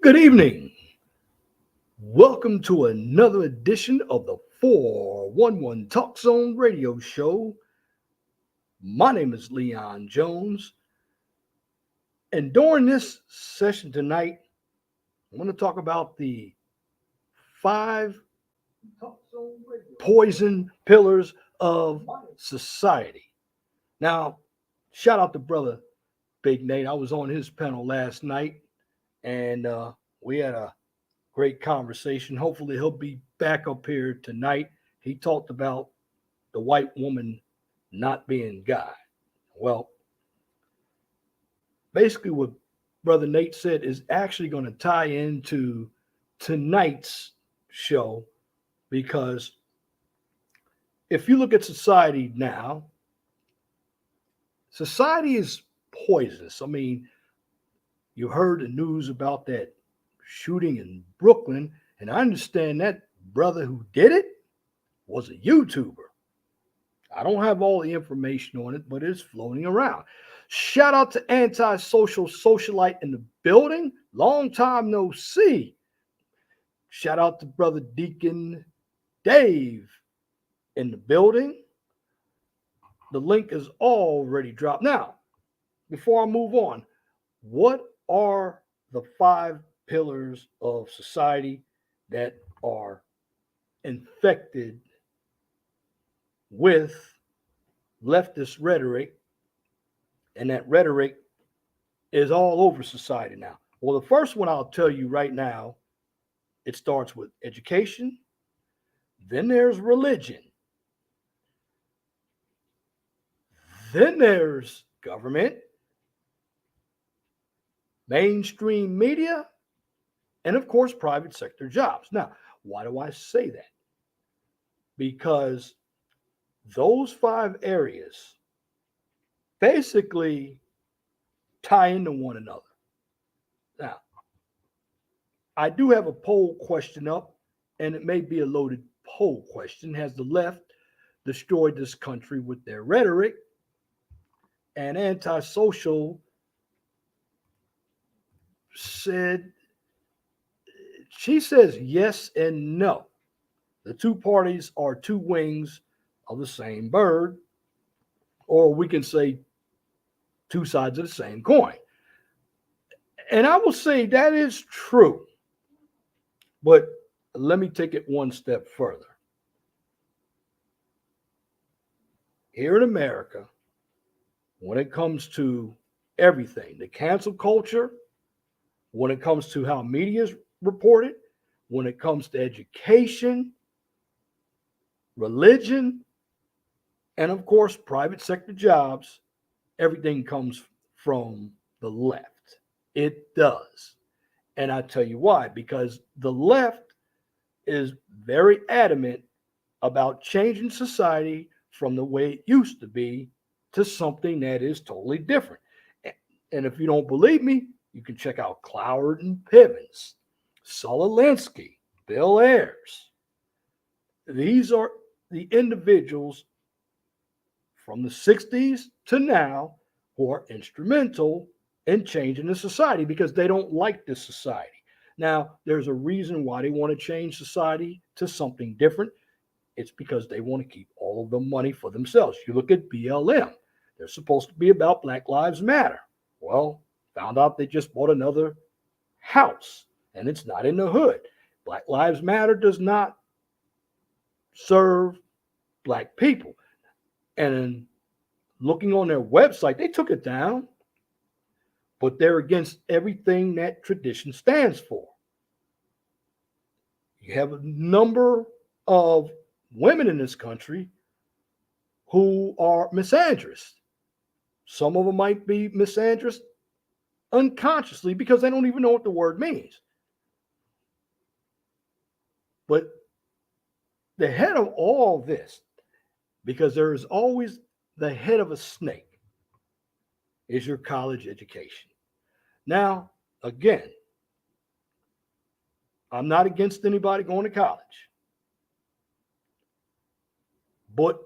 Good evening. Welcome to another edition of the 411 Talk Zone radio show. My name is Leon Jones. And during this session tonight, I'm going to talk about the five poison pillars of society. Now, shout out to brother Big Nate. I was on his panel last night and we had a great conversation. Hopefully, he'll be back up here tonight. He talked about the white woman not being God. Well, basically, what Brother Nate said is actually going to tie into tonight's show because if you look at society now, society is poisonous. I mean, you heard the news about that shooting in Brooklyn, and I understand that brother who did it was a YouTuber. I don't have all the information on it, but it's floating around. Shout out to Antisocial Socialite in the building. Long time no see. Shout out to brother Deacon Dave in the building. The link is already dropped. Now, before I move on, what are the five pillars of society that are infected with leftist rhetoric, and that rhetoric is all over society now? Well, the first one I'll tell you right now, it starts with education, then there's religion, then there's government, mainstream media, and of course, private sector jobs. Now, why do I say that? Because those five areas basically tie into one another. Now, I do have a poll question up, and it may be a loaded poll question. Has the left destroyed this country with their rhetoric? And antisocial she says yes and no. The two parties are two wings of the same bird, or we can say two sides of the same coin. And I will say that is true. But let me take it one step further. Here in America, when it comes to everything, the cancel culture, when it comes to how media is reported, when it comes to education, religion, and of course, private sector jobs, everything comes from the left. It does. And I tell you why, because the left is very adamant about changing society from the way it used to be to something that is totally different. And if you don't believe me, you can check out Cloward and Pivens, Sulla Linsky, Bill Ayers. These are the individuals from the 60s to now who are instrumental in changing the society because they don't like this society. Now, there's a reason why they want to change society to something different. It's because they want to keep all of the money for themselves. You look at BLM, they're supposed to be about Black Lives Matter. Well, found out they just bought another house and it's not in the hood. Black Lives Matter does not serve Black people. And looking on their website, they took it down, but they're against everything that tradition stands for. You have a number of women in this country who are misandrous. Some of them might be misandrous unconsciously because they don't even know what the word means. But the head of all this, because there is always the head of a snake, is your college education. Now, again, I'm not against anybody going to college. But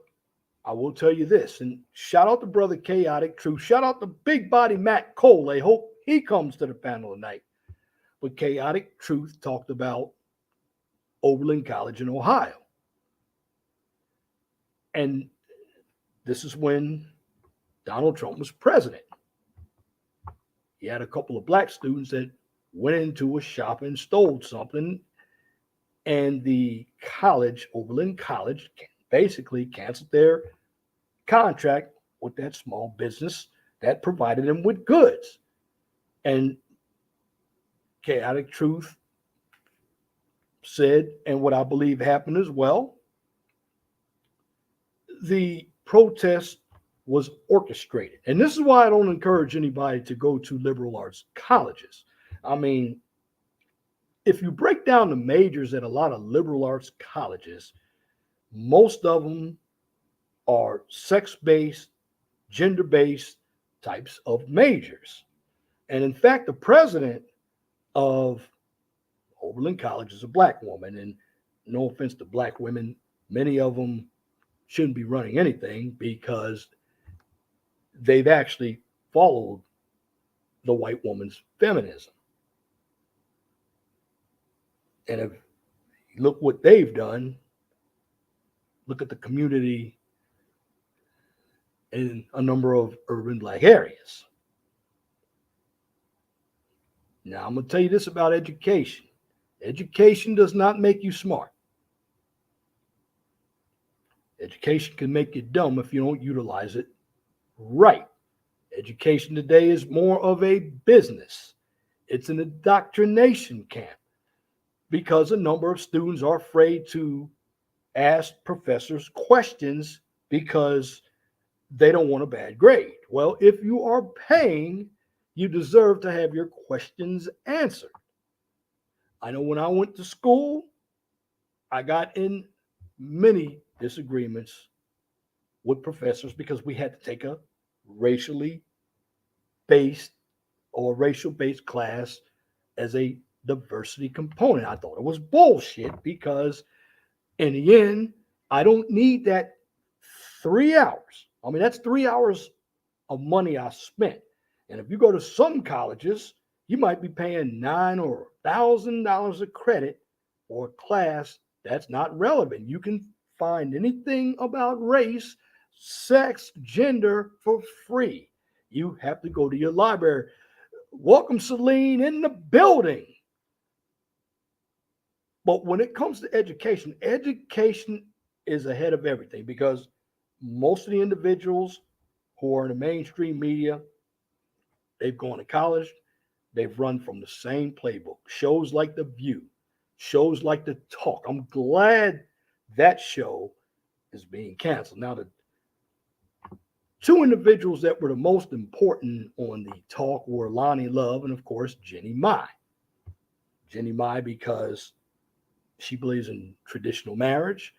I will tell you this, and shout out to Brother Chaotic Truth. Shout out to Big Body Matt Cole. I hope he comes to the panel tonight. But Chaotic Truth talked about Oberlin College in Ohio. And this is when Donald Trump was president. He had a couple of black students that went into a shop and stole something, and the college, Oberlin College, basically canceled their contract with that small business that provided them with goods. And Chaotic Truth said, and what I believe happened as well, the protest was orchestrated. And this is why I don't encourage anybody to go to liberal arts colleges. I mean, if you break down the majors at a lot of liberal arts colleges, most of them are sex based, gender based types of majors. And in fact, the president of Oberlin College is a black woman. And no offense to black women, many of them shouldn't be running anything because they've actually followed the white woman's feminism. And if you look what they've done, look at the community in a number of urban black areas. Now, I'm going to tell you this about education. Education does not make you smart. Education can make you dumb if you don't utilize it right. Education today is more of a business. It's an indoctrination camp because a number of students are afraid to ask professors questions because they don't want a bad grade. Well, if you are paying, you deserve to have your questions answered. I know when I went to school, I got in many disagreements with professors because we had to take a racially based or racial based class as a diversity component. I thought it was bullshit because in the end, I don't need that 3 hours. I mean, that's 3 hours of money I spent. And if you go to some colleges, you might be paying $9,000 a credit for a class that's not relevant. You can find anything about race, sex, gender for free. You have to go to your library. Welcome, Celine, in the building. But when it comes to education, education is ahead of everything because most of the individuals who are in the mainstream media, they've gone to college, they've run from the same playbook. Shows like The View, shows like The Talk. I'm glad that show is being canceled. Now, the two individuals that were the most important on The Talk were Lonnie Love and, of course, Jenny Mai. Jenny Mai because she believes in traditional marriage,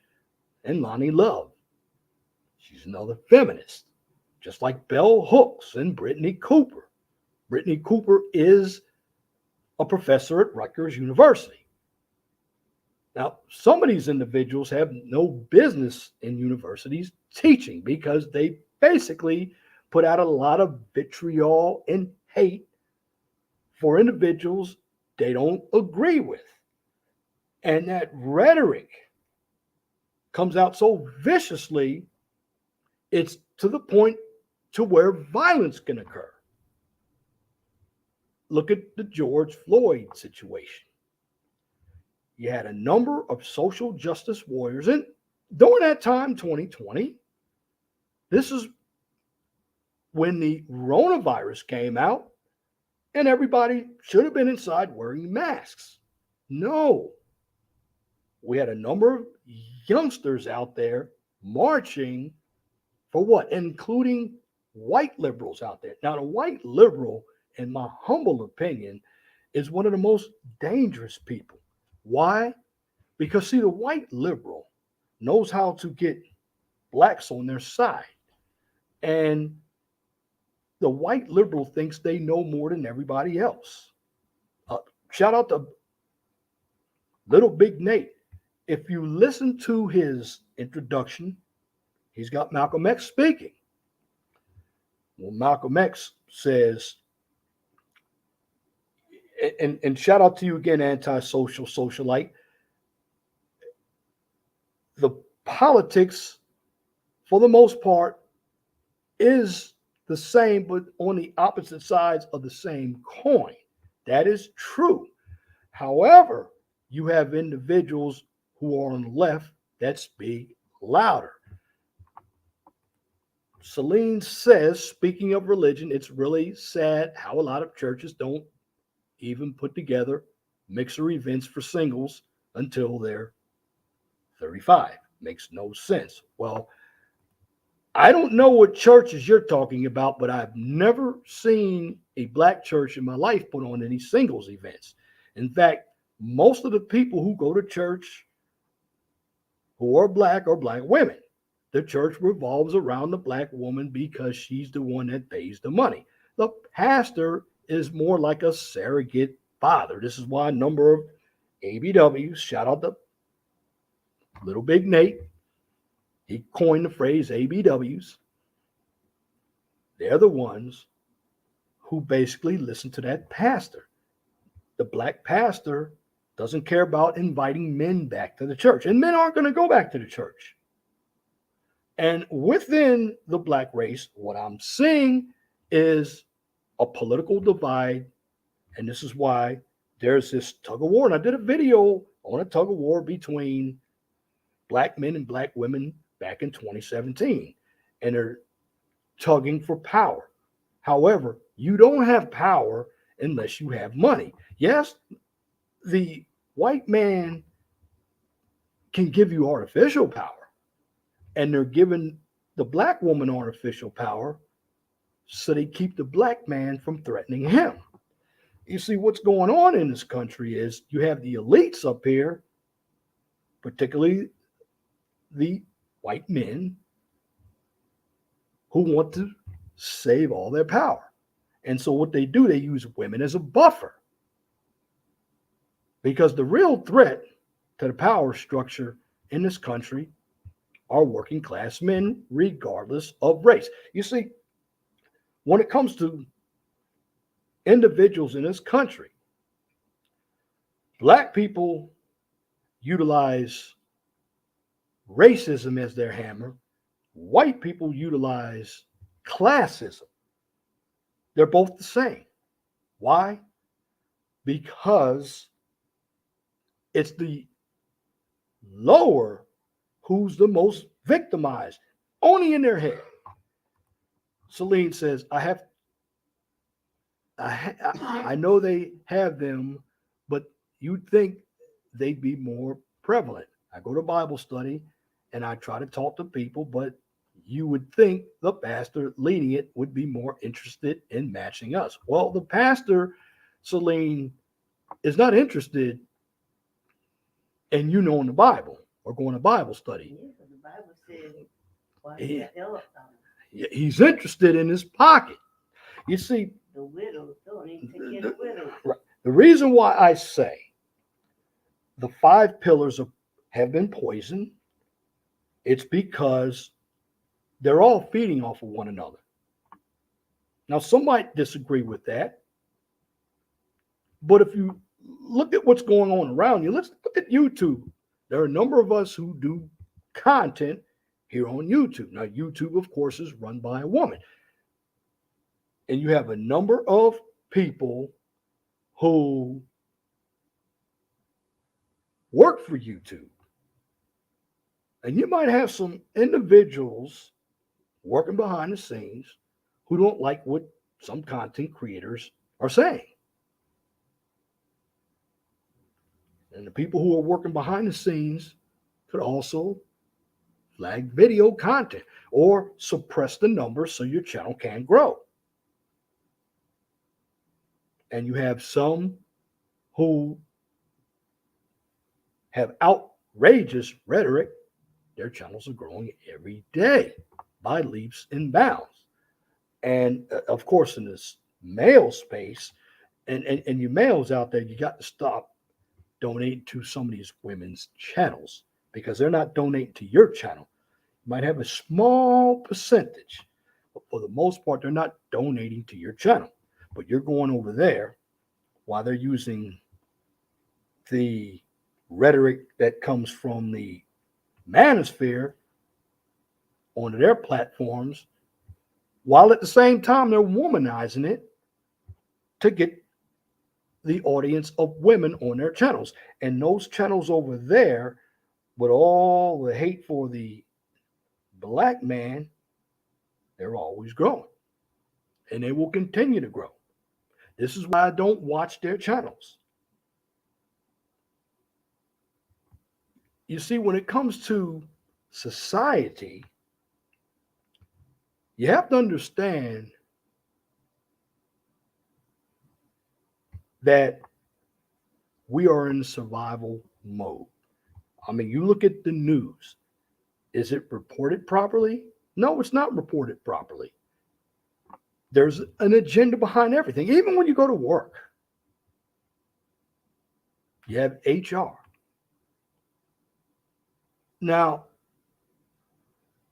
and Lonnie Love. She's another feminist, just like Bell Hooks and Brittany Cooper. Brittany Cooper is a professor at Rutgers University. Now, some of these individuals have no business in universities teaching because they basically put out a lot of vitriol and hate for individuals they don't agree with. And that rhetoric comes out so viciously, it's to the point to where violence can occur. Look at the George Floyd situation. You had a number of social justice warriors, and during that time, 2020, this is when the coronavirus came out, and everybody should have been inside wearing masks. No, we had a number of youngsters out there marching for what? Including white liberals out there. Now, the white liberal, in my humble opinion, is one of the most dangerous people. Why? Because, see, the white liberal knows how to get blacks on their side. And the white liberal thinks they know more than everybody else. Shout out to Little Big Nate. If you listen to his introduction, he's got Malcolm X speaking. Well, Malcolm X says, and shout out to you again, antisocial socialite. The politics, for the most part, is the same, but on the opposite sides of the same coin. That is true. However, you have individuals who are on the left that speak louder. Celine says, speaking of religion, it's really sad how a lot of churches don't even put together mixer events for singles until they're 35. Makes no sense. Well, I don't know what churches you're talking about, but I've never seen a black church in my life put on any singles events. In fact, most of the people who go to church who are black women. The church revolves around the black woman because she's the one that pays the money. The pastor is more like a surrogate father. This is why a number of ABWs, shout out to Little Big Nate, he coined the phrase ABWs. They're the ones who basically listen to that pastor. The black pastor doesn't care about inviting men back to the church, and men aren't going to go back to the church. And within the black race, what I'm seeing is a political divide, and this is why there's this tug of war. And I did a video on a tug of war between black men and black women back in 2017, and they're tugging for power. However, you don't have power unless you have money. Yes, the white man can give you artificial power, and they're giving the black woman artificial power so they keep the black man from threatening him. You see, what's going on in this country is you have the elites up here, particularly the white men, who want to save all their power. And so what they do, they use women as a buffer. Because the real threat to the power structure in this country are working class men, regardless of race. You see, when it comes to individuals in this country, black people utilize racism as their hammer. White people utilize classism. They're both the same. Why? Because it's the lower who's the most victimized, only in their head. Celine says, I know they have them, but you'd think they'd be more prevalent. I go to Bible study and I try to talk to people, but you would think the pastor leading it would be more interested in matching us. Well, the pastor, Celine, is not interested in you knowing the Bible or going to Bible study. Yeah, the Bible says, why he's interested in his pocket. You see, the widows don't even take care of the widows. Right. The reason why I say the 5 pillars have been poisoned, it's because they're all feeding off of one another. Now, some might disagree with that, but if you look at what's going on around you, let's look at YouTube. There are a number of us who do content here on YouTube. Now, YouTube, of course, is run by a woman. And you have a number of people who work for YouTube. And you might have some individuals working behind the scenes who don't like what some content creators are saying. And the people who are working behind the scenes could also flag video content or suppress the numbers so your channel can grow. And you have some who have outrageous rhetoric. Their channels are growing every day by leaps and bounds. And of course, in this male space, and you males out there, you got to stop donating to some of these women's channels because they're not donating to your channel. You might have a small percentage, but for the most part, they're not donating to your channel. But you're going over there while they're using the rhetoric that comes from the manosphere onto their platforms, while at the same time they're womanizing it to get the audience of women on their channels. And those channels over there, with all the hate for the black man, they're always growing. And they will continue to grow. This is why I don't watch their channels. You see, when it comes to society, you have to understand that we are in survival mode. I mean, you look at the news. Is it reported properly? No, it's not reported properly. There's an agenda behind everything. Even when you go to work, you have HR. Now,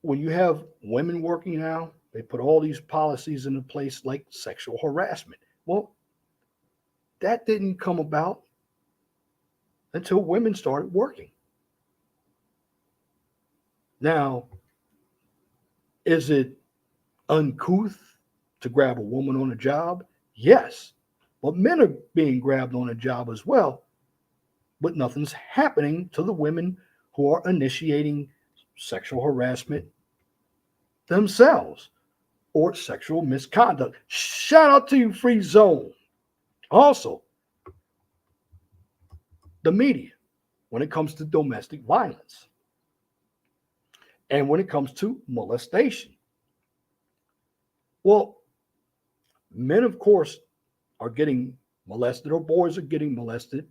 when you have women working now, they put all these policies into place like sexual harassment. Well, that didn't come about until women started working. Now, is it uncouth to grab a woman on a job? Yes. But men are being grabbed on a job as well. But nothing's happening to the women who are initiating sexual harassment themselves or sexual misconduct. Shout out to you, Free Zone. Also, the media when it comes to domestic violence and when it comes to molestation. Well, men, of course, are getting molested, or boys are getting molested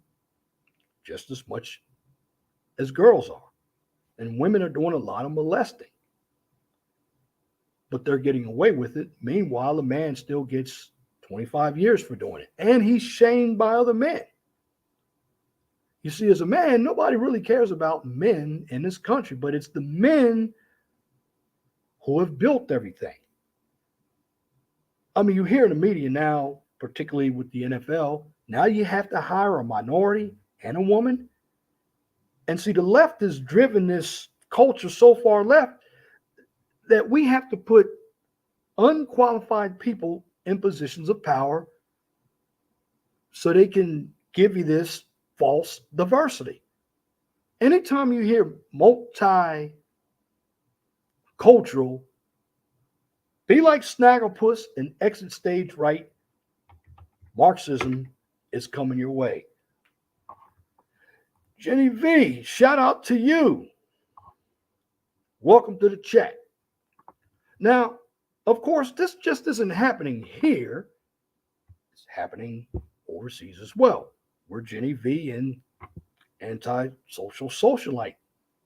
just as much as girls are. And women are doing a lot of molesting, but they're getting away with it. Meanwhile, the man still gets 25 years for doing it, and he's shamed by other men. You see, as a man, nobody really cares about men in this country, but it's the men who have built everything. I mean, you hear in the media now, particularly with the NFL, now you have to hire a minority and a woman. And see, the left has driven this culture so far left that we have to put unqualified people in positions of power so they can give you this false diversity. Anytime you hear multicultural, be like Snagglepuss and exit stage right, Marxism is coming your way. Jenny V, shout out to you. Welcome to the chat. Now, of course, this just isn't happening here. It's happening overseas as well, where Jenny V and anti-social socialite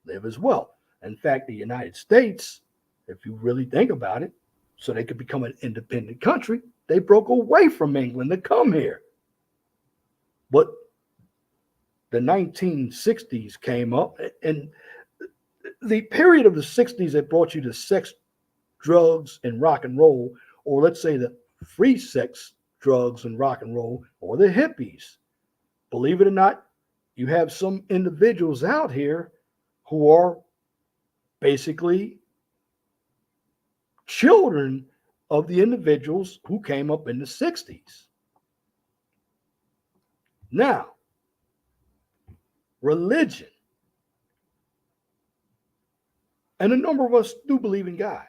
live as well. In fact, the United States, if you really think about it, so they could become an independent country, they broke away from England to come here. But the 1960s came up, and the period of the 60s that brought you to sex, drugs, and rock and roll, or let's say the free sex, drugs, and rock and roll, or the hippies. Believe it or not, you have some individuals out here who are basically children of the individuals who came up in the 60s. Now, religion. And a number of us do believe in God.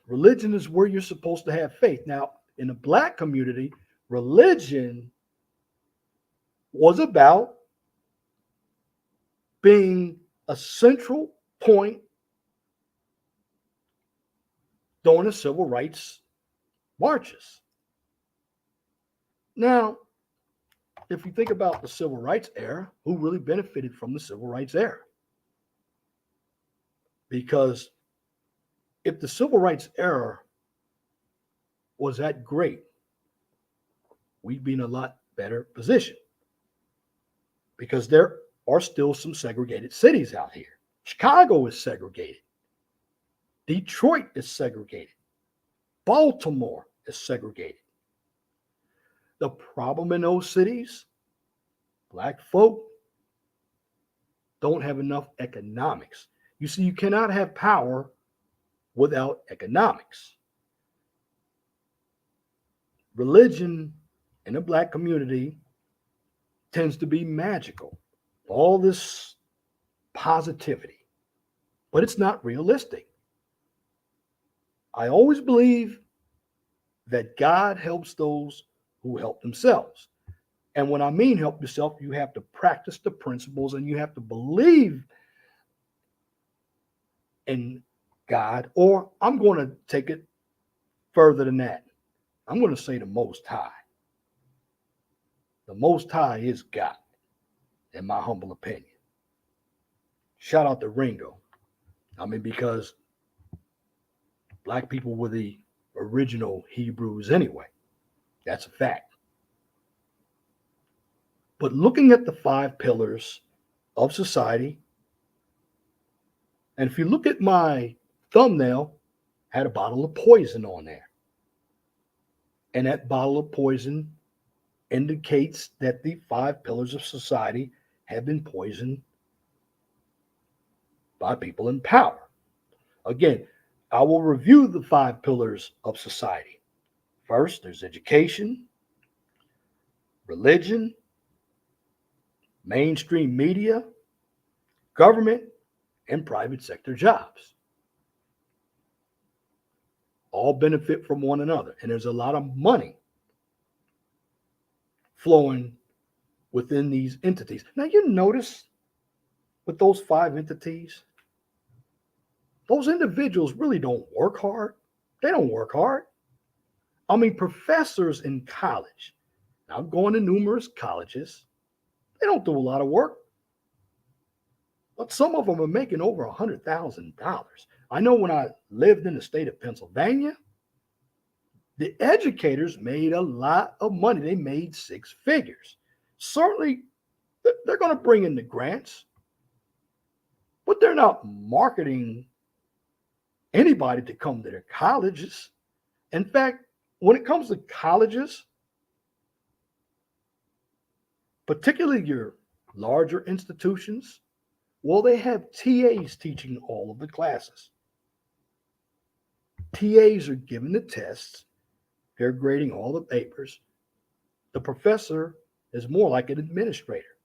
Religion is where you're supposed to have faith. Now, in the black community, religion was about being a central point during the civil rights marches. Now, if you think about the civil rights era, who really benefited from the civil rights era? Because if the civil rights era was that great, we'd be in a lot better position. Because there are still some segregated cities out here. Chicago is segregated. Detroit is segregated. Baltimore is segregated. The problem in those cities, black folk don't have enough economics. You see, you cannot have power without economics. Religion in the black community tends to be magical, all this positivity, but it's not realistic. I always believe that God helps those who help themselves. And when I mean help yourself, you have to practice the principles and you have to believe in God, or I'm going to take it further than that. I'm going to say the Most High. The Most High is God, in my humble opinion. Shout out to Ringo. I mean, because black people were the original Hebrews anyway. That's a fact. But looking at the five pillars of society, and if you look at my thumbnail, I had a bottle of poison on there. And that bottle of poison indicates that the five pillars of society have been poisoned by people in power. Again, I will review the five pillars of society. First, there's education, religion, mainstream media, government, and private sector jobs. All benefit from one another. And there's a lot of money flowing within these entities. Now, you notice with those five entities, those individuals really don't work hard. They don't work hard. I mean, professors in college, now I'm going to numerous colleges, they don't do a lot of work, but some of them are making over $100,000. I know when I lived in the state of Pennsylvania, the educators made a lot of money. They made six figures. Certainly, they're going to bring in the grants, but they're not marketing anybody to come to their colleges. In fact, when it comes to colleges, particularly your larger institutions, well, they have TAs teaching all of the classes. TAs are giving the tests, they're grading all the papers. The professor is more like an administrator,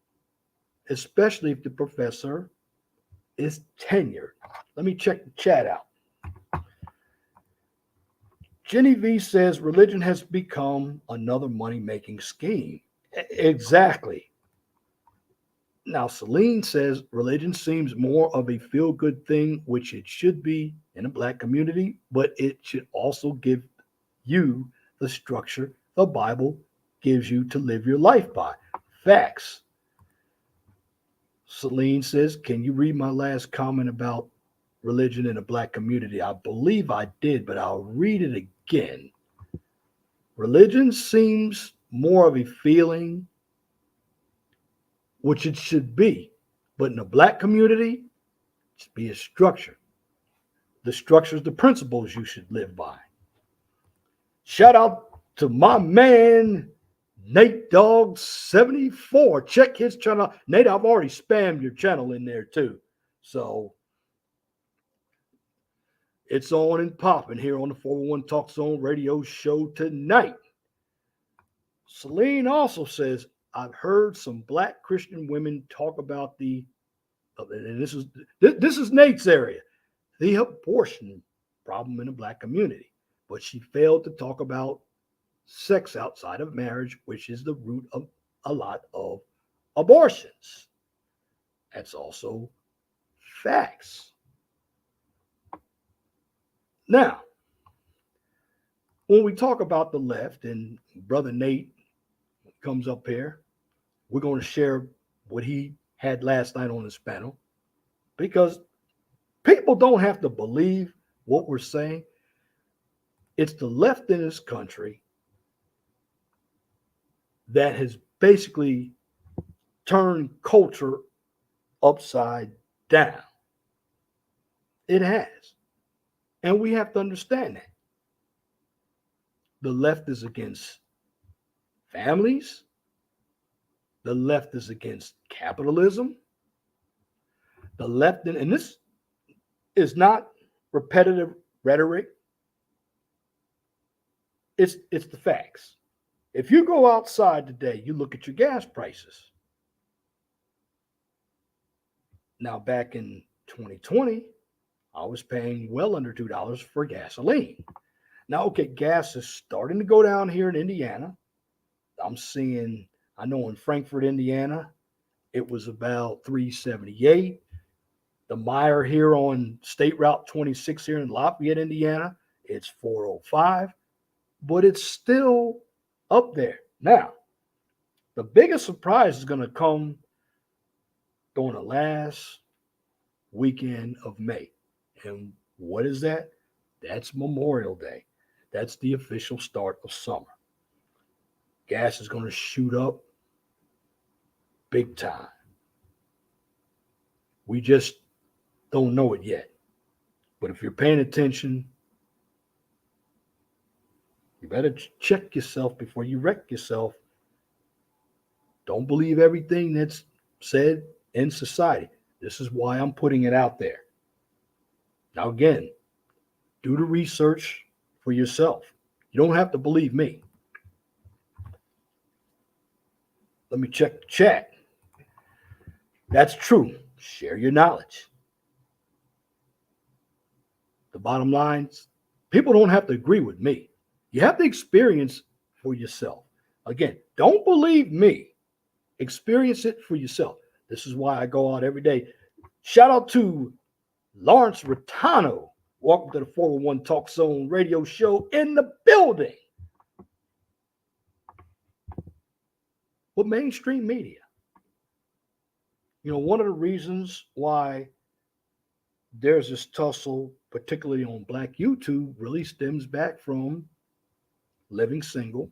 especially if the professor is tenured. Let me check the chat out. Jenny V says religion has become another money making scheme. Exactly. Now, Celine says religion seems more of a feel good thing, which it should be in a black community, but it should also give you the structure the Bible gives you to live your life by. Facts. Celine says, can you read my last comment about religion in a black community? I believe I did, but I'll read it again. Religion seems more of a feeling, which it should be, but in a black community, it should be a structure. The structures, the principles you should live by. Shout out to my man, Nate Dog 74. Check his channel. Nate, I've already spammed your channel in there too. So it's on and popping here on the 401 Talk Zone radio show tonight. Celine also says, I've heard some black Christian women talk about and this is Nate's area, the abortion problem in the black community. But she failed to talk about sex outside of marriage, which is the root of a lot of abortions. That's also facts. Now, when we talk about the left, and Brother Nate comes up here, we're going to share what he had last night on his panel, because people don't have to believe what we're saying. It's the left in this country that has basically turned culture upside down. It has. And we have to understand that. The left is against families. The left is against capitalism. The left, and this is not repetitive rhetoric, it's the facts. If you go outside today, you look at your gas prices. Now, back in 2020, I was paying well under $2 for gasoline. Now, okay, gas is starting to go down here in Indiana. I'm seeing, I know in Frankfort, Indiana, it was about 378. The Meyer here on State Route 26 here in Lafayette, Indiana, it's 405, but it's still up there. Now, the biggest surprise is going to come during the last weekend of May. And what is that? That's Memorial Day. That's the official start of summer. Gas is going to shoot up big time. We just don't know it yet. But if you're paying attention, you better check yourself before you wreck yourself. Don't believe everything that's said in society. This is why I'm putting it out there. Now, again, do the research for yourself. You don't have to believe me. Let me check the chat. That's true. Share your knowledge. The bottom line is, people don't have to agree with me. You have to experience for yourself. Again, don't believe me. Experience it for yourself. This is why I go out every day. Shout out to Lawrence Rattano. Welcome to the 401 Talk Zone radio show in the building. But mainstream media. You know, one of the reasons why there's this tussle, particularly on Black YouTube, really stems back from living single.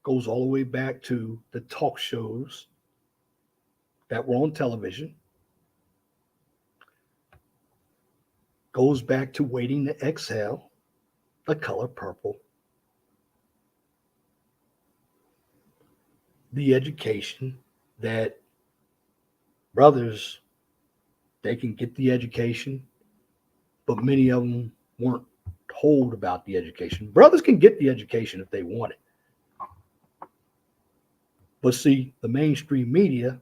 Goes all the way back to the talk shows that were on television. Goes back to Waiting to Exhale, The Color Purple, the education that brothers, they can get the education, but many of them weren't told about the education. Brothers can get the education if they want it. But see, the mainstream media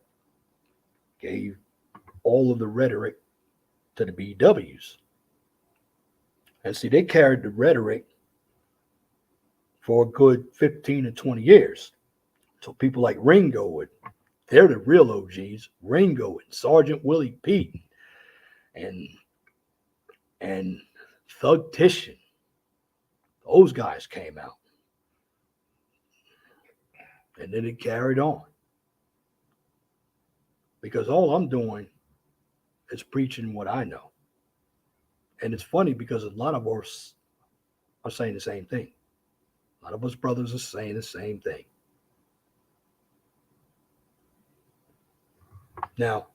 gave all of the rhetoric to the BWs. And see, they carried the rhetoric for a good 15 to 20 years. So people like Ringo, they're the real OGs. Ringo and Sergeant Willie Pete and Thug Titian, those guys came out. And then it carried on. Because all I'm doing is preaching what I know. And it's funny because a lot of us are saying the same thing. A lot of us brothers are saying the same thing. Now,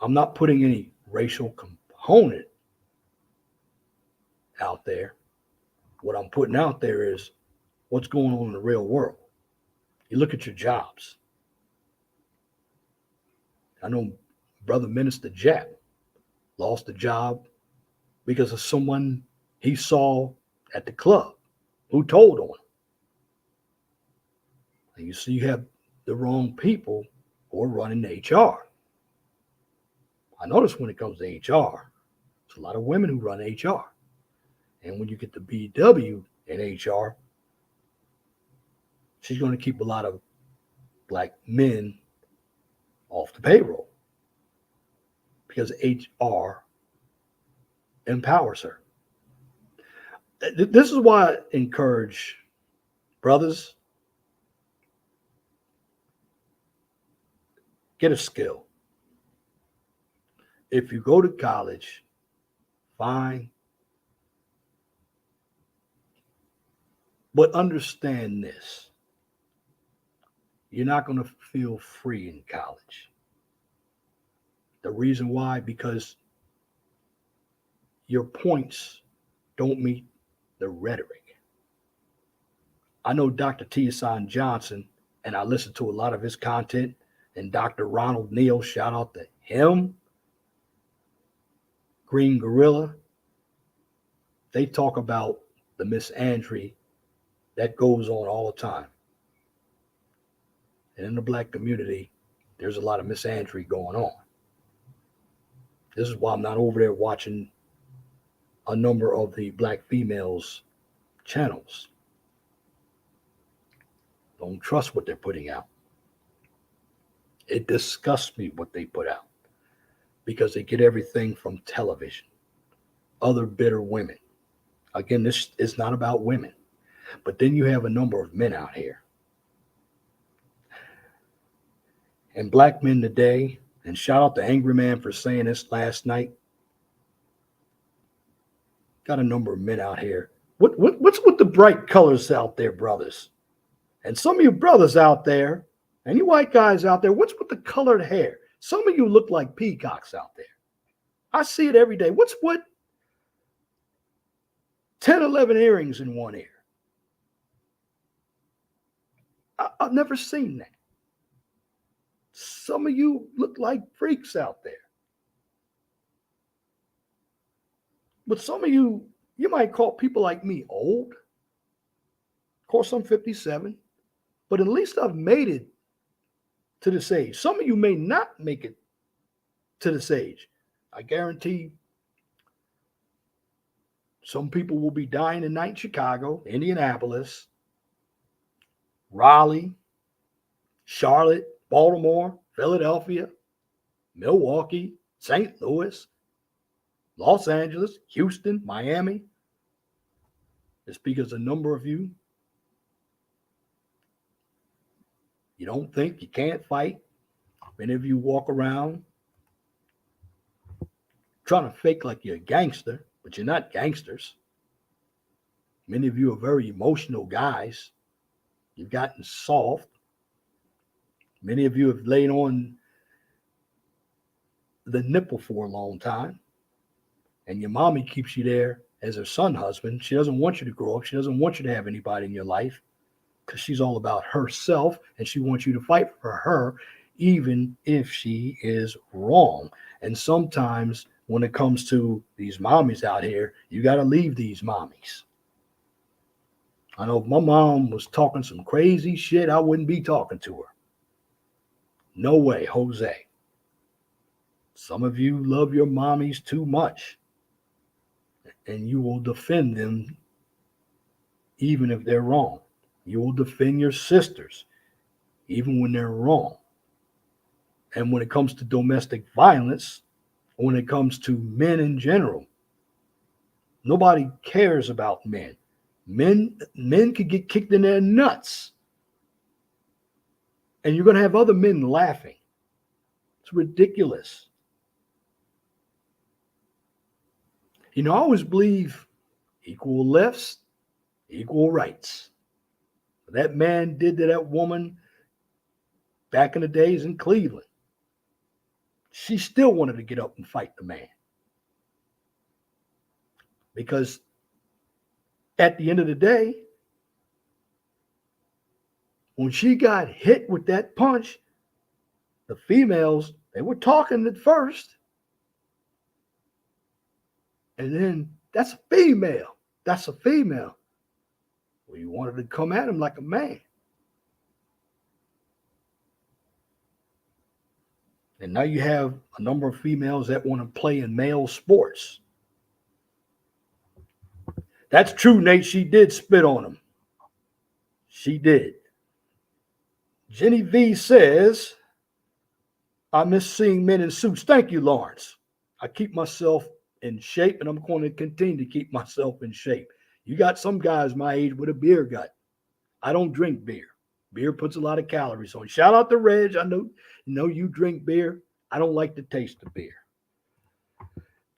I'm not putting any racial component out there. What I'm putting out there is what's going on in the real world. You look at your jobs. I know Brother Minister Jack lost a job because of someone he saw at the club who told on him. And you see, you have the wrong people who are running HR. I notice when it comes to HR, there's a lot of women who run HR. And when you get the BW in HR, she's going to keep a lot of black men off the payroll because HR empowers her. This is why I encourage brothers, get a skill. If you go to college, fine. But understand this. You're not going to feel free in college. The reason why, because your points don't meet the rhetoric. I know Dr. Tiasan Johnson, and I listen to a lot of his content, and Dr. Ronald Neal, shout out to him, Green Gorilla. They talk about the misandry that goes on all the time. And in the black community, there's a lot of misandry going on. This is why I'm not over there watching a number of the black females' channels. Don't trust what they're putting out. It disgusts me what they put out because they get everything from television, other bitter women. Again, this is not about women, but then you have a number of men out here. And black men today, and shout out to Angry Man for saying this last night, got a number of men out here. What's with the bright colors out there, brothers? And some of you brothers out there, and you white guys out there, what's with the colored hair? Some of you look like peacocks out there. I see it every day. What's what? 10, 11 earrings in one ear. I've never seen that. Some of you look like freaks out there. But some of you, you might call people like me old. Of course, I'm 57, but at least I've made it to this age. Some of you may not make it to this age. I guarantee some people will be dying tonight in Chicago, Indianapolis, Raleigh, Charlotte, Baltimore, Philadelphia, Milwaukee, St. Louis, Los Angeles, Houston, Miami. It's because a number of you don't think you can't fight. Many of you walk around trying to fake like you're a gangster, but you're not gangsters. Many of you are very emotional guys. You've gotten soft. Many of you have laid on the nipple for a long time. And your mommy keeps you there as her son husband. She doesn't want you to grow up. She doesn't want you to have anybody in your life because she's all about herself and she wants you to fight for her even if she is wrong. And sometimes when it comes to these mommies out here, you got to leave these mommies. I know if my mom was talking some crazy shit, I wouldn't be talking to her. No way, Jose. Some of you love your mommies too much. And you will defend them even if they're wrong. You will defend your sisters even when they're wrong. And when it comes to domestic violence, when it comes to men in general, nobody cares about men. Men could get kicked in their nuts. And you're going to have other men laughing. It's ridiculous. I always believe equal lefts, equal rights. That man did to that woman back in the days in Cleveland. She still wanted to get up and fight the man. Because at the end of the day, when she got hit with that punch, the females, they were talking at first. And then, that's a female. That's a female. Well, you wanted to come at him like a man. And now you have a number of females that want to play in male sports. That's true, Nate. She did spit on him. She did. Jenny V says, I miss seeing men in suits. Thank you, Lawrence. I keep myself in shape, and I'm going to continue to keep myself in shape. You got some guys my age with a beer gut. I don't drink beer. Beer puts a lot of calories on. Shout out to Reg. I know you drink beer. I don't like the taste of beer.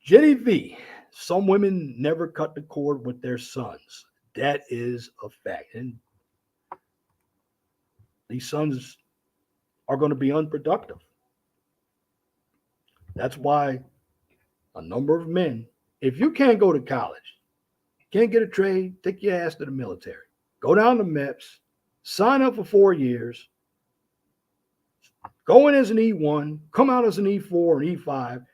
Jenny V. Some women never cut the cord with their sons. That is a fact. And these sons are going to be unproductive. That's why a number of men, if you can't go to college, can't get a trade, take your ass to the military. go down to MEPS, sign up for 4 years, go in as an E1, come out as an E4 and E5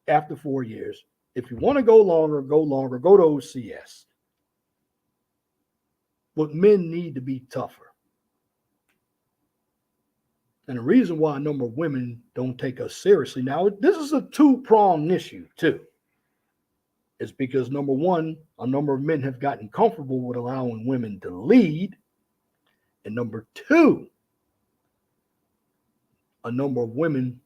after 4 years. If you want to go longer, go to OCS. But men need to be tougher. And the reason why a number of women don't take us seriously now, this is a two-pronged issue too. It's because number one, a number of men have gotten comfortable with allowing women to lead. And number two, a number of women,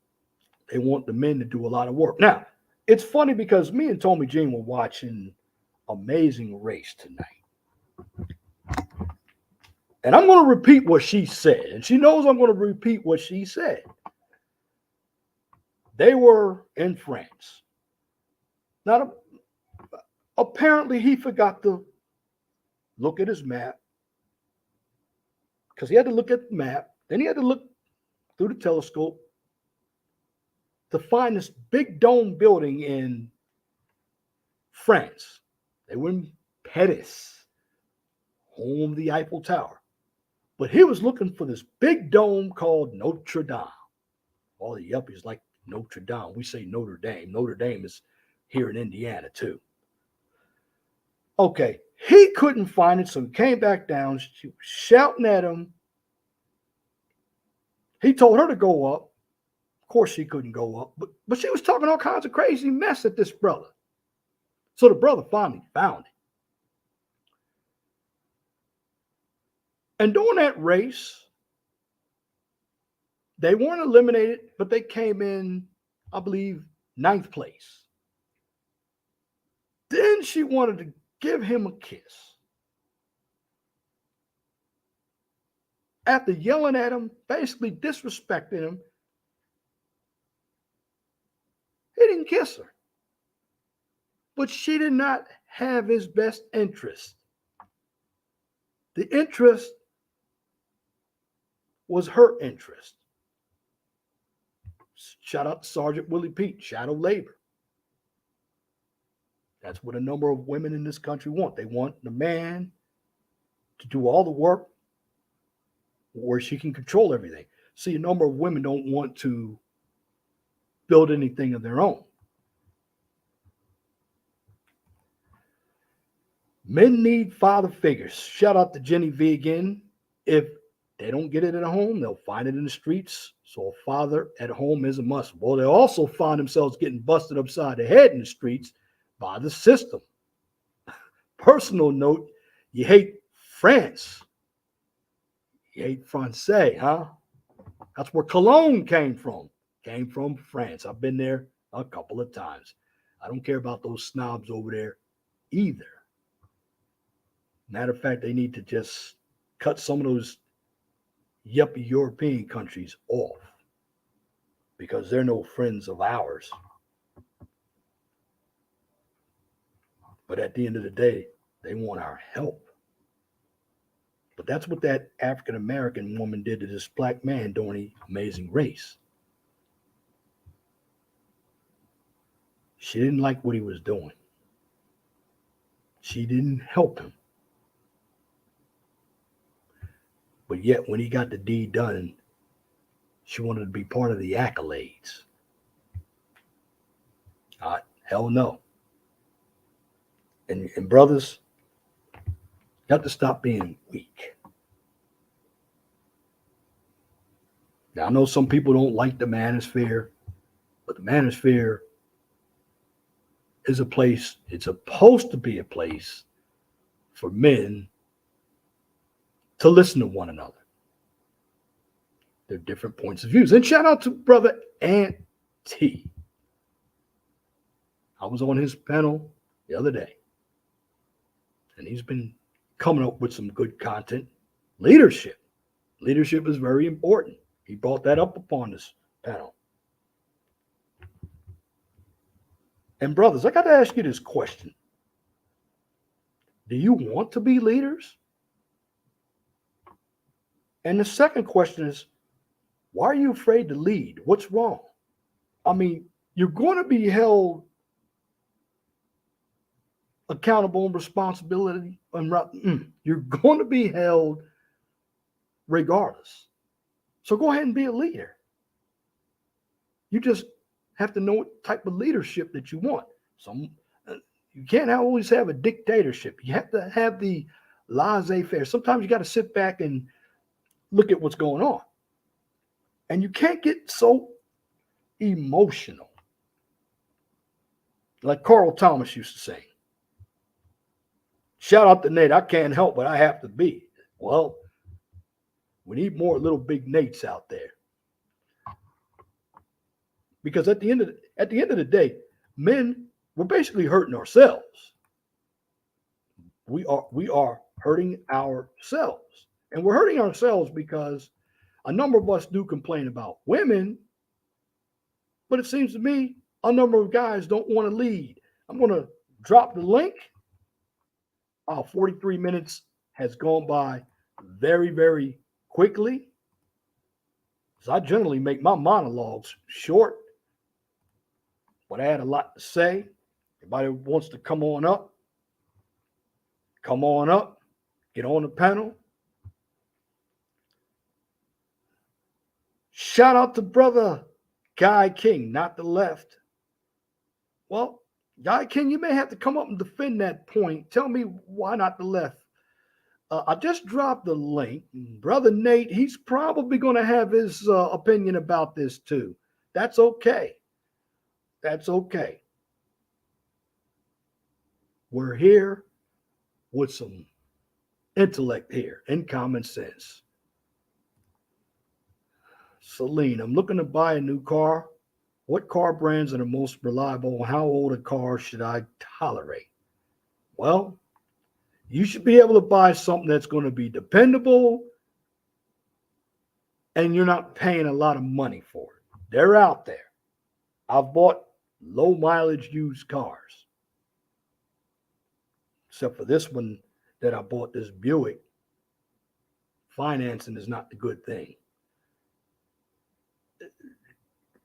they want the men to do a lot of work. Now, it's funny because me and Tommy Jean were watching Amazing Race tonight. And I'm going to repeat what she said. And she knows I'm going to repeat what she said. They were in France. Now, apparently he forgot to look at his map. Because he had to look at the map. Then he had to look through the telescope to find this big dome building in France. They were in Paris, home of the Eiffel Tower. But he was looking for this big dome called Notre Dame. All the yuppies like Notre Dame. We say Notre Dame. Notre Dame is here in Indiana too. Okay, he couldn't find it, so he came back down. She was shouting at him. He told her to go up. Of course, she couldn't go up, but she was talking all kinds of crazy mess at this brother. So the brother finally found it. And during that race, they weren't eliminated, but they came in, I believe, 9th place. Then she wanted to give him a kiss. After yelling at him, basically disrespecting him, he didn't kiss her. But she did not have his best interest. The interest was her interest. Shout out to Sergeant Willie Pete, shadow labor. That's what a number of women in this country want. They want the man to do all the work where she can control everything. See, a number of women don't want to build anything of their own. Men need father figures. Shout out to Jenny V again. If they don't get it at home, they'll find it in the streets. So a father at home is a must. Well, they'll also find themselves getting busted upside the head in the streets by the system. Personal note, you hate France. You hate Francais, huh? That's where cologne came from. Came from France. I've been there a couple of times. I don't care about those snobs over there either. Matter of fact, they need to just cut some of those yuppie European countries off because they're no friends of ours. But at the end of the day, they want our help. But that's what that African American woman did to this black man during the Amazing Race. She didn't like what he was doing. She didn't help him. But yet, when he got the deed done, she wanted to be part of the accolades. Hell no. And brothers, you have to stop being weak. Now, I know some people don't like the manosphere, but the manosphere is a place, it's supposed to be a place for men to listen to one another. There are different points of views. And shout out to brother Ant T. I was on his panel the other day, and he's been coming up with some good content. Leadership. Leadership is very important. He brought that up upon this panel. And brothers, I got to ask you this question. Do you want to be leaders? And the second question is, why are you afraid to lead? What's wrong? I mean, you're going to be held accountable and responsibility, and you're going to be held regardless. So go ahead and be a leader. You just have to know what type of leadership that you want. Some you can't always have a dictatorship. You have to have the laissez-faire. Sometimes you got to sit back and look at what's going on. And you can't get so emotional. Like Carl Thomas used to say. Shout out to Nate. I can't help but I have to be. Well, we need more little big Nates out there. Because at the end of the day, men, we're basically hurting ourselves. We are hurting ourselves. And we're hurting ourselves because a number of us do complain about women, but it seems to me a number of guys don't want to lead. I'm going to drop the link. 43 minutes has gone by very, very quickly. So I generally make my monologues short, but I had a lot to say. Everybody wants to come on up, get on the panel. Shout out to brother Guy King, not the left. Well, Guy King, you may have to come up and defend that point. Tell me why not the left. I just dropped the link. Brother Nate, he's probably going to have his opinion about this too. That's okay. That's okay. We're here with some intellect here and common sense. Celine, I'm looking to buy a new car. What car brands are the most reliable? How old a car should I tolerate? Well, you should be able to buy something that's going to be dependable and you're not paying a lot of money for it. They're out there. I've bought low mileage used cars, except for this one that I bought, this Buick. Financing is not the good thing.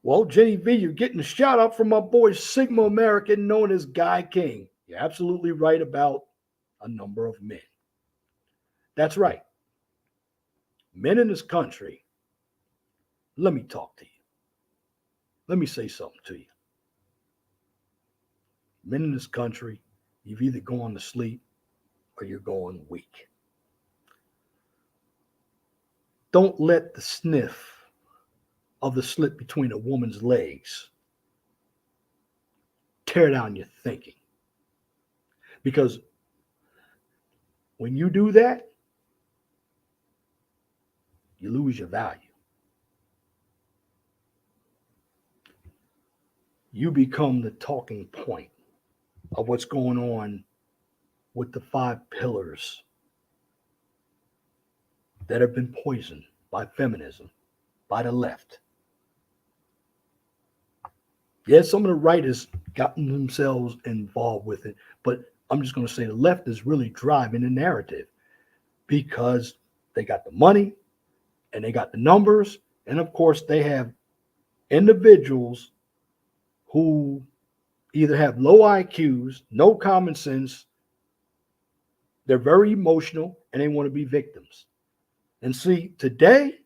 Well, Jenny V, you're getting a shout out from my boy Sigma American, known as Guy King. You're absolutely right about a number of men. That's right. Men in this country, let me talk to you. Let me say something to you. Men in this country, you've either gone to sleep or you're going weak. Don't let the sniff of the slit between a woman's legs tear down your thinking. Because when you do that, you lose your value. You become the talking point of what's going on with the 5 pillars that have been poisoned by feminism, by the left. Yes, some of the right has gotten themselves involved with it, but I'm just going to say the left is really driving the narrative because they got the money and they got the numbers, and of course they have individuals who either have low IQs, no common sense, they're very emotional, and they want to be victims. And see, today,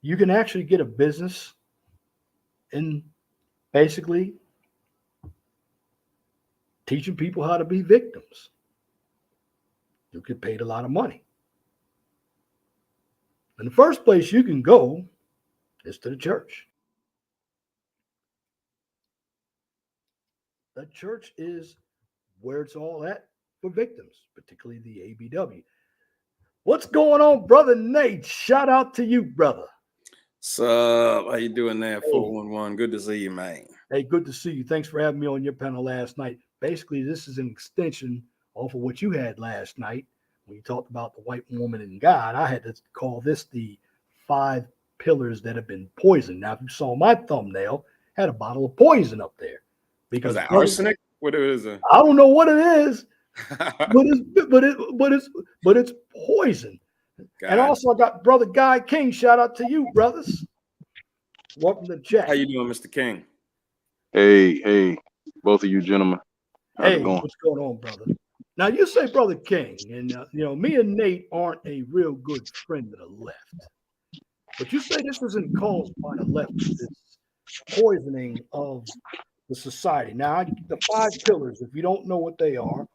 you can actually get a business in basically teaching people how to be victims. You get paid a lot of money. And the first place you can go is to the church. The church is where it's all at for victims, particularly the ABW. What's going on, brother Nate? Shout out to you, brother. Sup? How you doing there, Hey. 411? Good to see you, man. Hey, good to see you. Thanks for having me on your panel last night. Basically, this is an extension off of what you had last night when you talked about the white woman and God. I had to call this the 5 pillars that have been poisoned. Now, if you saw my thumbnail, I had a bottle of poison up there. Because that arsenic? What is it? I don't know what it is, but it's poison. God. And also, I got brother Guy King. Shout out to you, brothers. Welcome to the chat. How you doing, Mr. King? Hey, both of you gentlemen. How's it Hey, going? what's going on, brother? Now you say, Brother King, and me and Nate aren't a real good friend of the left, but you say this isn't caused by the left, this poisoning of the society. Now, the five pillars, if you don't know what they are,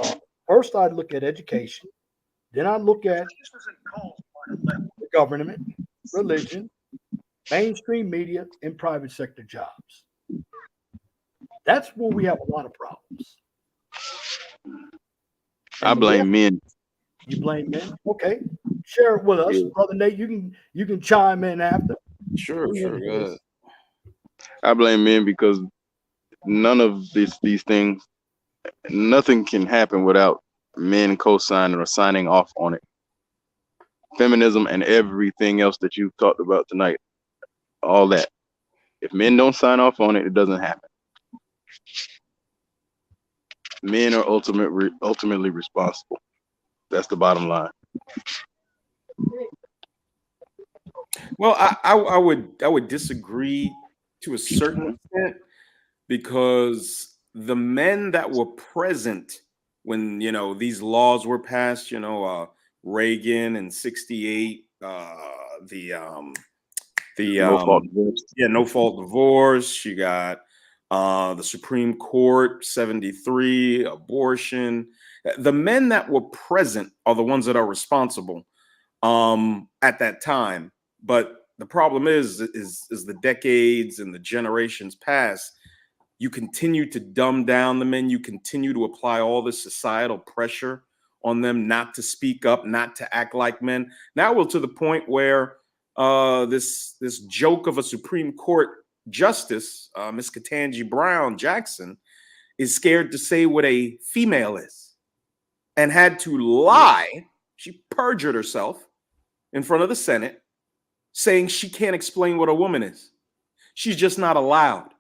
uh, first I'd look at education, then I'd look at the government, religion, mainstream media, and private sector jobs. That's where we have a lot of problems. I And the blame men. You blame men? Okay. Share it with us. Yeah. Brother Nate, you can chime in after. Sure, sure, good. I blame men because none of these things, nothing can happen without men co-signing or signing off on it. Feminism and everything else that you've talked about tonight, all that. If men don't sign off on it, it doesn't happen. Men are ultimately responsible. That's the bottom line. Well, I would disagree to a certain extent because the men that were present when these laws were passed, Reagan in '68, the No fault divorce. no fault divorce. You got the Supreme Court '73, abortion. The men that were present are the ones that are responsible at that time. But the problem is the decades and the generations pass, you continue to dumb down the men. You continue to apply all this societal pressure on them not to speak up, not to act like men. Now we're to the point where this joke of a Supreme Court justice, Miss Ketanji Brown Jackson, is scared to say what a female is and had to lie. She perjured herself in front of the Senate saying she can't explain what a woman is. She's just not allowed.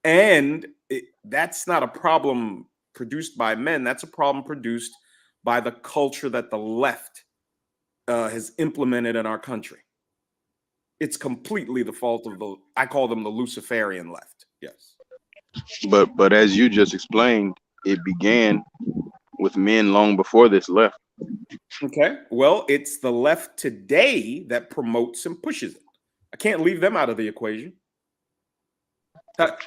And that's not a problem produced by men. That's a problem produced by the culture that the left has implemented in our country. It's completely the fault of I call them the Luciferian left. Yes. But as you just explained, it began with men long before this left. Okay. Well, it's the left today that promotes and pushes it. I can't leave them out of the equation.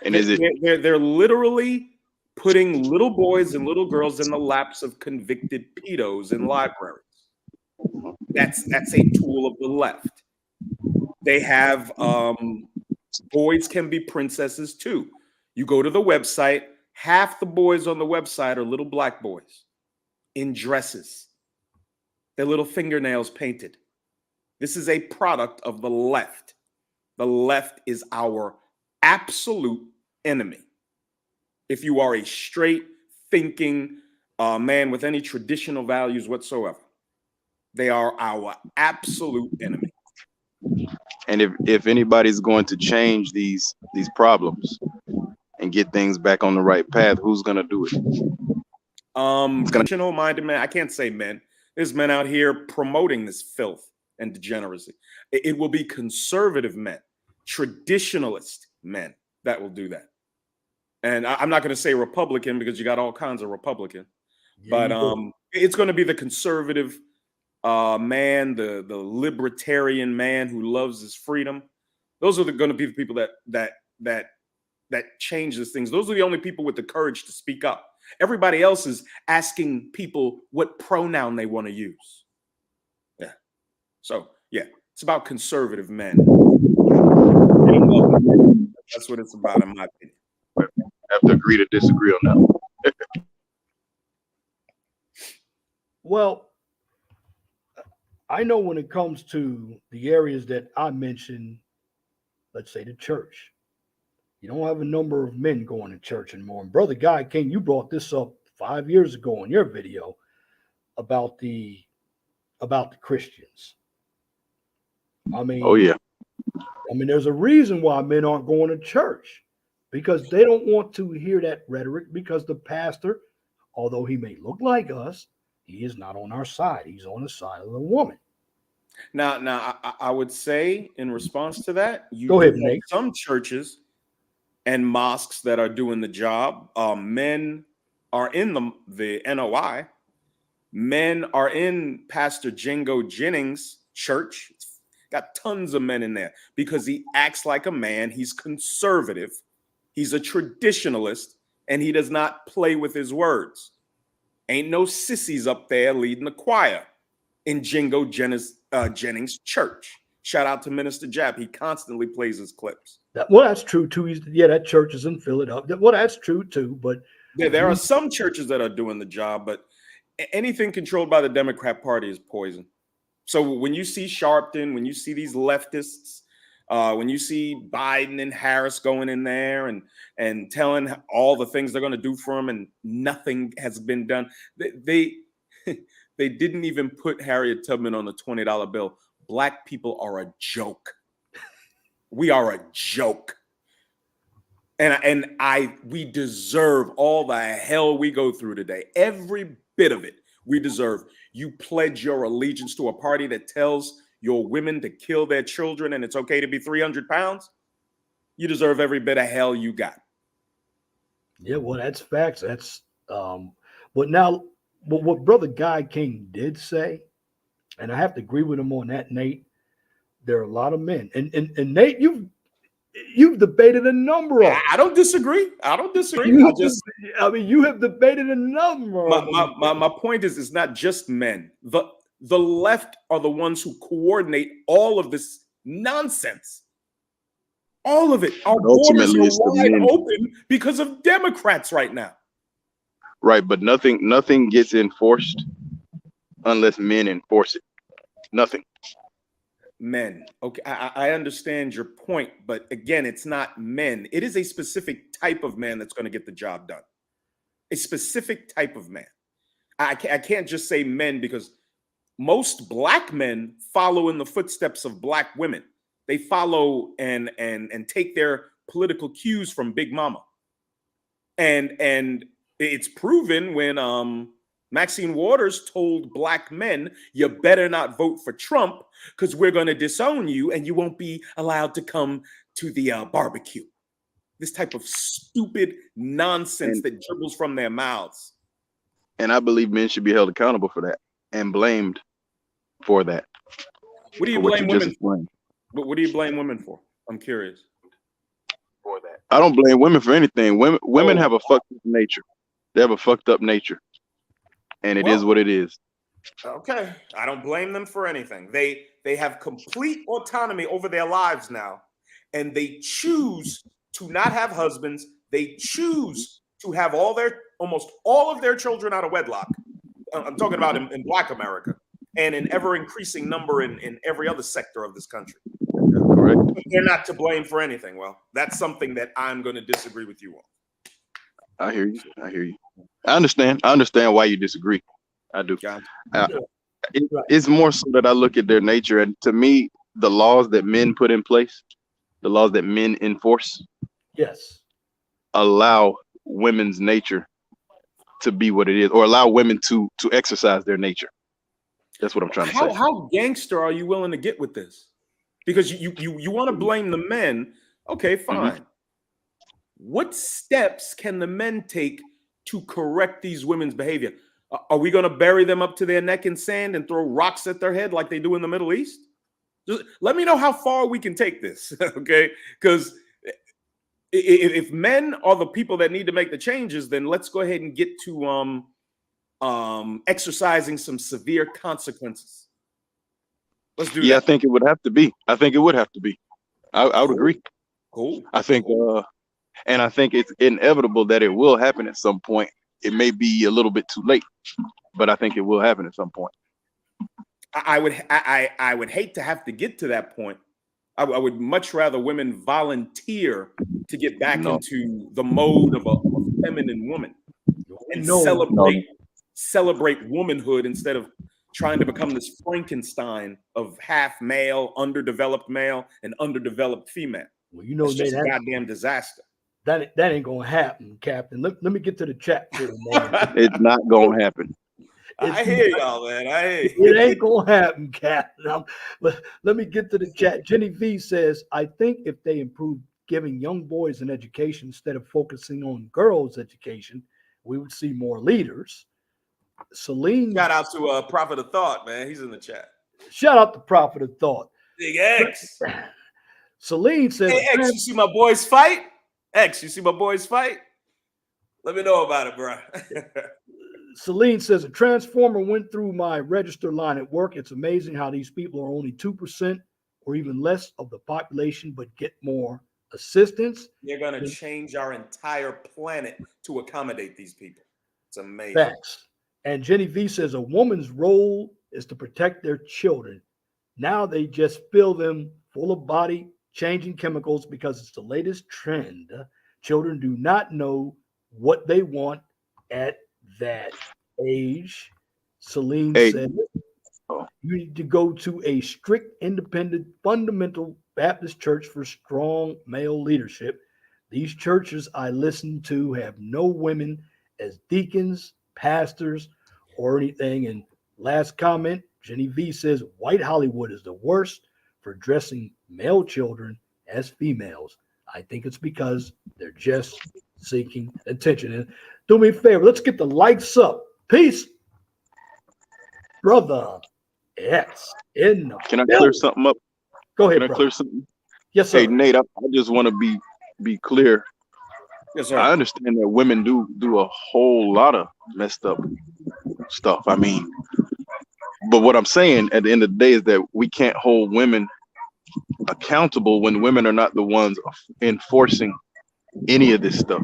And is it They're literally putting little boys and little girls in the laps of convicted pedos in libraries. That's a tool of the left. They have boys can be princesses too. You go to the website, half the boys on the website are little black boys in dresses, their little fingernails painted. This is a product of the left. The left is our absolute enemy. If you are a straight thinking man with any traditional values whatsoever, they are our absolute enemy. and if anybody's going to change these traditional and get things back on the right path, who's going to do it? Traditional minded men. I can't say men. There's men out here promoting this filth and degeneracy. It will be conservative men, traditionalist men that will do that. And I'm not going to say Republican because you got all kinds of Republican, but it's going to be the conservative man, the libertarian man who loves his freedom. Those are going to be the people that changes things. Those are the only people with the courage to speak up. Everybody else is asking people what pronoun they want to use. Yeah. So yeah, it's about conservative men. That's what it's about, in my opinion. I have to agree to disagree on that. Well, I know when it comes to the areas that I mentioned, let's say the church, you don't have a number of men going to church anymore. And Brother Guy King, you brought this up 5 years ago in your video about the Christians. I mean, Oh yeah. There's a reason why men aren't going to church, because they don't want to hear that rhetoric, because the pastor, although he may look like us, he is not on our side. He's on the side of the woman. Now, I would say in response to that, you Go ahead, have Nate. some churches and mosques that are doing the job. Men are in the NOI. Men are in Pastor Jingo Jennings' church. It's got tons of men in there because he acts like a man. He's conservative. He's a traditionalist, and he does not play with his words. Ain't no sissies up there leading the choir in Jingo Jennings' church. Shout out to Minister Jab. He constantly plays his clips. Well, that's true too. That church is in Philadelphia. Well, that's true too. But There are some churches that are doing the job, but anything controlled by the Democrat Party is poison. So when you see Sharpton, when you see these leftists, when you see Biden and Harris going in there and telling all the things they're going to do for them, and nothing has been done, they they didn't even put Harriet Tubman on the $20 bill. Black people are a joke. We are a joke. And we deserve all the hell we go through today. Every bit of it we deserve. You pledge your allegiance to a party that tells your women to kill their children and it's okay to be 300 pounds. You deserve every bit of hell you got. Yeah, well, that's facts. That's but now what Brother Guy King did say, and I have to agree with him on that, Nate. There are a lot of men. And Nate, you've debated a number of them. I don't disagree. I don't disagree. You have debated a number of them. My point is, it's not just men. The left are the ones who coordinate all of this nonsense. All of it. Our borders are wide open because of Democrats right now. Right, but nothing gets enforced unless men enforce it. Nothing. Men. Okay, I understand your point, but again, it's not men. It is a specific type of man that's going to get the job done. A specific type of man. I can't just say men because most black men follow in the footsteps of black women. They follow and take their political cues from Big Mama. And it's proven when Maxine Waters told black men, you better not vote for Trump because we're going to disown you and you won't be allowed to come to the barbecue. This type of stupid nonsense that dribbles from their mouths. And I believe men should be held accountable for that and blamed for that. What do you blame women for? What do you blame women for? I'm curious. For that. I don't blame women for anything. Women have a fucked up nature. They have a fucked up nature. And it is what it is. Okay. I don't blame them for anything. They have complete autonomy over their lives now. And they choose to not have husbands. They choose to have almost all of their children out of wedlock. I'm talking about in Black America and an ever increasing number in every other sector of this country. Correct. They're not to blame for anything. Well, that's something that I'm going to disagree with you on. I hear you. I understand why you disagree. I do. It's more so that I look at their nature, and to me, the laws that men put in place, the laws that men enforce, yes, allow women's nature to be what it is, or allow women to exercise their nature. That's what I'm trying to say. How gangster are you willing to get with this? Because you want to blame the men. Okay, fine. Mm-hmm. What steps can the men take to correct these women's behavior? Are we going to bury them up to their neck in sand and throw rocks at their head like they do in the Middle East? Just let me know how far we can take this, okay? Because if men are the people that need to make the changes, then let's go ahead and get to exercising some severe consequences. Let's do that. Yeah, I think it would have to be. I would agree. Cool. I think, and I think it's inevitable that it will happen at some point. It may be a little bit too late, but I think it will happen at some point. I would hate to have to get to that point. I would much rather women volunteer to get back into the mode of a feminine woman and celebrate womanhood instead of trying to become this Frankenstein of half male, underdeveloped male, and underdeveloped female. Well, you know, it's just a goddamn disaster. That ain't gonna happen, Captain. Let me get to the chat for a moment. It's not gonna happen. I hear y'all, man. It ain't gonna happen, Captain. Let me get to the chat. Jenny V says, I think if they improve giving young boys an education instead of focusing on girls' education, we would see more leaders. Celine, Shout out to Prophet of Thought, man. He's in the chat. shout out to Prophet of Thought. Big X. Celine says, Hey, X, you see my boys fight? X, you see my boys fight? Let me know about it, bro. Celine says, a transformer went through my register line at work. It's amazing how these people are only 2% or even less of the population, but get more assistance. They're going to change our entire planet to accommodate these people. It's amazing. Facts. And Jenny V says, a woman's role is to protect their children. Now they just fill them full of body changing chemicals because it's the latest trend. Children do not know what they want at that age. Celine said, you need to go to a strict, independent, fundamental Baptist church for strong male leadership. These churches I listen to have no women as deacons, pastors, or anything. And last comment, Jenny V says, white Hollywood is the worst for dressing male children as females. I think it's because they're just seeking attention. And do me a favor, let's get the lights up. Peace, brother X. Can I clear something up? Go ahead, Can I brother. clear something? Yes, sir. Hey, Nate, I just want to be clear. Yes, sir. I understand that women do a whole lot of messed up stuff. I mean, but what I'm saying at the end of the day is that we can't hold women accountable when women are not the ones enforcing any of this stuff.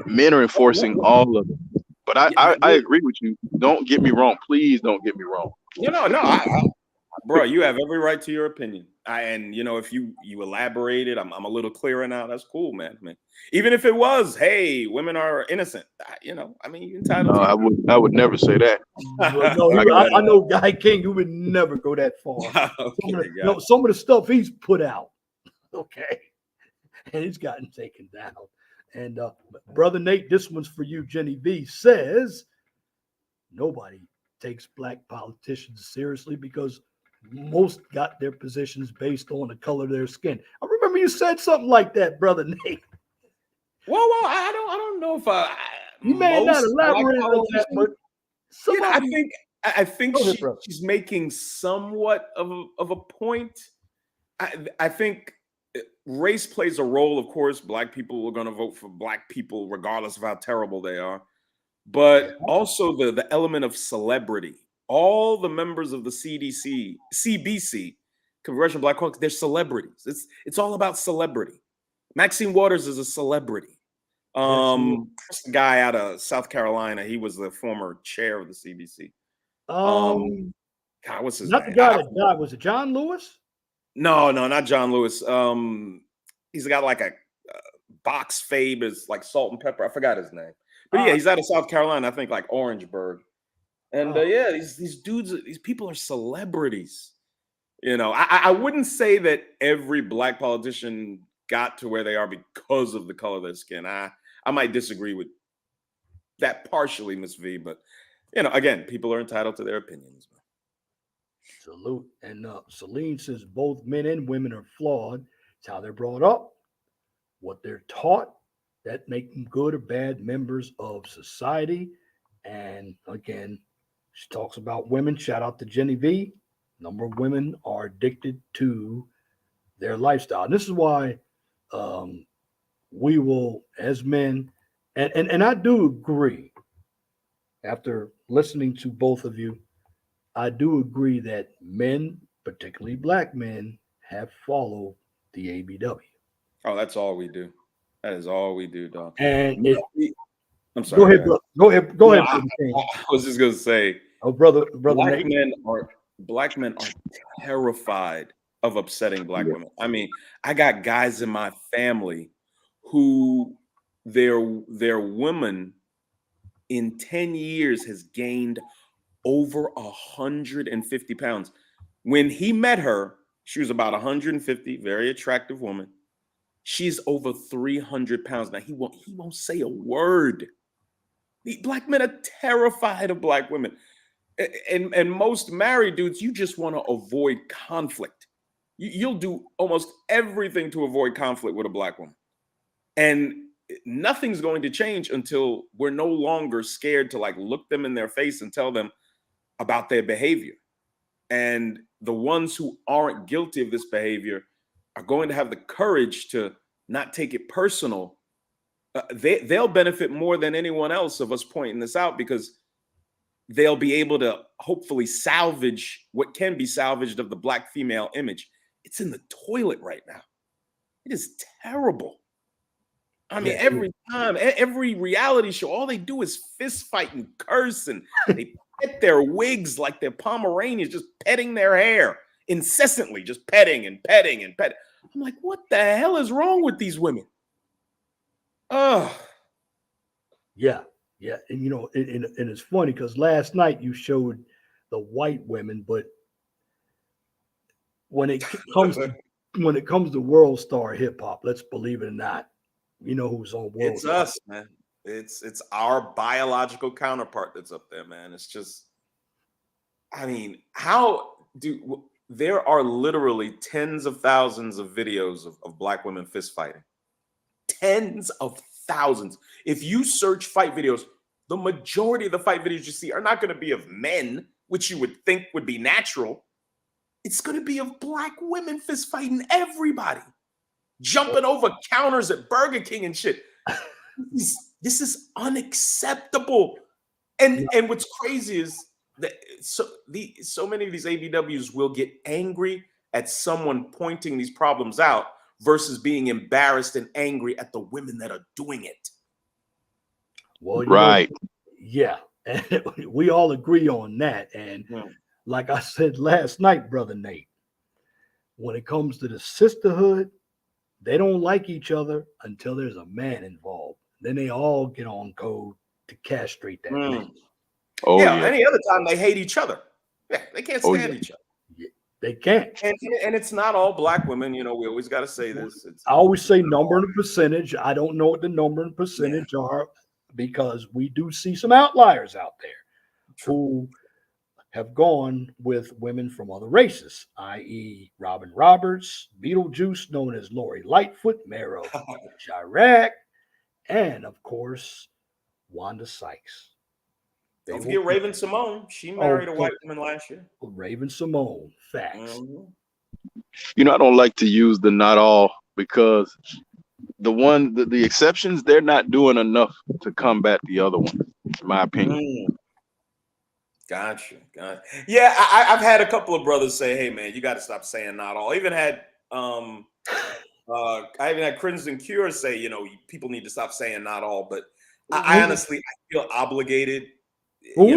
Men are enforcing all of it. But I agree with you. Don't get me wrong. Please don't get me wrong. No. Bro, you have every right to your opinion. And if you elaborated, I'm a little clearer now. That's cool, man. I mean, even if it was, hey, women are innocent. You're entitled. I would never say that. I know Guy King. You would never go that far. Some of the stuff he's put out, okay, and he's gotten taken down. And brother Nate, this one's for you. Jenny V says nobody takes black politicians seriously because most got their positions based on the color of their skin. I remember you said something like that, brother Nate. Well, I don't know if you may not elaborate on that, but I think she's making somewhat of a point. I think race plays a role. Of course, black people are going to vote for black people regardless of how terrible they are. But also the element of celebrity. All the members of the CBC, Congressional Black Caucus, they're celebrities. It's all about celebrity. Maxine Waters is a celebrity. The guy out of South Carolina, he was the former chair of the CBC. God, what's his name? Not the guy that died. Was it John Lewis? No, not John Lewis. He's got like a box famous like salt and pepper. I forgot his name. But he's out of South Carolina, I think like Orangeburg. And these dudes, these people are celebrities. I wouldn't say that every black politician got to where they are because of the color of their skin. I might disagree with that partially, Miss V, but again, people are entitled to their opinions. Salute. And Celine says both men and women are flawed. It's how they're brought up, what they're taught, that make them good or bad members of society. And again, she talks about women. Shout out to Jenny V. A number of women are addicted to their lifestyle. And this is why we will, as men, and I do agree, after listening to both of you, I do agree that men, particularly black men, have followed the ABW. Oh, that's all we do. That is all we do, dog. And I'm sorry. Go ahead, bro. Go ahead. I was just gonna say, brother, black Nate. men are terrified of upsetting black women. I mean, I got guys in my family who their woman in 10 years has gained over 150 pounds. When he met her, she was about 150, very attractive woman. She's over 300 pounds now. He won't say a word. The black men are terrified of black women. And most married dudes, you just want to avoid conflict. You'll do almost everything to avoid conflict with a black woman. And nothing's going to change until we're no longer scared to like look them in their face and tell them about their behavior. And the ones who aren't guilty of this behavior are going to have the courage to not take it personal. They'll benefit more than anyone else of us pointing this out, because they'll be able to hopefully salvage what can be salvaged of the Black female image. It's in the toilet right now. It is terrible. I mean, every time, every reality show, all they do is fist fight and curse, and they pet their wigs like they're Pomeranians, just petting their hair incessantly, just petting and petting and petting. I'm like, what the hell is wrong with these women? Oh, yeah. And you know, and it's funny because last night you showed the white women, but when it comes to world star hip hop, let's believe it or not, you know who's on world it's star. us, man. It's our biological counterpart that's up there, man. It's just, I mean, there are literally tens of thousands of videos of Black women fist fighting. Tens of thousands. If you search fight videos, the majority of the fight videos you see are not going to be of men, which you would think would be natural. It's going to be of Black women fist fighting everybody, jumping over counters at Burger King and shit. This is unacceptable. And what's crazy is that so many of these ABWs will get angry at someone pointing these problems out versus being embarrassed and angry at the women that are doing it. Well, right. Yeah. And we all agree on that. And like I said last night, Brother Nate, when it comes to the sisterhood, they don't like each other until there's a man involved. Then they all get on code to castrate that man. Oh, yeah. Any other time they hate each other. Yeah, they can't stand each other. Yeah, they can't. And it's not all Black women. You know, we always got to say this. I always say number and percentage. I don't know what the number and percentage are, because we do see some outliers out there who have gone with women from other races, i.e. Robin Roberts, Beetlejuice, known as Lori Lightfoot, Mero Chirac, and of course, Wanda Sykes. Don't forget Raven Simone. She married a white woman last year. Raven Simone, facts. You know, I don't like to use the not all, because the exceptions, they're not doing enough to combat the other one, in my opinion. Gotcha. Yeah, I've had a couple of brothers say, "Hey, man, you got to stop saying not all." I even had Crimson Cure say, you know, people need to stop saying not all. But I honestly, I feel obligated. Well,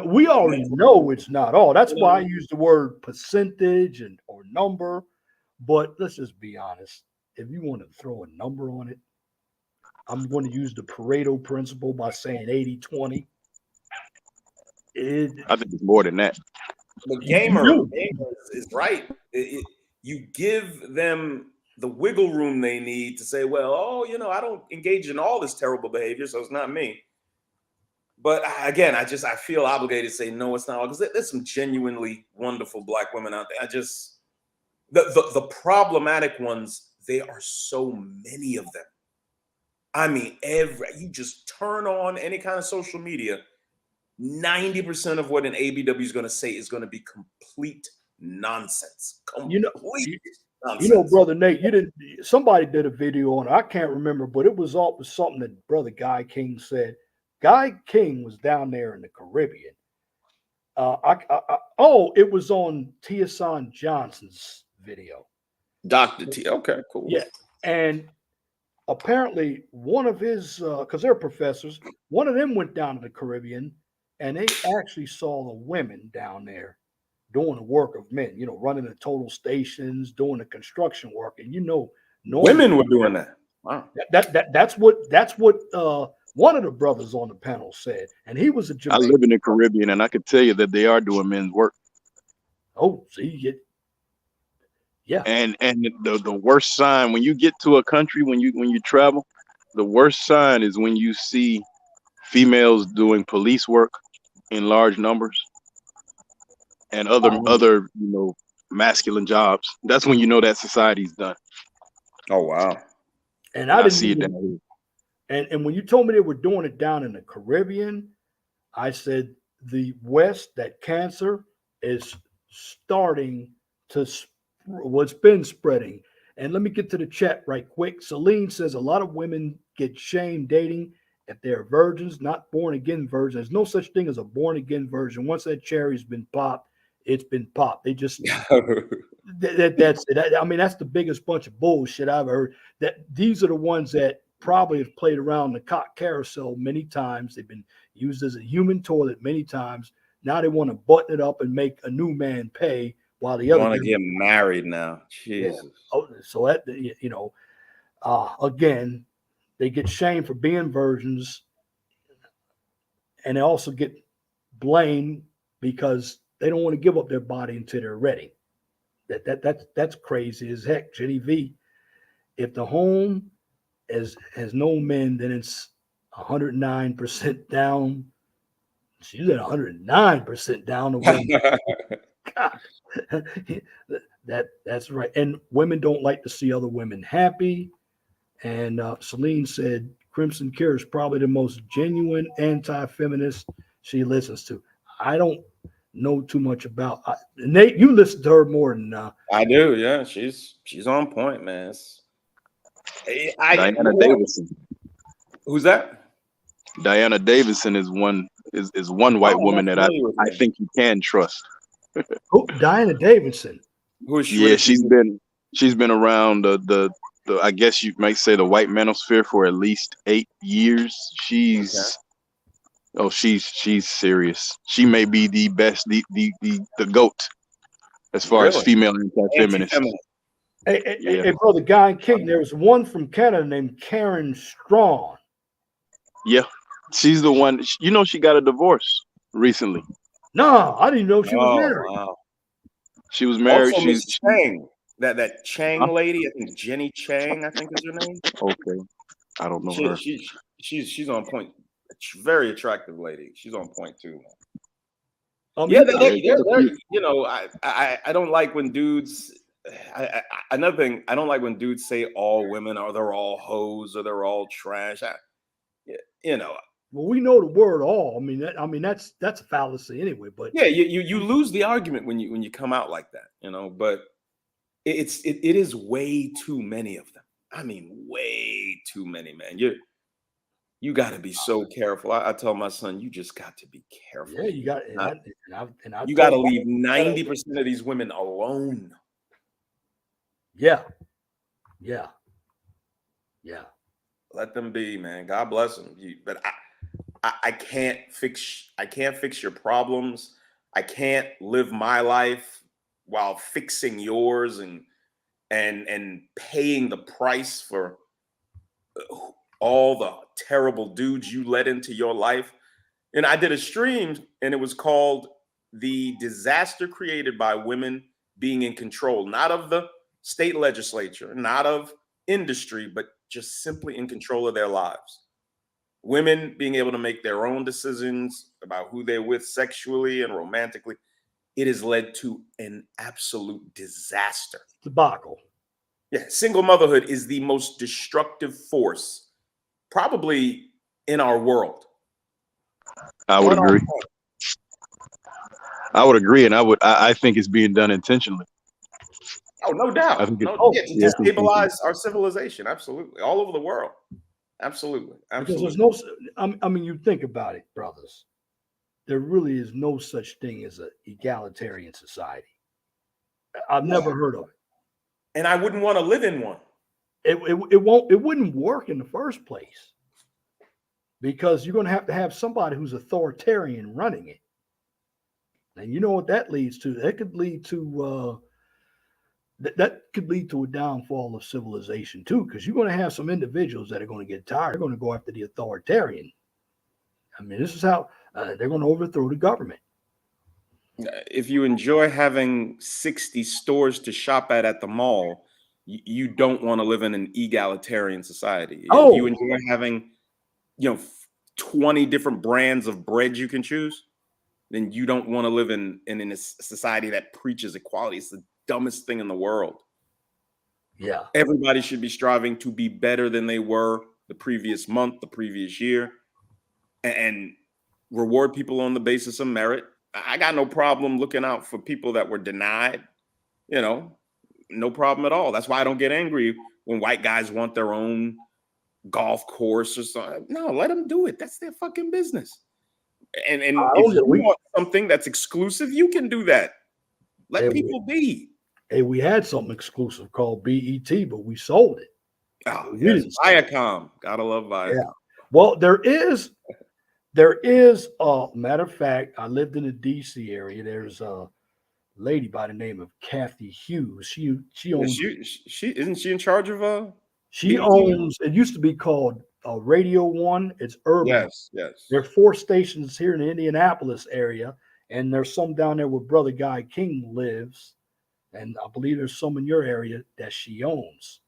we already know it's not all. That's why I use the word percentage or number. But let's just be honest. If you want to throw a number on it, I'm going to use the Pareto principle by saying 80-20. I think it's more than that. The gamer is right. You give them the wiggle room they need to say, well, you know, I don't engage in all this terrible behavior, so it's not me. But again, I feel obligated to say, no, it's not all, because there's some genuinely wonderful Black women out there. The problematic ones, there are so many of them. I mean, you just turn on any kind of social media, 90% of what an ABW is going to say is going to be complete nonsense. Nonsense. You know, Brother Nate, somebody did a video on it. I can't remember, but it was something that Brother Guy King said. Guy King was down there in the Caribbean. It was on Tiasan Johnson's video. Dr. T. Okay, cool. Yeah. And apparently one of his, because they're professors, one of them went down to the Caribbean, and they actually saw the women down there doing the work of men, you know, running the total stations, doing the construction work. And, you know, women were doing that. Wow. That's what one of the brothers on the panel said. And he was a Jamaican. I live in the Caribbean, and I could tell you that they are doing men's work. Oh, see, yeah. And the worst sign when you get to a country, when you travel, the worst sign is when you see females doing police work in large numbers and other masculine jobs. That's when you know that society's done. Oh wow. And I didn't see it down here. And when you told me they were doing it down in the Caribbean, I said the West, that cancer is starting to, well, it's been spreading. And let me get to the chat right quick. Celine says a lot of women get shamed dating if they're virgins, not born again virgins. There's no such thing as a born again virgin. Once that cherry's been popped, it's been popped. They just that's it. I mean, that's the biggest bunch of bullshit I've heard. That these are the ones that probably have played around the cock carousel many times. They've been used as a human toilet many times. Now they want to button it up and make a new man pay while the other want to get married now. yeah. Jesus. Oh, so that again, they get shamed for being virgins, and they also get blamed because they don't want to give up their body until they're ready. That's crazy as heck, Jenny V. If the home has no men, then it's 109% down. She's at 109% down. The woman. God. That's right. And women don't like to see other women happy. And Celine said Crimson Cure is probably the most genuine anti-feminist she listens to. I don't know too much about Nate. You listen to her more than I do. Yeah, she's on point, man. Diana Davidson. Who's that? Diana Davidson is one white woman that I think you can trust. Oh, Diana Davidson. Who is she? Yeah, she's been around the I guess you might say the white manosphere for at least 8 years. She's serious. She may be the best, the GOAT as far as female anti-feminist. Hey, brother Guy King, there was one from Canada named Karen Strong. Yeah, she's the one. She got a divorce recently. No, I didn't know she was married. Wow. She was married. Also, Miss Chang, that Chang lady, I think Jenny Chang, I think is her name. Okay, I don't know her. She's on point. Very attractive lady. She's on point too. Yeah, I don't like when dudes. Another thing, I don't like when dudes say all women are they're all hoes or they're all trash. Well, we know the word all. I mean that's a fallacy anyway. But yeah, you lose the argument when you come out like that, But it is way too many of them. I mean, way too many, man. You got to be so careful. I tell my son, you just got to be careful. Yeah, you got. You got to leave 90% of these women alone. Yeah. Let them be, man. God bless them. But I can't fix your problems. I can't live my life while fixing yours and paying the price for all the terrible dudes you let into your life. And I did a stream and it was called The Disaster Created by Women Being in Control, not of the state legislature, not of industry, but just simply in control of their lives. Women being able to make their own decisions about who they're with sexually and romantically. It has led to an absolute disaster. Debacle. Yeah, single motherhood is the most destructive force probably in our world. I would agree. And I think it's being done intentionally. Oh, no doubt. To destabilize our civilization. Absolutely. All over the world. Absolutely. Because there's no, you think about it, brothers. There really is no such thing as an egalitarian society. I've never heard of it. And I wouldn't want to live in one. It wouldn't work in the first place. Because you're going to have somebody who's authoritarian running it. And you know what that leads to? That could lead to a downfall of civilization too, because you're going to have some individuals that are going to get tired. They're going to go after the authoritarian. I mean, this is how they're going to overthrow the government. If you enjoy having 60 stores to shop at the mall, you don't want to live in an egalitarian society. If you enjoy having 20 different brands of bread you can choose, then you don't want to live in a society that preaches equality. It's the dumbest thing in the world. Yeah. Everybody should be striving to be better than they were the previous month, the previous year, and reward people on the basis of merit. I got no problem looking out for people that were denied, no problem at all. That's why I don't get angry when white guys want their own golf course or something. No, let them do it. That's their fucking business. And if you want something that's exclusive, you can do that. Let people be. Hey, we had something exclusive called BET, but we sold it. Oh, yes. Viacom. Gotta love Viacom. Yeah. Well, there is matter of fact, I lived in the DC area. There's a lady by the name of Kathy Hughes. She owns she isn't she in charge of she BET? owns, it used to be called Radio One. It's urban. Yes. There are 4 stations here in the Indianapolis area, and there's some down there where Brother Guy King lives. And I believe there's some in your area that she owns.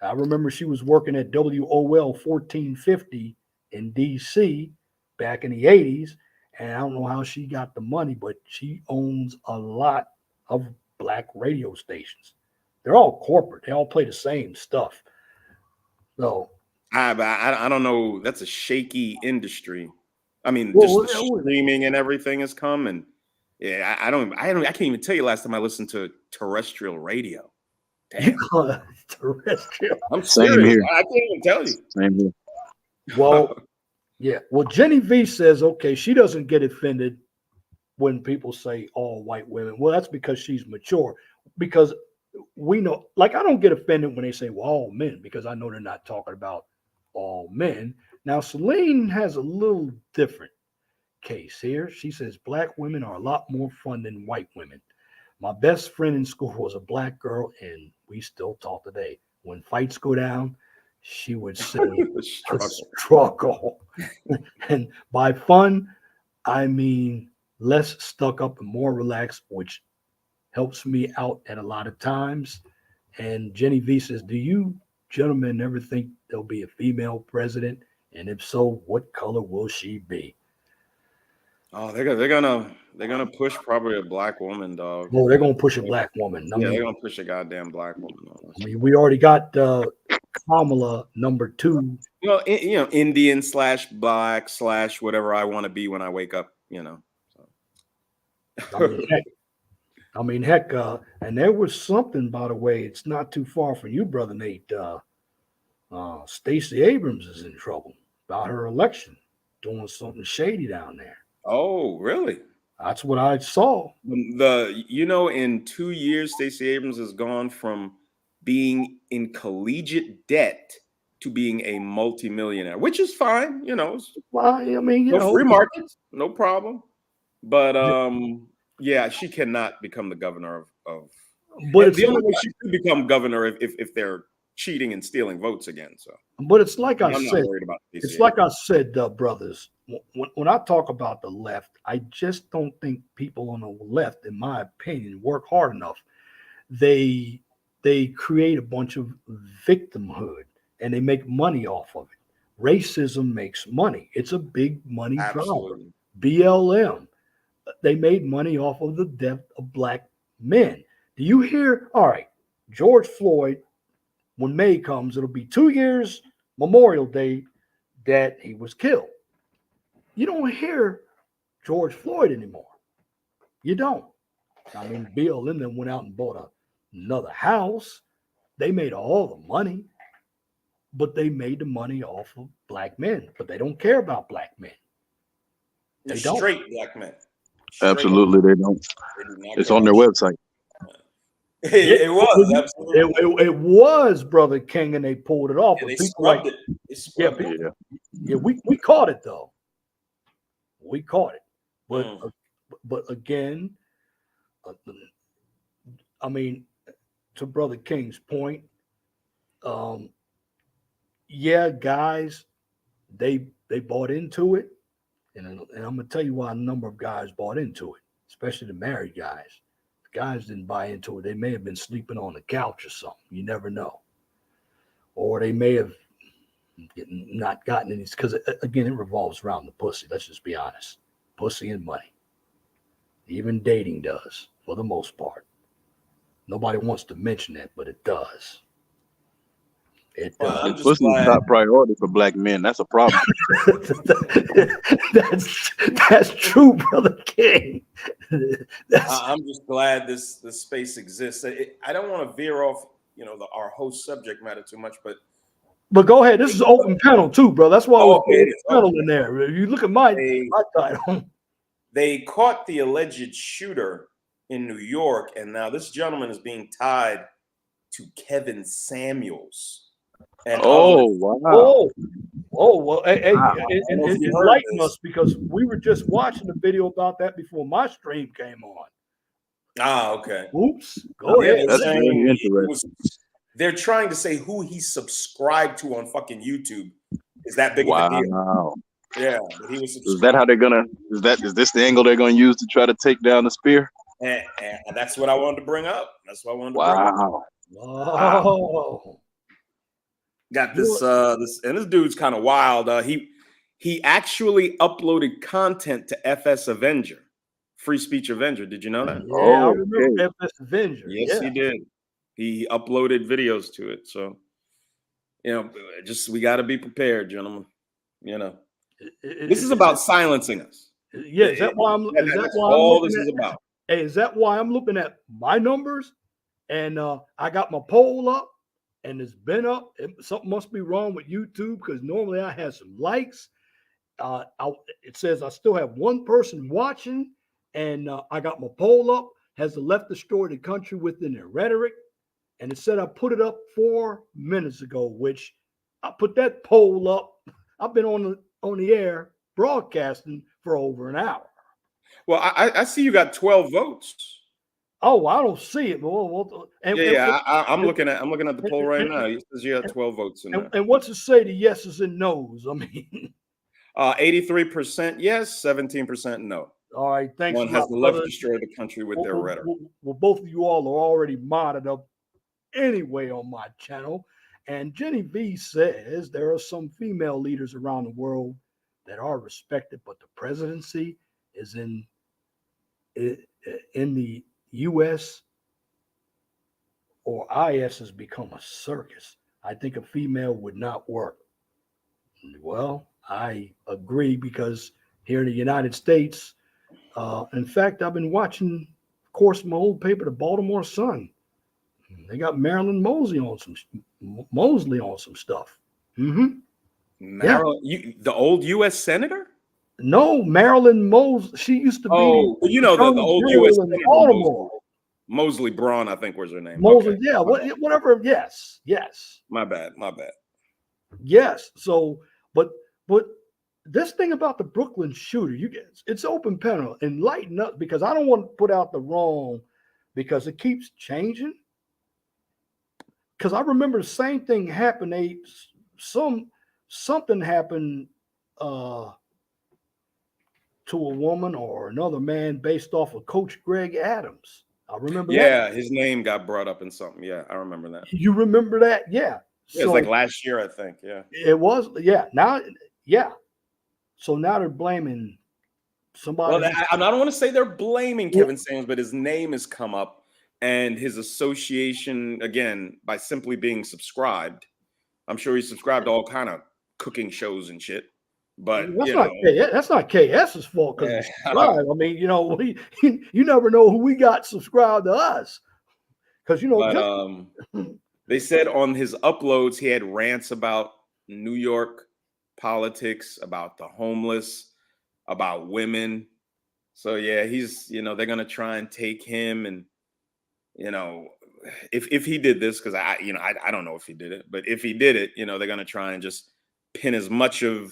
I remember she was working at WOL 1450 in DC back in the 80s. And I don't know how she got the money, but she owns a lot of black radio stations. They're all corporate. They all play the same stuff. So I don't know. That's a shaky industry. I mean, just the streaming and everything has come, and yeah, I can't even tell you last time I listened to terrestrial radio. Damn. Terrestrial. I'm serious. I can't even tell you. Same here. Well, yeah. Well, Jenny V says, okay, she doesn't get offended when people say all white women. Well, that's because she's mature. Because we know, like, I don't get offended when they say, well, all men, because I know they're not talking about all men. Now, Celine has a little different case here. She says black women are a lot more fun than white women. My best friend in school was a black girl, and we still talk today. When fights go down, she would say struggle. And by fun, I mean less stuck up and more relaxed, which helps me out at a lot of times. And Jenny V says, do you gentlemen ever think there'll be a female president? And if so, what color will she be? Oh, they're gonna push probably a black woman, dog. Oh, they're gonna push a black woman. They're gonna push a goddamn black woman. I mean, we already got Kamala number 2. Indian / black / whatever I want to be when I wake up. So. I mean, heck, and there was something, by the way. It's not too far from you, brother Nate. Stacey Abrams is in trouble about her election, doing something shady down there. Oh, really? That's what I saw. In 2 years, Stacey Abrams has gone from being in collegiate debt to being a multimillionaire, which is fine. Well, I mean, free markets, no problem. But yeah, she cannot become the governor of. But the only way she could become governor if they're cheating and stealing votes again. So, but it's like I said. Not worried about it's like I said, brothers. When I talk about the left, I just don't think people on the left, in my opinion, work hard enough. They create a bunch of victimhood and they make money off of it. Racism makes money. It's a big money driver. BLM. They made money off of the death of black men. Do you hear? All right, George Floyd, when May comes, it'll be 2 years, Memorial Day, that he was killed. You don't hear George Floyd anymore. You don't. I mean, BLM then went out and bought another house. They made all the money, but they made the money off of black men. But they don't care about black men. They don't. Straight black men. Absolutely, they don't. It's on their website. It was absolutely. It was, Brother King, and they pulled it off. Yeah, they scrubbed it. Yeah, we caught it though. We caught it, but again, I mean, to Brother King's point, yeah, guys, they bought into it, and I'm gonna tell you why a number of guys bought into it, especially the married guys. The guys didn't buy into it. They may have been sleeping on the couch or something. You never know, or they may have not gotten any, because again, it revolves around the pussy. Let's just be honest. Pussy and money. Even dating does, for the most part. Nobody wants to mention that, but it does. It Well, does. I'm And just pussy is glad. top priority for black men. That's a problem. that's true, brother King. That's I'm just glad this space exists. I don't want to veer off, our host subject matter too much, but but go ahead. This is open panel too, bro. That's why I was okay, it open is. panel Okay. in there. If you look at my They title. they caught the alleged shooter in New York, and now this gentleman is being tied to Kevin Samuels and others. Oh wow. Oh, well, hey, I don't know if you heard enlighten this. us because we were just watching the video about that before my stream came on. Okay. Oops, go Yeah, ahead. they're That's saying very he was. interesting. They're trying to say who he subscribed to on fucking YouTube. Is that big of a deal? Wow. Yeah, but he was Is that subscribed, how they're gonna? Is this the angle they're gonna use to try to take down the spear? and that's what I wanted to bring up. That's what I wanted to bring up. Wow. Wow. Oh, Got you know this, and this dude's kind of wild. He actually uploaded content to FS Avenger, Free Speech Avenger. Did you know that? yeah, I remember Okay. FS Avenger. Yes, Yeah, he did. He uploaded videos to it. So, just we got to be prepared, gentlemen. This is about silencing us. yeah. Is that why I'm? Is that That's why I'm all looking this at? is about. Hey, is that why I'm looking at my numbers? And I got my poll up, and it's been up. Something must be wrong with YouTube because normally I had some likes. It says I still have one person watching, and I got my poll up. Has the left destroyed the country within their rhetoric? And it said I put it up 4 minutes ago, which I put that poll up. I've been on the air broadcasting for over an hour. Well, I see you got 12 votes. Oh, I don't see it. I'm looking at the poll right now. It says you got 12 votes in there. And what's it say to yeses and nos? I mean, 83% yes, 17% no. all right, thanks One a lot, has the brother. left destroyed the country with their rhetoric. Well, both of you all are already modded up anyway on my channel. And Jenny V says there are some female leaders around the world that are respected, but the presidency is in the U.S. or IS has become a circus. I think a female would not work. Well, I agree because here in the United States, in fact, I've been watching, of course, my old paper, the Baltimore Sun. They got Marilyn Mosley on some stuff. Mm-hmm. Marilyn, the old U.S. senator? No, Marilyn Mosley. She used to be Oh, the old U.S. in senator Baltimore. Mosley Braun, I think was her name. Mosley, Okay. yeah, whatever. Yes. My bad. Yes. So, but this thing about the Brooklyn shooter, it's open panel. Enlighten us because I don't want to put out the wrong because it keeps changing. Because I remember the same thing happened. Something happened to a woman or another man based off of Coach Greg Adams. I remember that. Yeah, his name got brought up in something. Yeah, I remember that. You remember that? Yeah. Yeah, it was like last year, I think. Yeah. It was. Yeah. Now, yeah. So now they're blaming somebody. Well, I don't want to say they're blaming Kevin Samuels, but his name has come up and his association, again, by simply being subscribed. I'm sure he's subscribed to all kind of cooking shows and shit. But that's not KS's fault because I mean, you never know who we got subscribed to us because they said on his uploads he had rants about New York politics, about the homeless, about women. So yeah, he's they're gonna try and take him, and if he did this, because I don't know if he did it, but if he did it, they're gonna try and just pin as much of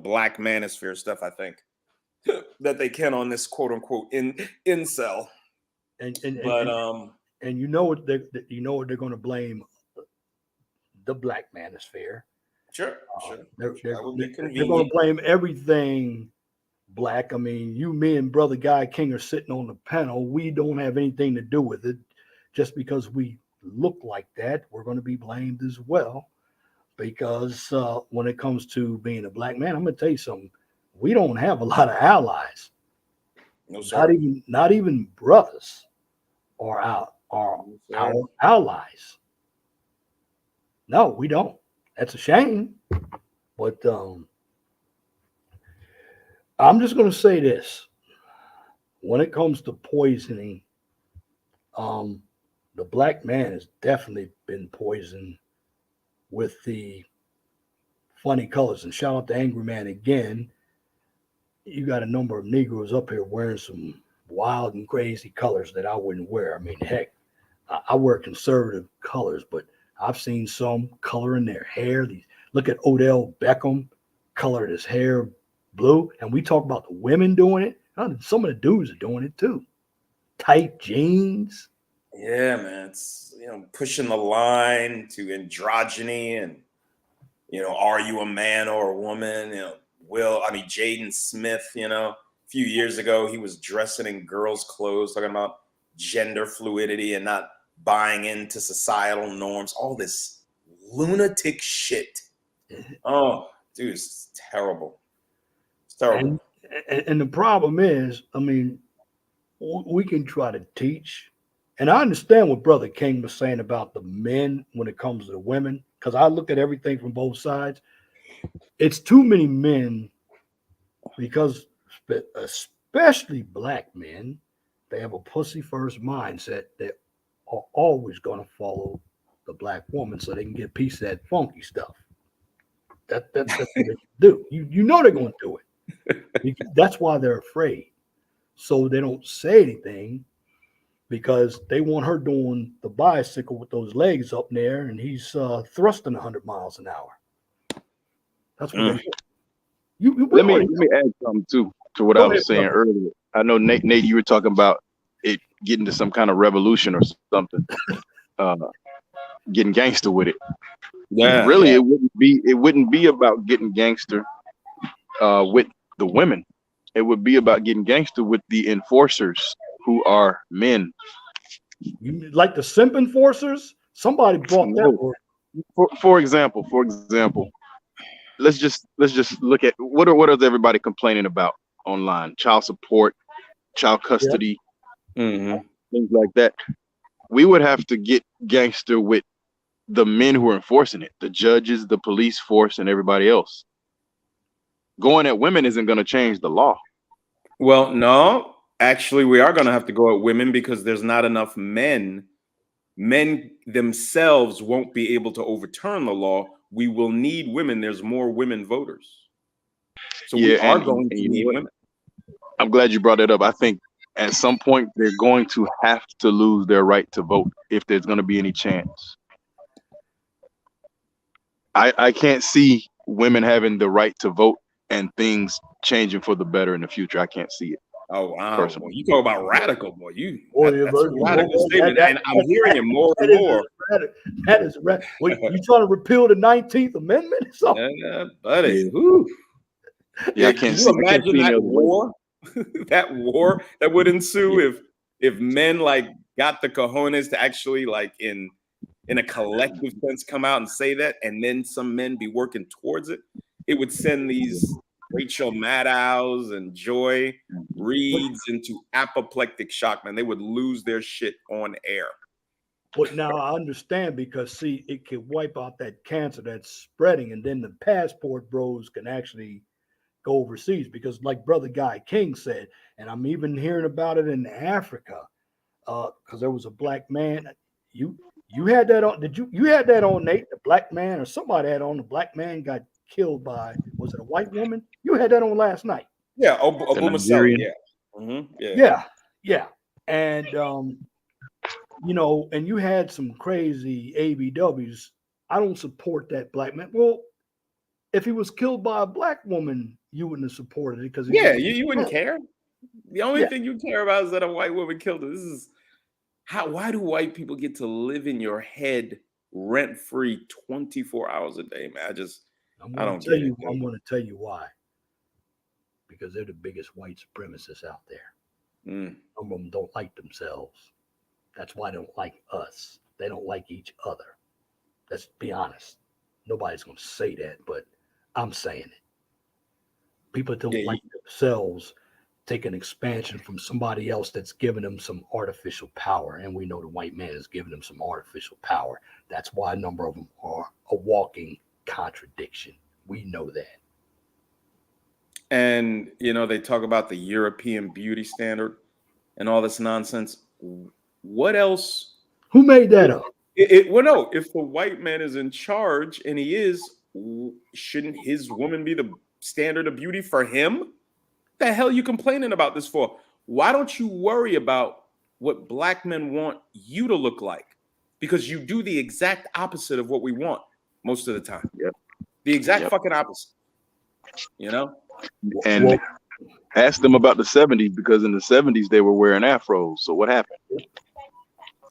black manosphere stuff, I think, that they can on this quote unquote incel. And you know what they're going to blame the black manosphere. Sure. They're going to blame everything black. I mean, me and Brother Guy King are sitting on the panel. We don't have anything to do with it. Just because we look like that, we're going to be blamed as well. Because when it comes to being a black man, I'm going to tell you something. We don't have a lot of allies. No, sir. Not even brothers are our allies. No, we don't. That's a shame. But I'm just going to say this: when it comes to poisoning, um, the black man has definitely been poisoned with the funny colors. And shout out to Angry Man again. You got a number of Negroes up here wearing some wild and crazy colors that I wouldn't wear. I mean, heck, I wear conservative colors, but I've seen some coloring their hair. These look at Odell Beckham, colored his hair blue, and we talk about the women doing it. Some of the dudes are doing it too. Tight jeans. Yeah, man. It's pushing the line to androgyny and are you a man or a woman? Jaden Smith, a few years ago, he was dressing in girls' clothes, talking about gender fluidity and not buying into societal norms, all this lunatic shit. Oh, dude, it's terrible. It's terrible. And the problem is, I mean, we can try to teach. And I understand what Brother King was saying about the men when it comes to the women, because I look at everything from both sides. It's too many men because, especially black men, they have a pussy first mindset that are always going to follow the black woman so they can get a piece of that funky stuff. That's what they do. You know they're going to do it. That's why they're afraid. So they don't say anything because they want her doing the bicycle with those legs up there and he's thrusting 100 miles an hour. That's what they want. Let me add something to what I was saying brother. earlier. I know Nate, you were talking about it getting to some kind of revolution or something, getting gangster with it. Yeah, really, yeah. It wouldn't be about getting gangster with the women. It would be about getting gangster with the enforcers who are men. You like the simp enforcers? Somebody brought that word. For example, let's just look at what is everybody complaining about online? Child support, child custody, things like that. We would have to get gangster with the men who are enforcing it, the judges, the police force, and everybody else. Going at women isn't going to change the law. Well, no, actually, we are going to have to go at women because there's not enough men. Men themselves won't be able to overturn the law. We will need women. There's more women voters. So we are going to need women. I'm glad you brought it up. I think at some point they're going to have to lose their right to vote if there's going to be any chance. I can't see women having the right to vote and things changing for the better in the future. I can't see it. Oh, wow. Personally. Boy, you talk about radical, boy. That's a radical statement. And I'm hearing it more and more. That is radical. Wait, you trying to repeal the 19th Amendment or something? Yeah, buddy. Yeah, I can't Can you imagine that war? That war that would ensue if men like got the cojones to actually like in a collective sense come out and say that, and then some men be working towards it. It would send these Rachel Maddows and Joy Reids into apoplectic shock, man. They would lose their shit on air. But now I understand because see, it can wipe out that cancer that's spreading, and then the passport bros can actually go overseas because, like Brother Guy King said, and I'm even hearing about it in Africa, because there was a black man. You had that on? Did you had that on, Nate? The black man or somebody had on the black man got killed by, was it a white woman? You had that on last night. Yeah, Obama Sally, yeah. Yeah. And and you had some crazy ABWs. I don't support that black man. Well, if he was killed by a black woman, you wouldn't have supported it because you wouldn't care. The only thing you care about is that a white woman killed her. This is why do white people get to live in your head rent free 24 hours a day, man? I don't get it. I'm going to tell you why. Because they're the biggest white supremacists out there. Some of them don't like themselves. That's why they don't like us. They don't like each other. Let's be honest. Nobody's going to say that, but I'm saying it. People don't like themselves. take an expansion from somebody else that's giving them some artificial power. And we know the white man is giving them some artificial power. That's why a number of them are a walking contradiction. We know that. And, they talk about the European beauty standard and all this nonsense. What else? Who made that up? Well, no, if the white man is in charge, and he is, shouldn't his woman be the standard of beauty for him? The hell you complaining about this for? Why don't you worry about what black men want you to look like? Because you do the exact opposite of what we want most of the time. Yep. The exact fucking opposite. And Well, ask them about the 70s, because in the 70s they were wearing afros. So what happened?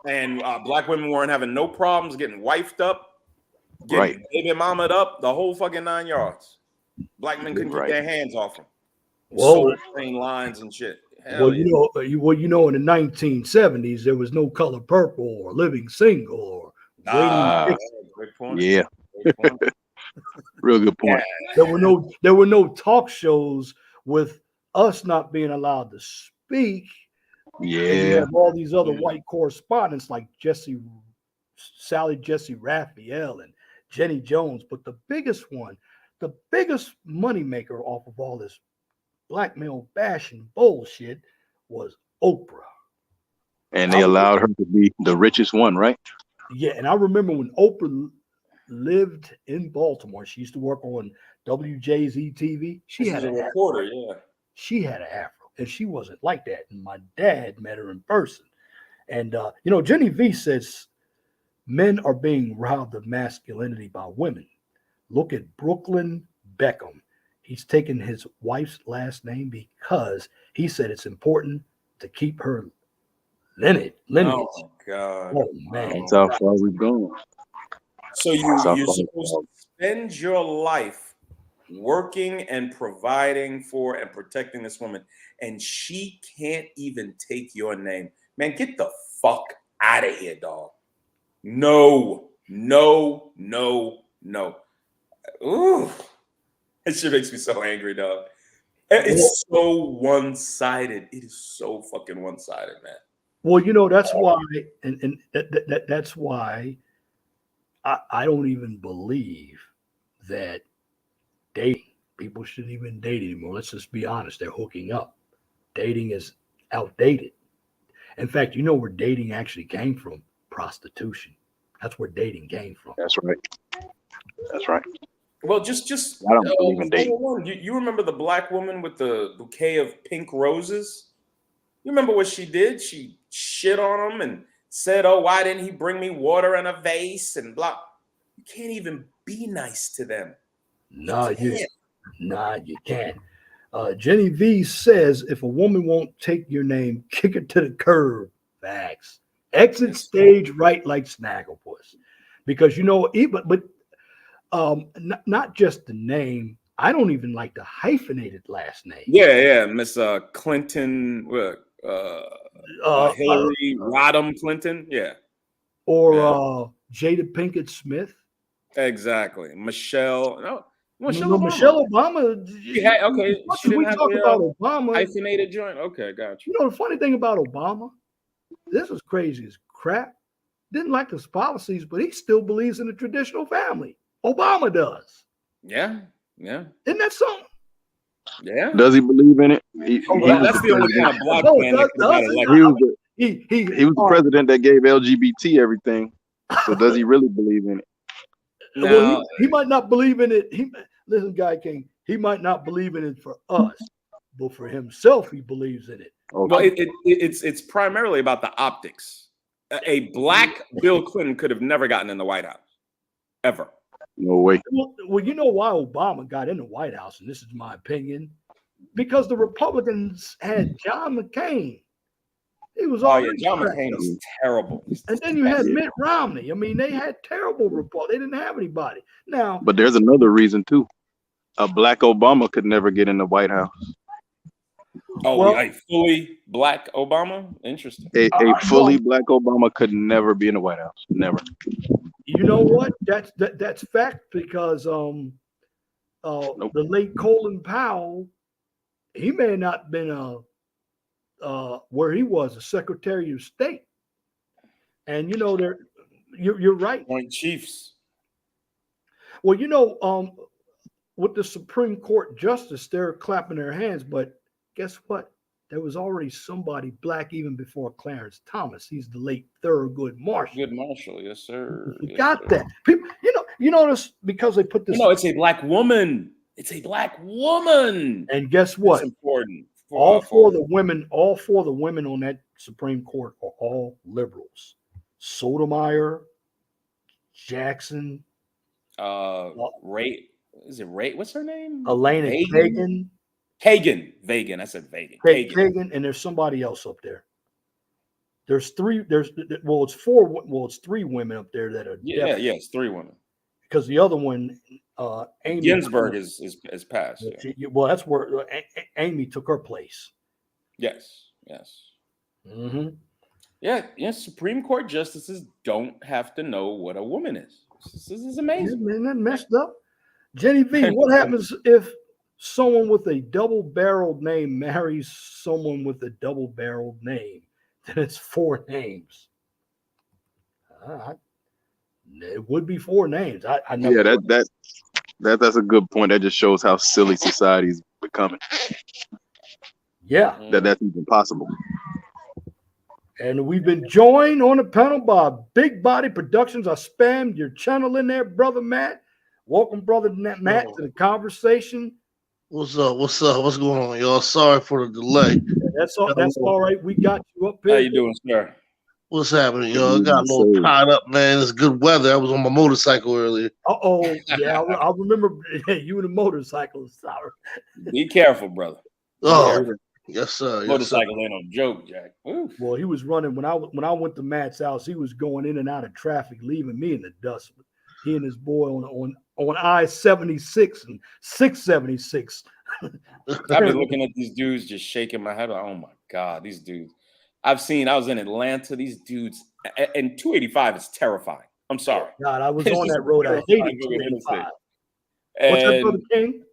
And black women weren't having no problems getting wifed up, getting Right. baby mamaed up, the whole fucking 9 yards. Black men couldn't Right. keep their hands off them. Well- Soul train lines and shit. Hell well, in the 1970s, there was no Color Purple or Living Single or Waiting. Great point. Yeah. Great point. Real good point. There were no talk shows with us not being allowed to speak. And you Yeah. have all these other Mm. white correspondents like Sally Jesse Raphael and Jenny Jones. But the biggest moneymaker off of all this black male bashing bullshit was Oprah. And they allowed her to be the richest one, right? Yeah, and I remember when Oprah lived in Baltimore, she used to work on WJZ TV. She She's had a an afro. reporter, yeah. She had an afro, and she wasn't like that. And my dad met her in person. And Jenny V says men are being robbed of masculinity by women. Look at Brooklyn Beckham. He's taken his wife's last name because he said it's important to keep her lineage. Oh my God. Oh man. That's how far we've gone. So you're supposed to spend your life working and providing for and protecting this woman, and she can't even take your name. Man, get the fuck out of here, dog. No. Ooh. That shit makes me so angry, dog. It's so one-sided. It is so fucking one-sided, man. Well, that's why, and that's why I don't even believe that dating, people shouldn't even date anymore. Let's just be honest. They're hooking up. Dating is outdated. In fact, where dating actually came from? Prostitution. That's where dating came from. That's right. That's right. Well, just I don't believe in dating. You remember the black woman with the bouquet of pink roses? You remember what she did? She shit on him and said, "Oh, why didn't he bring me water in a vase?" and blah. You can't even be nice to them. No, you can't. Jenny V says, if a woman won't take your name, kick her to the curb. Facts. Exit stage right like Snagglepuss. Because, not just the name. I don't even like the hyphenated last name. Yeah, Miss Clinton, Hillary Rodham Clinton. Yeah. Or Jada Pinkett Smith. Exactly. Michelle Michelle Obama. She didn't have talk the, about Obama. hyphenated joint. Okay, got you. The funny thing about Obama, this is crazy as crap. Didn't like his policies, but he still believes in the traditional family. Obama does. Yeah. Isn't that something? Yeah. Does he believe in it? That's the only kind of black man that got elected. He was the president that gave LGBT everything. So does he really believe in it? No. Well, he might not believe in it. Listen, Guy King, he might not believe in it for us, but for himself, he believes in it. Well, it's primarily about the optics. A black Bill Clinton could have never gotten in the White House, ever. No way. Well, you know why Obama got in the White House, and this is my opinion, because the Republicans had John McCain. He was John McCain is terrible. And then you had Mitt Romney. I mean, they had terrible reports. They didn't have anybody. Now, but there's another reason too. A black Obama could never get in the White House. A fully black Obama? Interesting. A fully black Obama could never be in the White House. Never. You know what? That's fact because the late Colin Powell, he may have not been where he was a Secretary of State. And you're right. Joint Chiefs. Well, with the Supreme Court justice, they're clapping their hands, but guess what? There was already somebody black even before Clarence Thomas. He's the late Thurgood Marshall. Good Marshall, yes, sir. You Yes, got sir. that. People, you notice because they put this. It's a black woman. It's a black woman. And guess It's what? important. All four of the women on that Supreme Court are all liberals. Sotomayor, Jackson, Ray. Is it Ray? What's her name? Elena Kagan. Kagan. I said Vagan. Kagan, and there's somebody else up there. There's three. It's four. Well, it's three women up there that are. It's three women. Because the other one, Amy Ginsburg is passed. Yeah. Well, that's where Amy took her place. Yes. Mm-hmm. Yeah. Supreme Court justices don't have to know what a woman is. This is amazing. Yeah, man, that messed up. Jenny V, what happens if someone with a double-barreled name marries someone with a double-barreled name? Then it's four names. It would be four names. I never. Yeah, that's a good point. That just shows how silly society's becoming. Yeah. That's even possible. And we've been joined on the panel by Big Body Productions. I spammed your channel in there, Brother Matt. Welcome, Brother Matt, to the conversation. What's up? What's going on, y'all? Sorry for the delay. That's all right. We got you up here. How you doing, sir? What's happening, y'all? I got a little tied up, man. It's good weather. I was on my motorcycle earlier. Yeah, I remember you and the motorcycle. Sorry. Be careful, brother. Yes, sir. Motorcycle ain't no joke, Jack. Ooh. Well, he was running when I went to Matt's house. He was going in and out of traffic, leaving me in the dust. He and his boy on I-76 and 676. I've been looking at these dudes, just shaking my head. Oh my God, these dudes. I was in Atlanta. These dudes, and 285 is terrifying. I'm sorry. God, I was on that road. I hated 285. What's that, Brother King?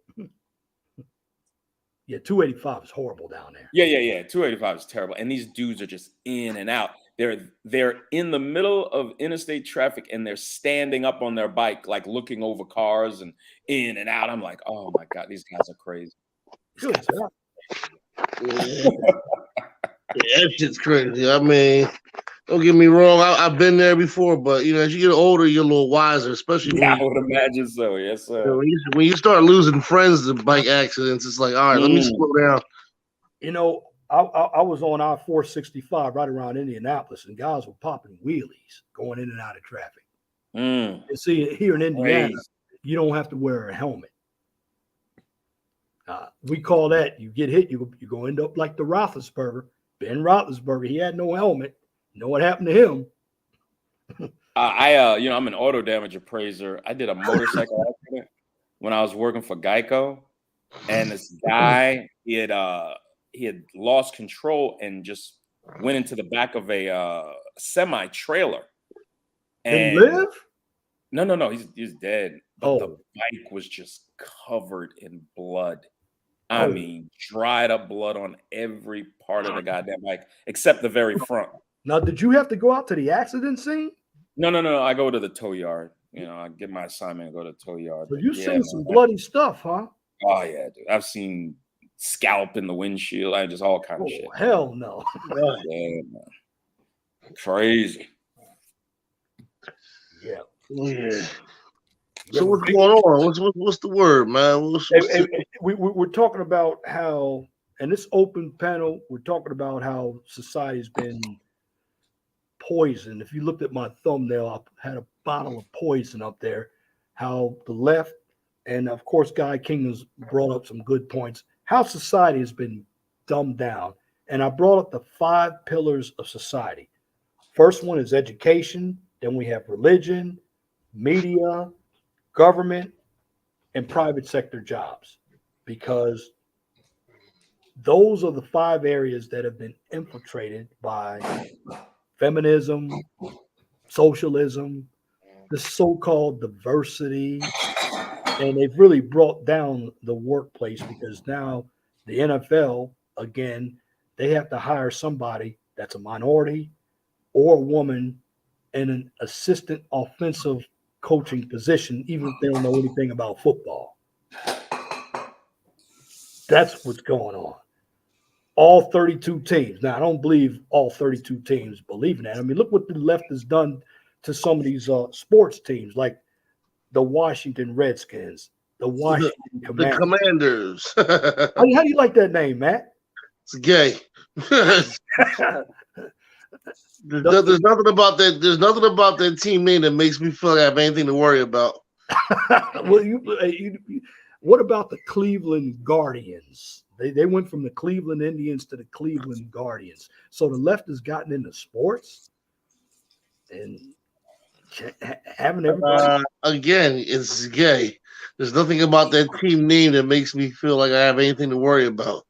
Yeah, 285 is horrible down there. Yeah. 285 is terrible. And these dudes are just in and out. They're in the middle of interstate traffic and they're standing up on their bike, like looking over cars and in and out. I'm like, oh my God, these guys are crazy. Good. Yeah, that shit's crazy. I mean, don't get me wrong. I've been there before, but as you get older, you're a little wiser, especially I would imagine so. Yes, sir. When you start losing friends to bike accidents, it's like, all right, let me slow down. I was on I-465 right around Indianapolis, and guys were popping wheelies going in and out of traffic. And see, here in Indiana, you don't have to wear a helmet. We call that, you get hit, you go end up like the Roethlisberger. Ben Roethlisberger, he had no helmet. You know what happened to him? I'm an auto damage appraiser. I did a motorcycle accident when I was working for Geico, and this guy, he had lost control and just went into the back of a semi trailer. Did he live? No, he's dead. But the Oh. bike was just covered in blood. I mean, dried up blood on every part of the goddamn bike except the very front. Now, did you have to go out to the accident scene? No. I go to the tow yard. I get my assignment and go to the tow yard. So you've seen some bloody stuff, huh? Oh yeah, dude. I've seen scalp in the windshield. I just all kind of shit. Hell no. Yeah, man. Crazy. Yeah. So what's going on? What's the word, man? We're talking about how, in this open panel, we're talking about how society's been poisoned. If you looked at my thumbnail, I had a bottle of poison up there. How the left, and of course, Guy King has brought up some good points. How society has been dumbed down. And I brought up the 5 pillars of society. First one is education. Then we have religion, media, government, and private sector jobs, because those are the 5 areas that have been infiltrated by feminism, socialism, the so-called diversity, and they've really brought down the workplace, because now The NFL, again, they have to hire somebody that's a minority or a woman in an assistant offensive coaching position, even if they don't know anything about football. That's what's going on. All 32 teams. Now, I don't believe all 32 teams believe in that. I mean, look what the left has done to some of these sports teams, like the Washington Redskins, the Washington The Commanders. Commanders. How do you like that name, Matt? It's gay. There's nothing about that. There's nothing about that team name that makes me feel like I have anything to worry about. Well, what about the Cleveland Guardians? They went from the Cleveland Indians to the Cleveland Guardians. So the left has gotten into sports and having everybody. Again, it's gay. There's nothing about that team name that makes me feel like I have anything to worry about.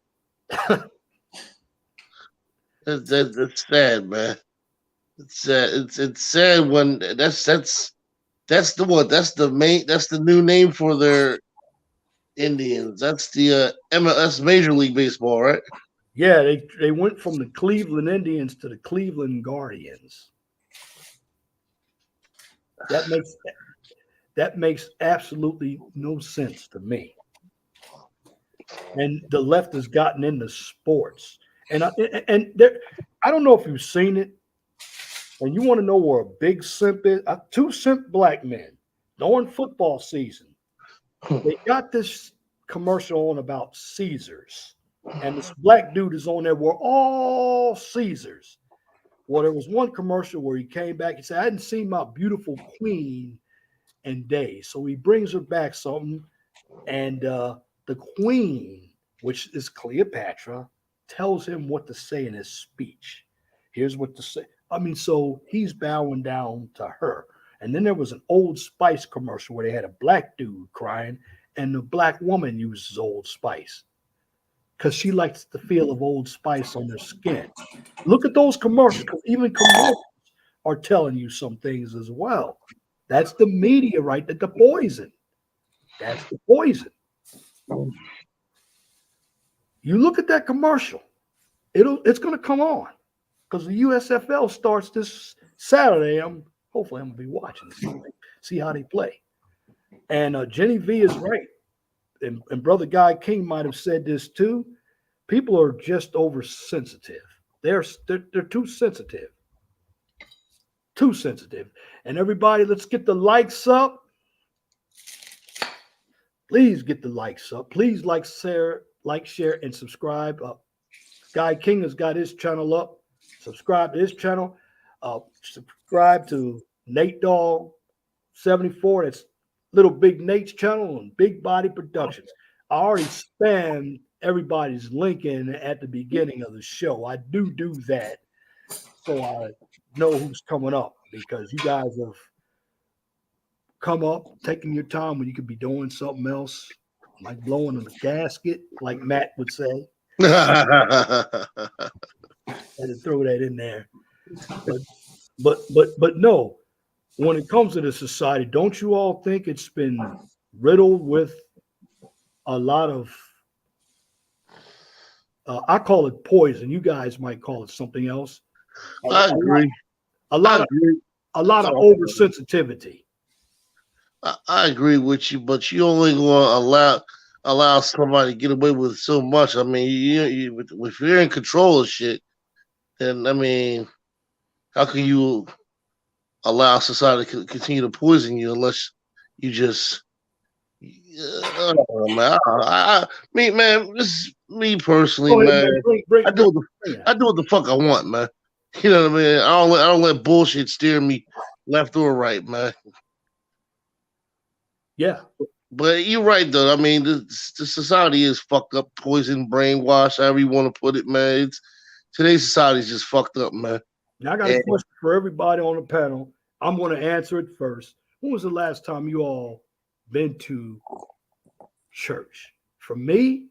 That's sad, man. It's sad. It's sad when that's the new name for their Indians. That's the MLS Major League Baseball, right? Yeah, they went from the Cleveland Indians to the Cleveland Guardians. That makes absolutely no sense to me. And the left has gotten into sports, and I don't know if you've seen it, and you want to know where a big simp is. Two simp black men during football season. They got this commercial on about Caesars, and this black dude is on there. We're all Caesars. Well, there was one commercial where he came back. He said, "I hadn't seen my beautiful queen in days." So he brings her back something, and the queen, which is Cleopatra, tells him what to say in his speech. Here's what to say. I mean, so he's bowing down to her. And then there was an Old Spice commercial where they had a black dude crying, and the black woman uses Old Spice because she likes the feel of Old Spice on her skin. Look at those commercials, because even commercials are telling you some things as well. That's the media, right? That the poison. That's the poison. You look at that commercial, it's going to come on because the USFL starts this Saturday. Hopefully I'm going to be watching, see how they play. And Jenny V is right, and Brother Guy King might have said this too. People are just oversensitive. They're too sensitive. Too sensitive. And everybody, let's get the likes up. Please get the likes up. Please share, and subscribe. Guy King has got his channel up. Subscribe to his channel. Subscribe to Nate Dogg 74. That's Little Big Nate's channel on Big Body Productions. I already spammed everybody's link in at the beginning of the show. I do that so I know who's coming up, because you guys have come up, taking your time when you could be doing something else, like blowing a gasket, like Matt would say. Had to throw that in there. But no, when it comes to the society, don't you all think it's been riddled with a lot of I call it poison. You guys might call it something else. I agree. A lot of oversensitivity. I agree with you, but you only going to allow somebody to get away with so much. I mean, if you're in control of shit, then I mean, how can you allow society to continue to poison you unless you just man, this is me personally, man. I do what the fuck I want, man. You know what I mean? I don't let bullshit steer me left or right, man. Yeah. But you're right, though. I mean, the society is fucked up, poisoned, brainwashed, however you want to put it, man. Today's society is just fucked up, man. Now, I got a question for everybody on the panel. I'm going to answer it first. When was the last time you all been to church? For me,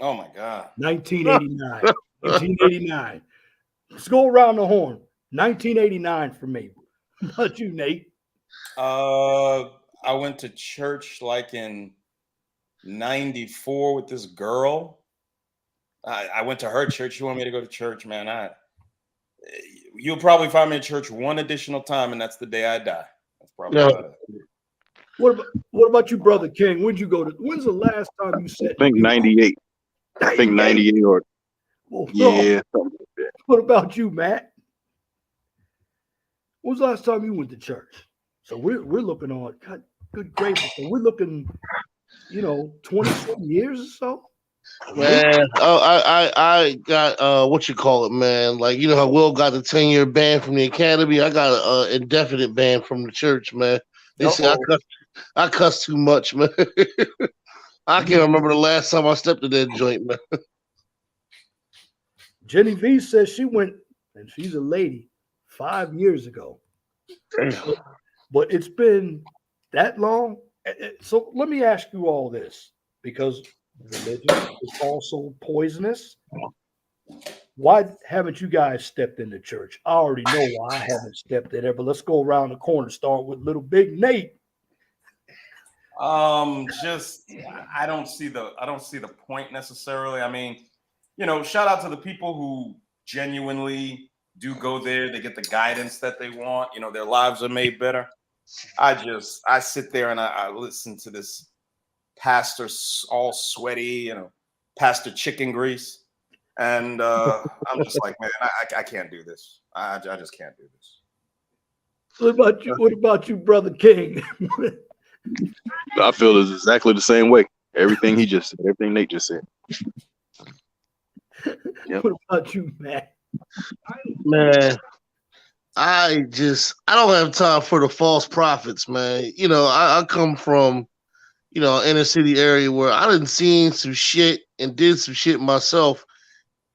oh my God, 1989. 1989. Let's go around the horn. 1989 for me. How about you, Nate? I went to church like in 94 with this girl. I went to her church. You want me to go to church, man? You'll probably find me in church one additional time, and that's the day I die. That's probably Yeah. about it. What about you, brother King? When's the last time you sat? I think 98. I think 98 or Well, yeah. Something like that. what about you, Matt? When was the last time you went to church? So we're looking on. God, good gracious! So we're looking, 20-something years or so. Man, I got what you call it, man. Like you know how Will got the 10-year ban from the academy. I got an indefinite ban from the church, man. They say I cuss too much, man. I can't remember the last time I stepped in that joint, man. Jenny V says she went, and she's a lady, 5 years ago. But it's been that long. So let me ask you all this, because religion is also poisonous. Why haven't you guys stepped into church? I already know why I haven't stepped in there, but let's go around the corner. Start with little big Nate. Just I don't see the point necessarily. I mean, shout out to the people who genuinely do go there. They get the guidance that they want. Their lives are made better. I sit there and I listen to this pastor all sweaty, pastor chicken grease. And I'm just like, man, I can't do this. I just can't do this. What about you, brother King? I feel it's exactly the same way. Everything he just said, everything Nate just said. Yep. What about you, Matt? Man, I don't have time for the false prophets, man. I come from, inner city area where I done seen some shit and did some shit myself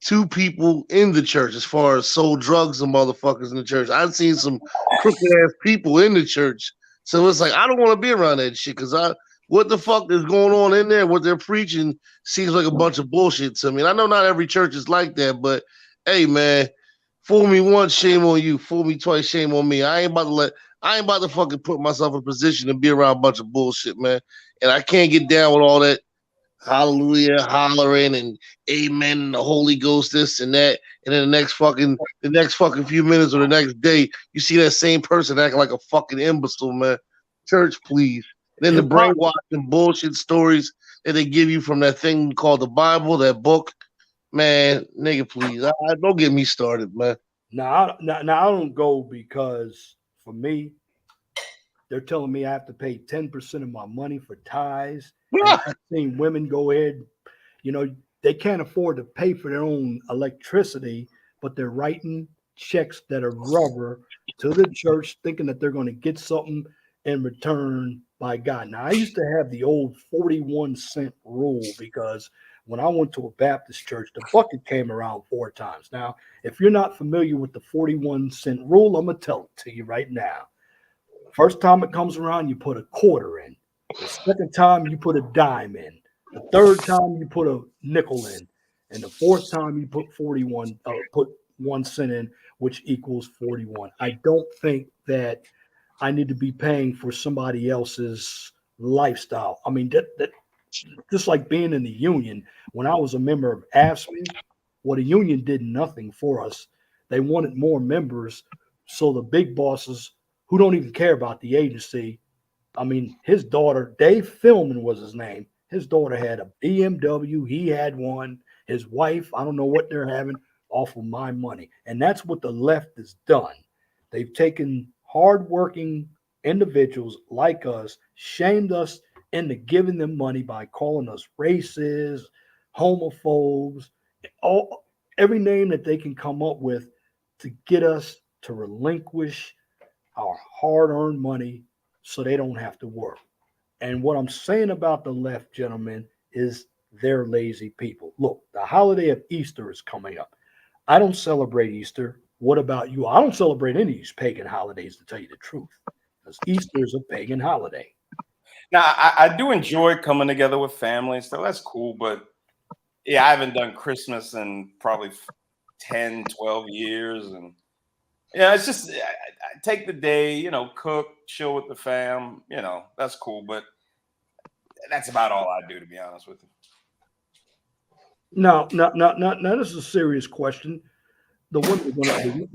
to people in the church as far as sold drugs and motherfuckers in the church. I've seen some crooked ass people in the church. So it's like I don't want to be around that shit because what the fuck is going on in there? What they're preaching seems like a bunch of bullshit to me. And I know not every church is like that, but hey man, fool me once, shame on you. Fool me twice, shame on me. I ain't about to fucking put myself in a position to be around a bunch of bullshit, man. And I can't get down with all that hallelujah, hollering and amen, and the Holy Ghost, this and that. And then the next fucking few minutes or the next day, you see that same person acting like a fucking imbecile, man. Church, please. And then the brainwashing bullshit stories that they give you from that thing called the Bible, that book. Man, nigga, please. Don't get me started, man. Now I don't go because for me, they're telling me I have to pay 10% of my money for tithes. And I've seen women go ahead, they can't afford to pay for their own electricity, but they're writing checks that are rubber to the church, thinking that they're going to get something in return by God. Now, I used to have the old 41-cent rule because when I went to a Baptist church, the bucket came around 4 times. Now, if you're not familiar with the 41-cent rule, I'm going to tell it to you right now. First time it comes around, you put a quarter in. The second time, you put a dime in. The third time, you put a nickel in. And the fourth time, you put 1 cent in, which equals 41. I don't think that I need to be paying for somebody else's lifestyle. I mean, that just like being in the union. When I was a member of AFSCME, the union did nothing for us. They wanted more members, so the big bosses who don't even care about the agency. I mean, his daughter, Dave Philman was his name. His daughter had a BMW. He had one. His wife, I don't know what they're having, off of my money. And that's what the left has done. They've taken hardworking individuals like us, shamed us into giving them money by calling us racist, homophobes, every name that they can come up with to get us to relinquish our hard-earned money so they don't have to work. And what I'm saying about the left, gentlemen, is they're lazy people. Look, the holiday of Easter is coming up. I don't celebrate Easter. What about you? I don't celebrate any of these pagan holidays, to tell you the truth, because Easter is a pagan holiday. Now, I do enjoy coming together with family, so that's cool. But yeah, I haven't done Christmas in probably 10, 12 years. And yeah, it's just I take the day, cook, chill with the fam, that's cool. But that's about all I do, to be honest with you. No, no, no, no, no. This is a serious question. The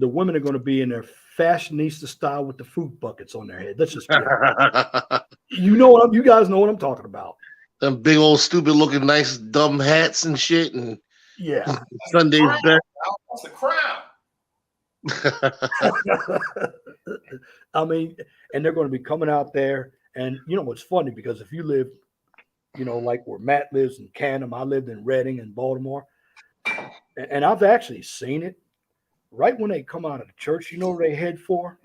women are going to be in their fashionista style with the fruit buckets on their head. Let's just be honest. You guys know what I'm talking about. Them big old stupid looking nice dumb hats and shit and Yeah. Sunday's best. That's the crown. I mean, and they're going to be coming out there. And you know, it's funny because if you live, like where Matt lives in Canham, I lived in Reading and Baltimore, and I've actually seen it. Right when they come out of the church, you know where they head for?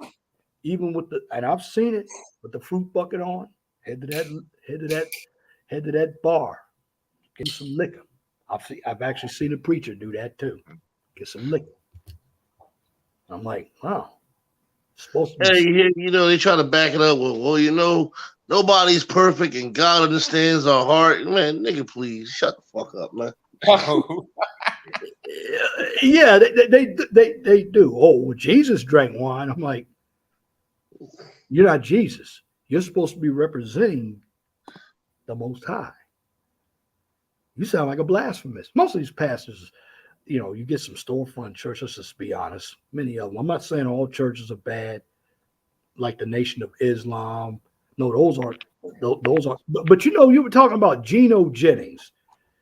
Even and I've seen it with the fruit bucket on, head to that bar, get some liquor. I've actually seen a preacher do that too. Get some liquor. I'm like, wow. Supposed to Hey, be they try to back it up with, well, nobody's perfect and God understands our heart. Man, nigga, please shut the fuck up, man. yeah, they do. Oh, well, Jesus drank wine. I'm like, you're not Jesus. You're supposed to be representing the Most High. You sound like a blasphemous. Most of these pastors, you get some storefront churches. Let's just be honest. Many of them. I'm not saying all churches are bad, like the Nation of Islam. No, those aren't. Those are. But you were talking about Geno Jennings.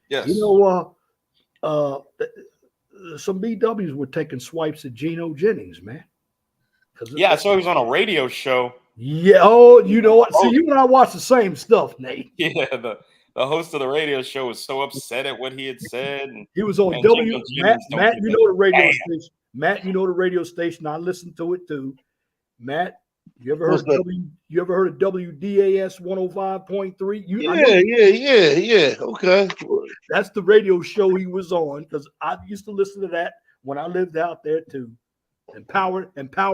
Yes. Some BWs were taking swipes at Geno Jennings, man. Yeah, I saw he was on a radio show. Yeah. Oh, you know what? See, you and I watch the same stuff, Nate. Yeah, the host of the radio show was so upset at what he had said. And he was on and W. Matt, Jennings you know the radio station. Matt, you know the radio station. I listened to it too. Matt, you ever heard of WDAS 105.3? Yeah. Okay. That's the radio show he was on because I used to listen to that when I lived out there too. And Power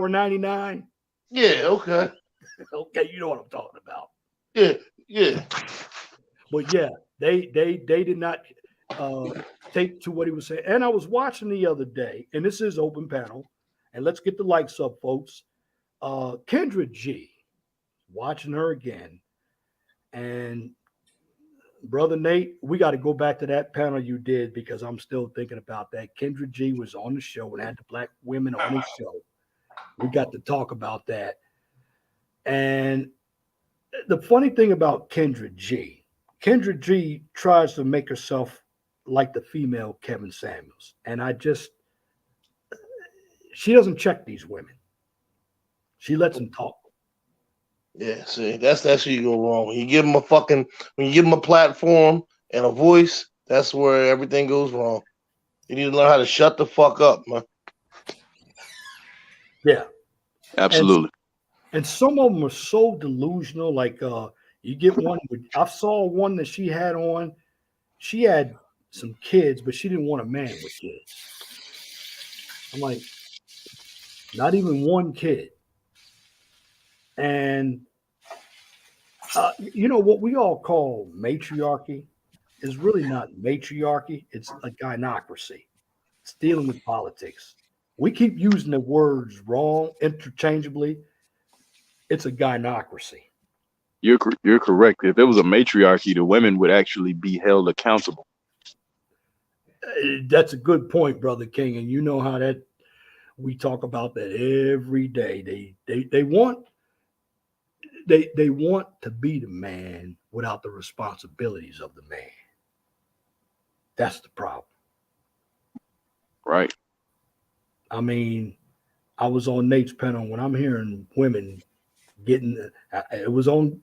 99. Yeah, okay. Okay, you know what I'm talking about. Yeah. But yeah, they did not take to what he was saying. And I was watching the other day, and this is open panel, and let's get the likes up, folks. Kendra G, watching her again. And Brother Nate, we got to go back to that panel you did because I'm still thinking about that. Kendra G was on the show and had the black women on the show. We got to talk about that. And the funny thing about Kendra G tries to make herself like the female Kevin Samuels. And she doesn't check these women. She lets them talk. Yeah, see, that's where you go wrong. When you give them a platform and a voice, that's where everything goes wrong. You need to learn how to shut the fuck up, man. Yeah. Absolutely. And some of them are so delusional. Like you get one. I saw one that she had on. She had some kids, but she didn't want a man with kids. I'm like, not even one kid. And what we all call matriarchy is really not matriarchy. It's a gynocracy. It's dealing with politics. We keep using the words wrong interchangeably. It's a gynocracy. You're correct. If it was a matriarchy, the women would actually be held accountable. That's a good point, Brother King. And you know how that we talk about that every day. They want to be the man without the responsibilities of the man. That's the problem. Right. I mean, I was on Nate's panel when I'm hearing women getting it was on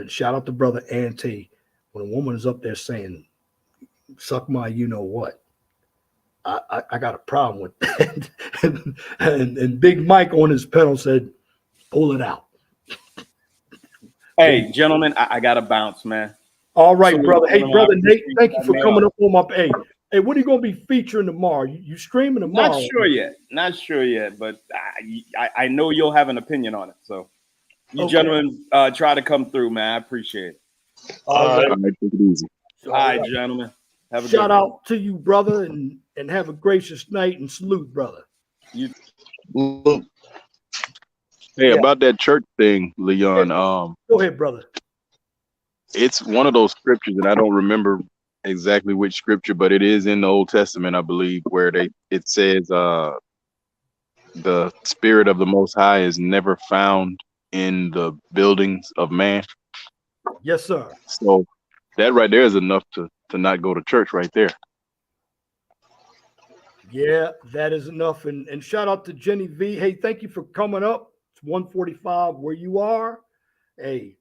shout out to Brother Auntie when a woman is up there saying, suck my you know what. I got a problem with that. and Big Mike on his panel said, pull it out. Hey, gentlemen, I got to bounce, man. All right, brother. Hey, Brother Nate, thank you for coming up on my Hey, what are you going to be featuring tomorrow? You streaming tomorrow? Not sure yet, but I know you'll have an opinion on it. So you gentlemen try to come through, man. I appreciate it. All right. Take it easy. All right, gentlemen. Have a shout out to you, brother, and have a gracious night and salute, brother. Hey, about that church thing, Leon. Go ahead, brother. It's one of those scriptures, and I don't remember exactly which scripture, but it is in the Old Testament, I believe, where it says the spirit of the Most High is never found in the buildings of man. Yes, sir. So that right there is enough to not go to church right there. Yeah, that is enough. And shout out to Jenny V. Hey, thank you for coming up. It's 1:45 where you are. Hey,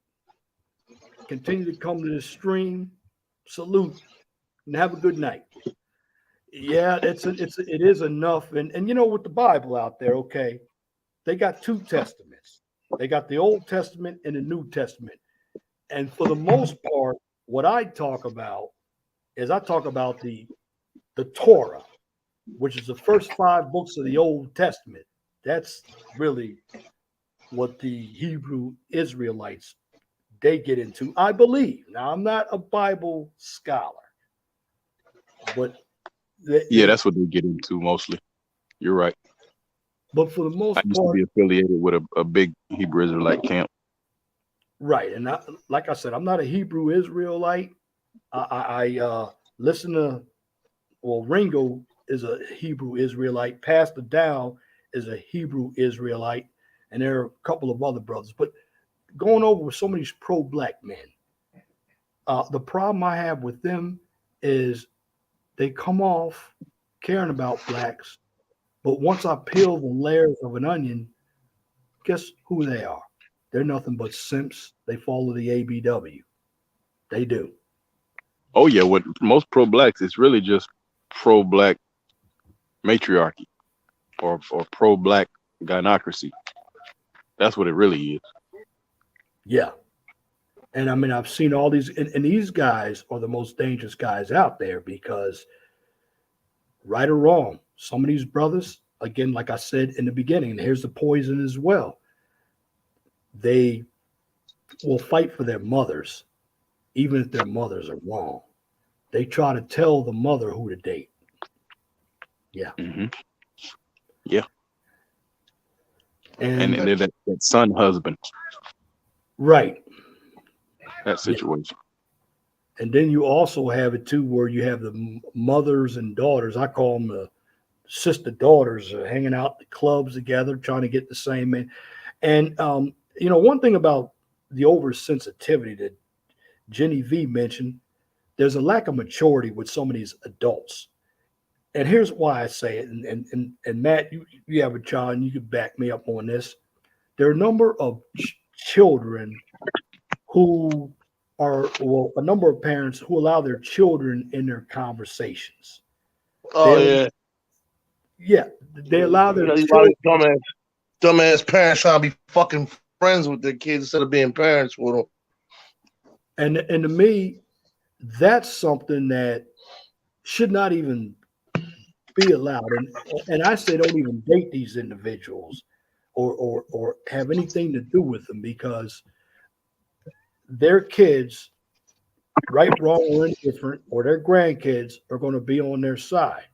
continue to come to the stream. Salute and have a good night. Yeah, it is enough. And you know, with the Bible out there, okay, they got two testaments. They got the Old Testament and the New Testament. And for the most part, what I talk about is I talk about the Torah, which is the first 5 books of the Old Testament. That's really what the Hebrew Israelites they get into, I believe. Now, I'm not a Bible scholar, but Yeah, that's what they get into mostly. You're right. but for the I most used to part, be affiliated with a big Hebrew Israelite camp. right. And like I said, I'm not a Hebrew Israelite. I listen to, well, Ringo is a Hebrew Israelite. Pastor Dow is a Hebrew Israelite. And there are a couple of other brothers. But going over with some of these pro-black men, the problem I have with them is they come off caring about blacks, but once I peel the layers of an onion, guess who they are? They're nothing but simps. They follow the ABW. They do. Oh yeah, what most pro-blacks, it's really just pro-black matriarchy or pro-black gynocracy. That's what it really is. Yeah. And I mean, I've seen all these, and these guys are the most dangerous guys out there because, right or wrong, some of these brothers, again, like I said in the beginning, and here's the poison as well, they will fight for their mothers, even if their mothers are wrong. They try to tell the mother who to date. Yeah. Mm-hmm. Yeah. And And then that son husband, right. that Yeah. situation. And then you also have it too, where you have the mothers and daughters. I call them the sister daughters hanging out at the clubs together, trying to get the same man. And you know, one thing about the oversensitivity that Jenny V mentioned, there's a lack of maturity with some of these adults. And here's why I say it. And Matt, you have a child, and you can back me up on this. There are a number of children who are, well, a number of parents who allow their children in their conversations. Oh They, yeah. yeah, they allow their These children. dumbass parents trying to be fucking friends with their kids instead of being parents with them. And to me, that's something that should not even be allowed. And I say don't even date these individuals or have anything to do with them because their kids, right, wrong, or indifferent, or their grandkids are going to be on their side.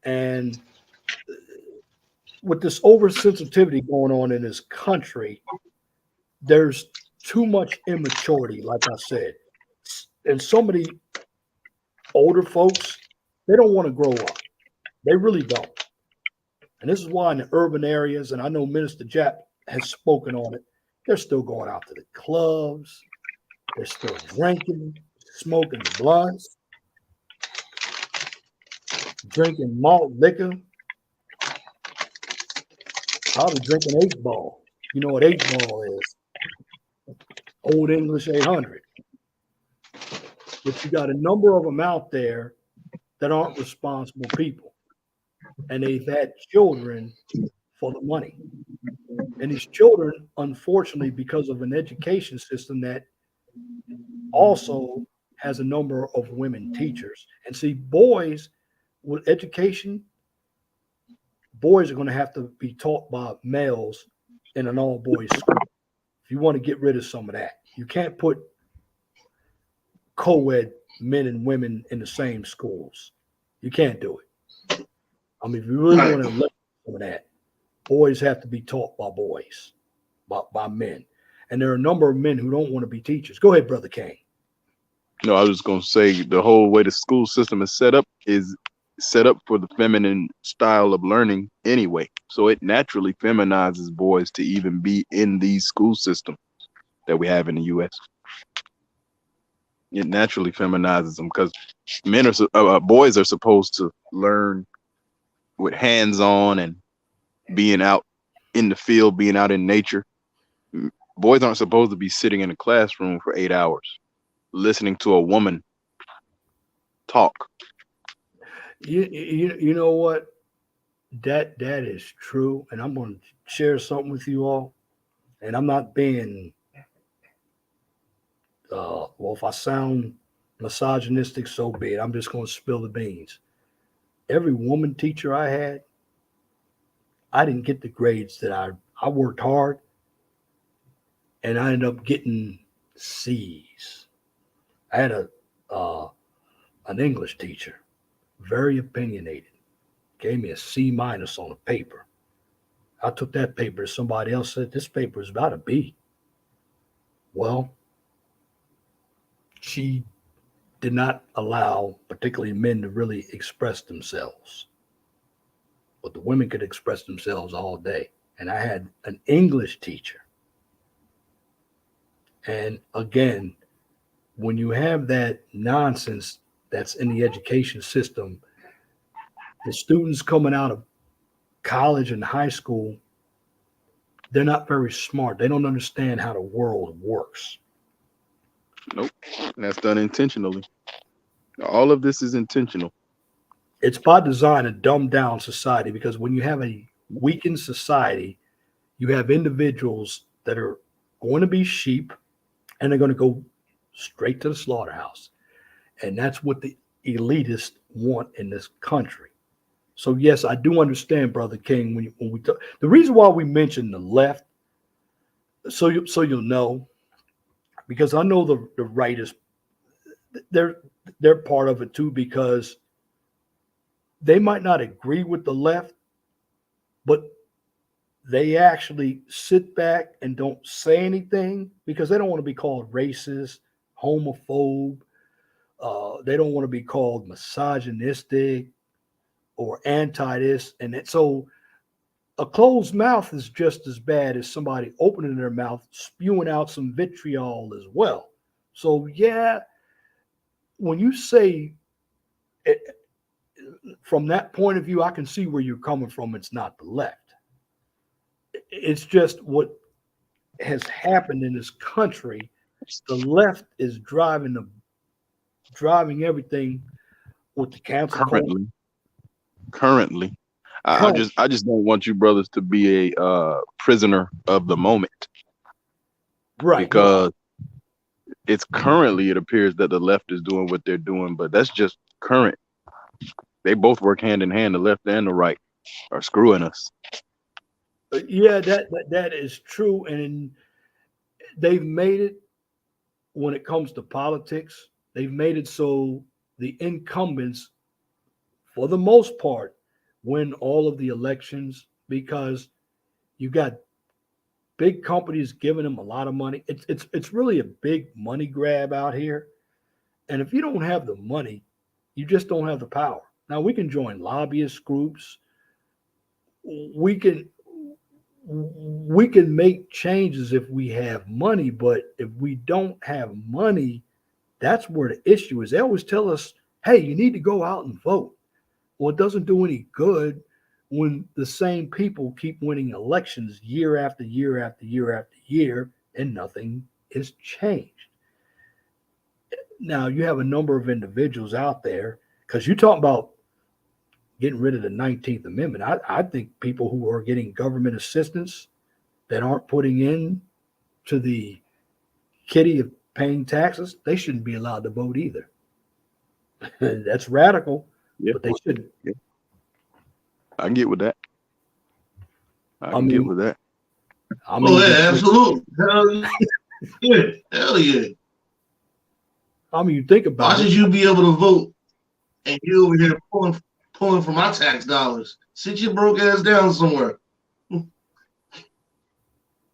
And with this oversensitivity going on in this country, there's too much immaturity, like I said. And so many older folks, they don't want to grow up. They really don't. And this is why in the urban areas, and I know Minister Japp has spoken on it, they're still going out to the clubs. They're still drinking, smoking blunts, drinking malt liquor, probably drinking 8 Ball. You know what 8 Ball is? Old English 800. But you got a number of them out there that aren't responsible people. And they've had children for the money. And these children, unfortunately, because of an education system that also has a number of women teachers. And see, boys with education, boys are going to have to be taught by males in an all boys school. If you want to get rid of some of that, you can't put co ed men and women in the same schools. You can't do it. I mean, if you really want to eliminate some of that, boys have to be taught by boys, by men. And there are a number of men who don't want to be teachers. Go ahead, Brother Kane. No, I was just gonna say the whole way the school system is set up for the feminine style of learning anyway. So it naturally feminizes boys to even be in these school systems that we have in the U.S. It naturally feminizes them because boys are supposed to learn with hands-on and being out in the field, being out in nature. Boys aren't supposed to be sitting in a classroom for 8 hours listening to a woman talk. You know what? That is true, and I'm going to share something with you all. And I'm not being well. If I sound misogynistic, so be it. I'm just going to spill the beans. Every woman teacher I had, I didn't get the grades that I worked hard, and I ended up getting C's. I had an English teacher, very opinionated, gave me a C minus on a paper. I took that paper to somebody else, said this paper is about a B. Well, she did not allow particularly men to really express themselves, but the women could express themselves all day. And I had an English teacher. And again, when you have that nonsense that's in the education system, the students coming out of college and high school, they're not very smart. They don't understand how the world works. Nope. And that's done intentionally. All of this is intentional. It's by design to dumb down society because when you have a weakened society, you have individuals that are going to be sheep and they're going to go straight to the slaughterhouse. And that's what the elitists want in this country. So yes, I do understand, Brother King, when we talk, the reason why we mention the left, so you'll know, because I know the right is they're they're part of it too because they might not agree with the left, but they actually sit back and don't say anything because they don't want to be called racist, homophobe. They don't want to be called misogynistic or anti this. So a closed mouth is just as bad as somebody opening their mouth, spewing out some vitriol as well. So, yeah, when you say it, from that point of view, I can see where you're coming from. It's not the left. It's just what has happened in this country. The left is driving everything with the cancel culture. Currently, I just don't want you brothers to be a prisoner of the moment Right. because it's currently it appears that the left is doing what they're doing, but that's just current. They both work hand in hand. The left and the right are screwing us. Yeah, that is true. And they've made it when it comes to politics, they've made it so the incumbents, for the most part, win all of the elections because you got big companies giving them a lot of money. It's really a big money grab out here. And if you don't have the money, you just don't have the power. Now we can join lobbyist groups. We can we can make changes if we have money, but if we don't have money, that's where the issue is. They always tell us, hey, you need to go out and vote. Well, it doesn't do any good when the same people keep winning elections year after year after year after year and nothing is changed. Now, you have a number of individuals out there, because you talk about getting rid of the 19th Amendment. I think people who are getting government assistance that aren't putting in to the kitty of paying taxes, they shouldn't be allowed to vote either. That's radical, Yeah, but they shouldn't. yeah. I can get with that. I I can get mean, with that. I Oh mean, yeah, absolutely. Hell yeah. Hell yeah. I mean, you think Why about it. should you be able to vote and you over here pulling from my tax dollars? Sit your broke ass down somewhere.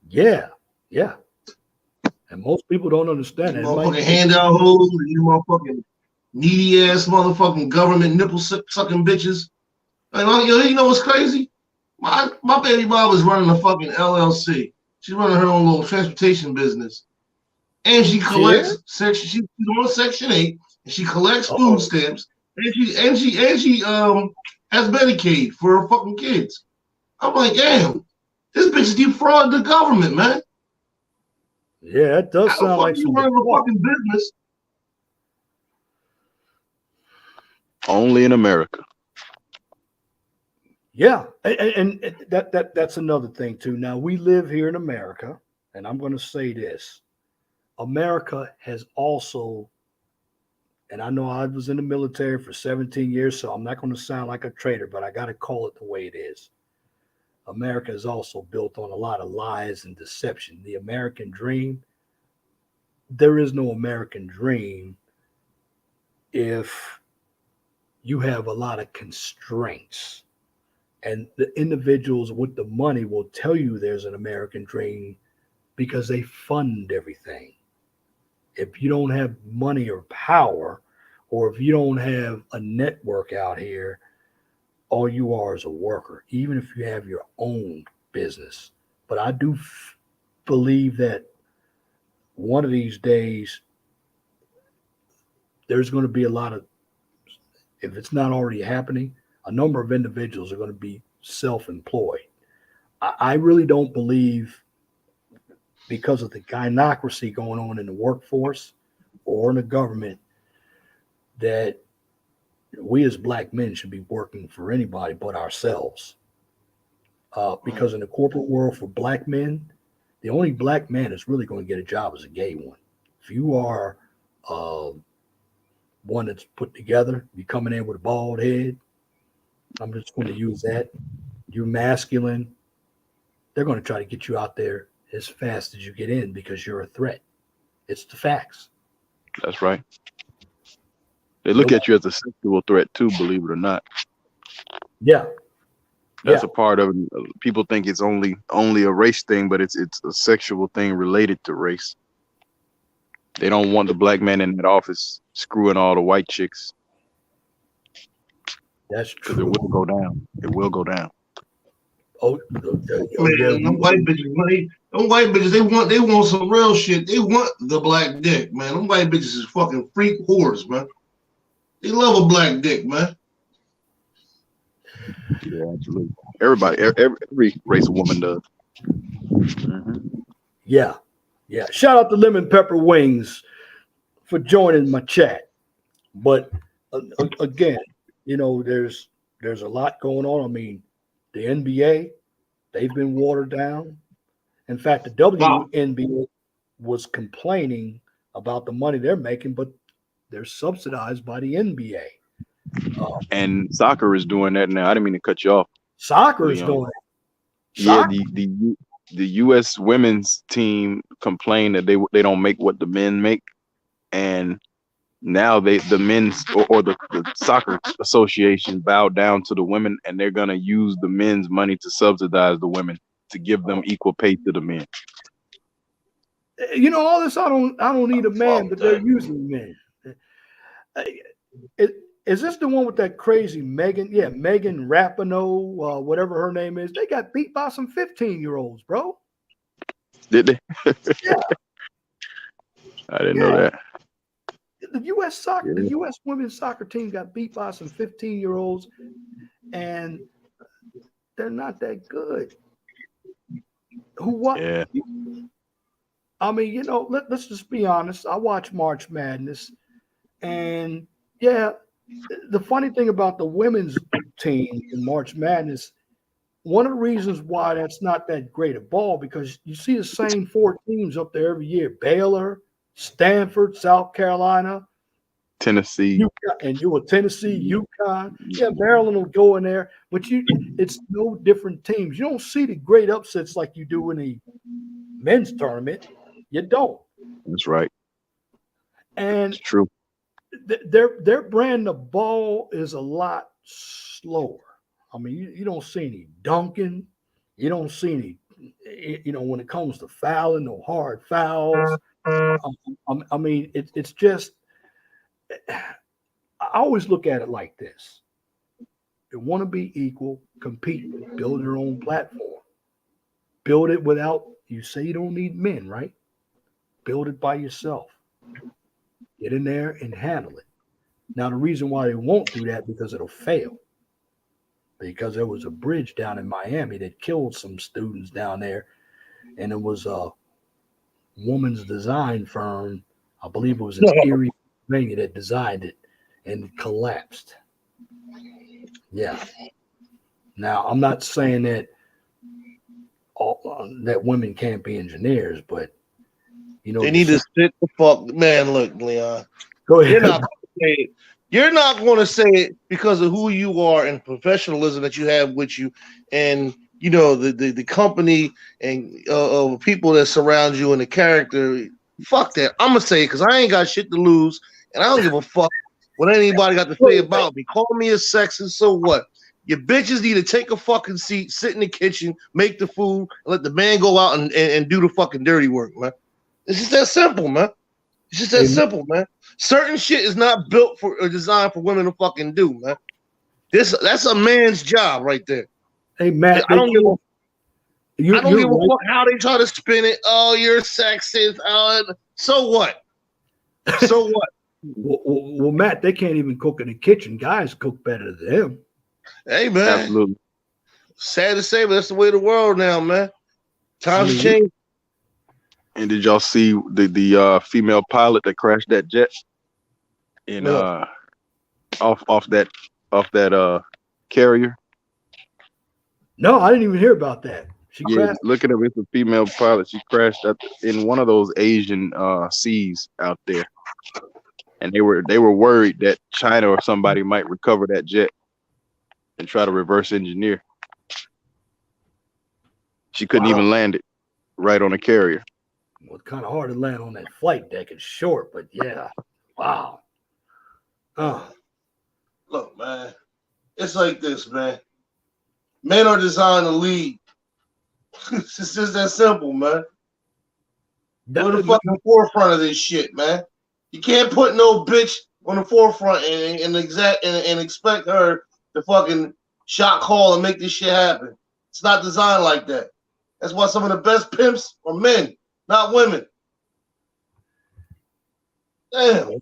Yeah, yeah. And most people don't understand You that. It might motherfucking take handout hoes, you motherfucking needy ass motherfucking government nipple sucking bitches. Like, you know what's crazy? My baby mom was running a fucking LLC. She's running her own little transportation business, and she she is. collects section. She's on Section 8, and she collects food Uh-oh. stamps, and she has Medicaid for her fucking kids. I'm like, damn, this bitch defrauded the government, man. Yeah, that does How the sound fuck like you some running a defraud. fucking business? Only in America. Yeah, and that's another thing too. Now we live here in America, and I'm going to say this: America has also, and I know I was in the military for 17 years, so I'm not going to sound like a traitor, but I got to call it the way it is. America is also built on a lot of lies and deception. The American dream, there is no American dream if you have a lot of constraints. And the individuals with the money will tell you there's an American dream because they fund everything. If you don't have money or power, or if you don't have a network out here, all you are is a worker, even if you have your own business. But I do believe that one of these days, there's going to be a lot of, if it's not already happening, a number of individuals are going to be self employed. I really don't believe, because of the gynocracy going on in the workforce or in the government, that we as black men should be working for anybody but ourselves. Because in the corporate world for black men, the only black man that's really going to get a job is a gay one. If you are uh, one that's put together, you coming in with a bald head, I'm just going to use that. You're masculine. They're going to try to get you out there as fast as you get in because you're a threat. It's the facts. That's right. They look Nope. at you as a sexual threat too, believe it or not. Yeah. That's Yeah. a part of it. People think it's only a race thing, but it's a sexual thing related to race. They don't want the black man in that office screwing all the white chicks That's because it true. will go down. It will go down. Oh yeah. Man, them white bitches, they want some real shit. They want the black dick, man. Them white bitches is fucking freak whores, man. They love a black dick, man. Yeah, absolutely. Every race of woman does. Mm-hmm. Yeah. Yeah. Shout out to Lemon Pepper Wings for joining my chat. But again, there's a lot going on. I mean, the NBA, they've been watered down. In fact, the Wow. WNBA was complaining about the money they're making, but they're subsidized by the NBA. And soccer is doing that now. I didn't mean to cut you off, Soccer is Leon. doing it. Yeah, Soccer, the U.S. women's team complained that they don't make what the men make, and now the men's or the soccer association bowed down to the women, and they're gonna use the men's money to subsidize the women to give them equal pay to the men. all this. I don't need a man, but they're using men. Uh, Is this the one with that crazy Megan? Yeah, Megan Rapinoe, whatever her name is. They got beat by some 15-year-olds, bro. Did they? Yeah, I didn't know yeah. that. The Yeah. U.S. women's soccer team got beat by some 15-year-olds, and they're not that good. Who what? Yeah. I mean, let's just be honest. I watch March Madness, and yeah, the funny thing about the women's team in March Madness, one of the reasons why that's not that great a ball, because you see the same four teams up there every year: Baylor, Stanford, South Carolina, Tennessee. UConn, and you were Tennessee, UConn. Yeah, Maryland will go in there, but it's no different teams. You don't see the great upsets like you do in the men's tournament. You don't. That's right. And It's true. their brand of ball is a lot slower. I mean, you don't see any dunking. You don't see any, when it comes to fouling, no hard fouls. I mean, it's just, I always look at it like this. You want to be equal, compete, build your own platform. Build it without, you say you don't need men, right? Build it by yourself. Get in there and handle it. Now, the reason why they won't do that because it'll fail. Because there was a bridge down in Miami that killed some students down there, and it was a woman's design firm. I believe it was in Erie, Pennsylvania, that designed it, and it collapsed. Yeah. Now, I'm not saying that that women can't be engineers, but you know, They need to sit the fuck. Man, look, Leon. Go ahead. You're not going to say it. You're not going to say it because of who you are and professionalism that you have with you, and you know the company and people that surround you and the character. Fuck that. I'm gonna say it because I ain't got shit to lose, and I don't give a fuck what anybody got to say about me. Call me a sexist, so what? Your bitches need to take a fucking seat, sit in the kitchen, make the food, and let the man go out and do the fucking dirty work, man. It's just that simple, man. It's just that simple, man. Certain shit is not built for or designed for women to fucking do, man. That's a man's job right there. Hey, Matt, I don't give a fuck how they try to spin it. Oh, you're sexist. So what? So what? Well, Matt, they can't even cook in the kitchen. Guys cook better than them. Hey, man. Absolutely. Sad to say, but that's the way of the world now, man. Times change. And did y'all see the female pilot that crashed that jet in off that carrier? No, I didn't even hear about that. She crashed. Look at her. It's a female pilot. She crashed in one of those Asian seas out there, and they were worried that China or somebody might recover that jet and try to reverse engineer. She couldn't even land it right on a carrier. Well, it's kind of hard to land on that flight deck. It's short, but yeah. Wow. Look, man. It's like this, man. Men are designed to lead. It's just that simple, man. We're the fucking forefront of this shit, man. You can't put no bitch on the forefront and expect her to fucking shot call and make this shit happen. It's not designed like that. That's why some of the best pimps are men, not women. Damn.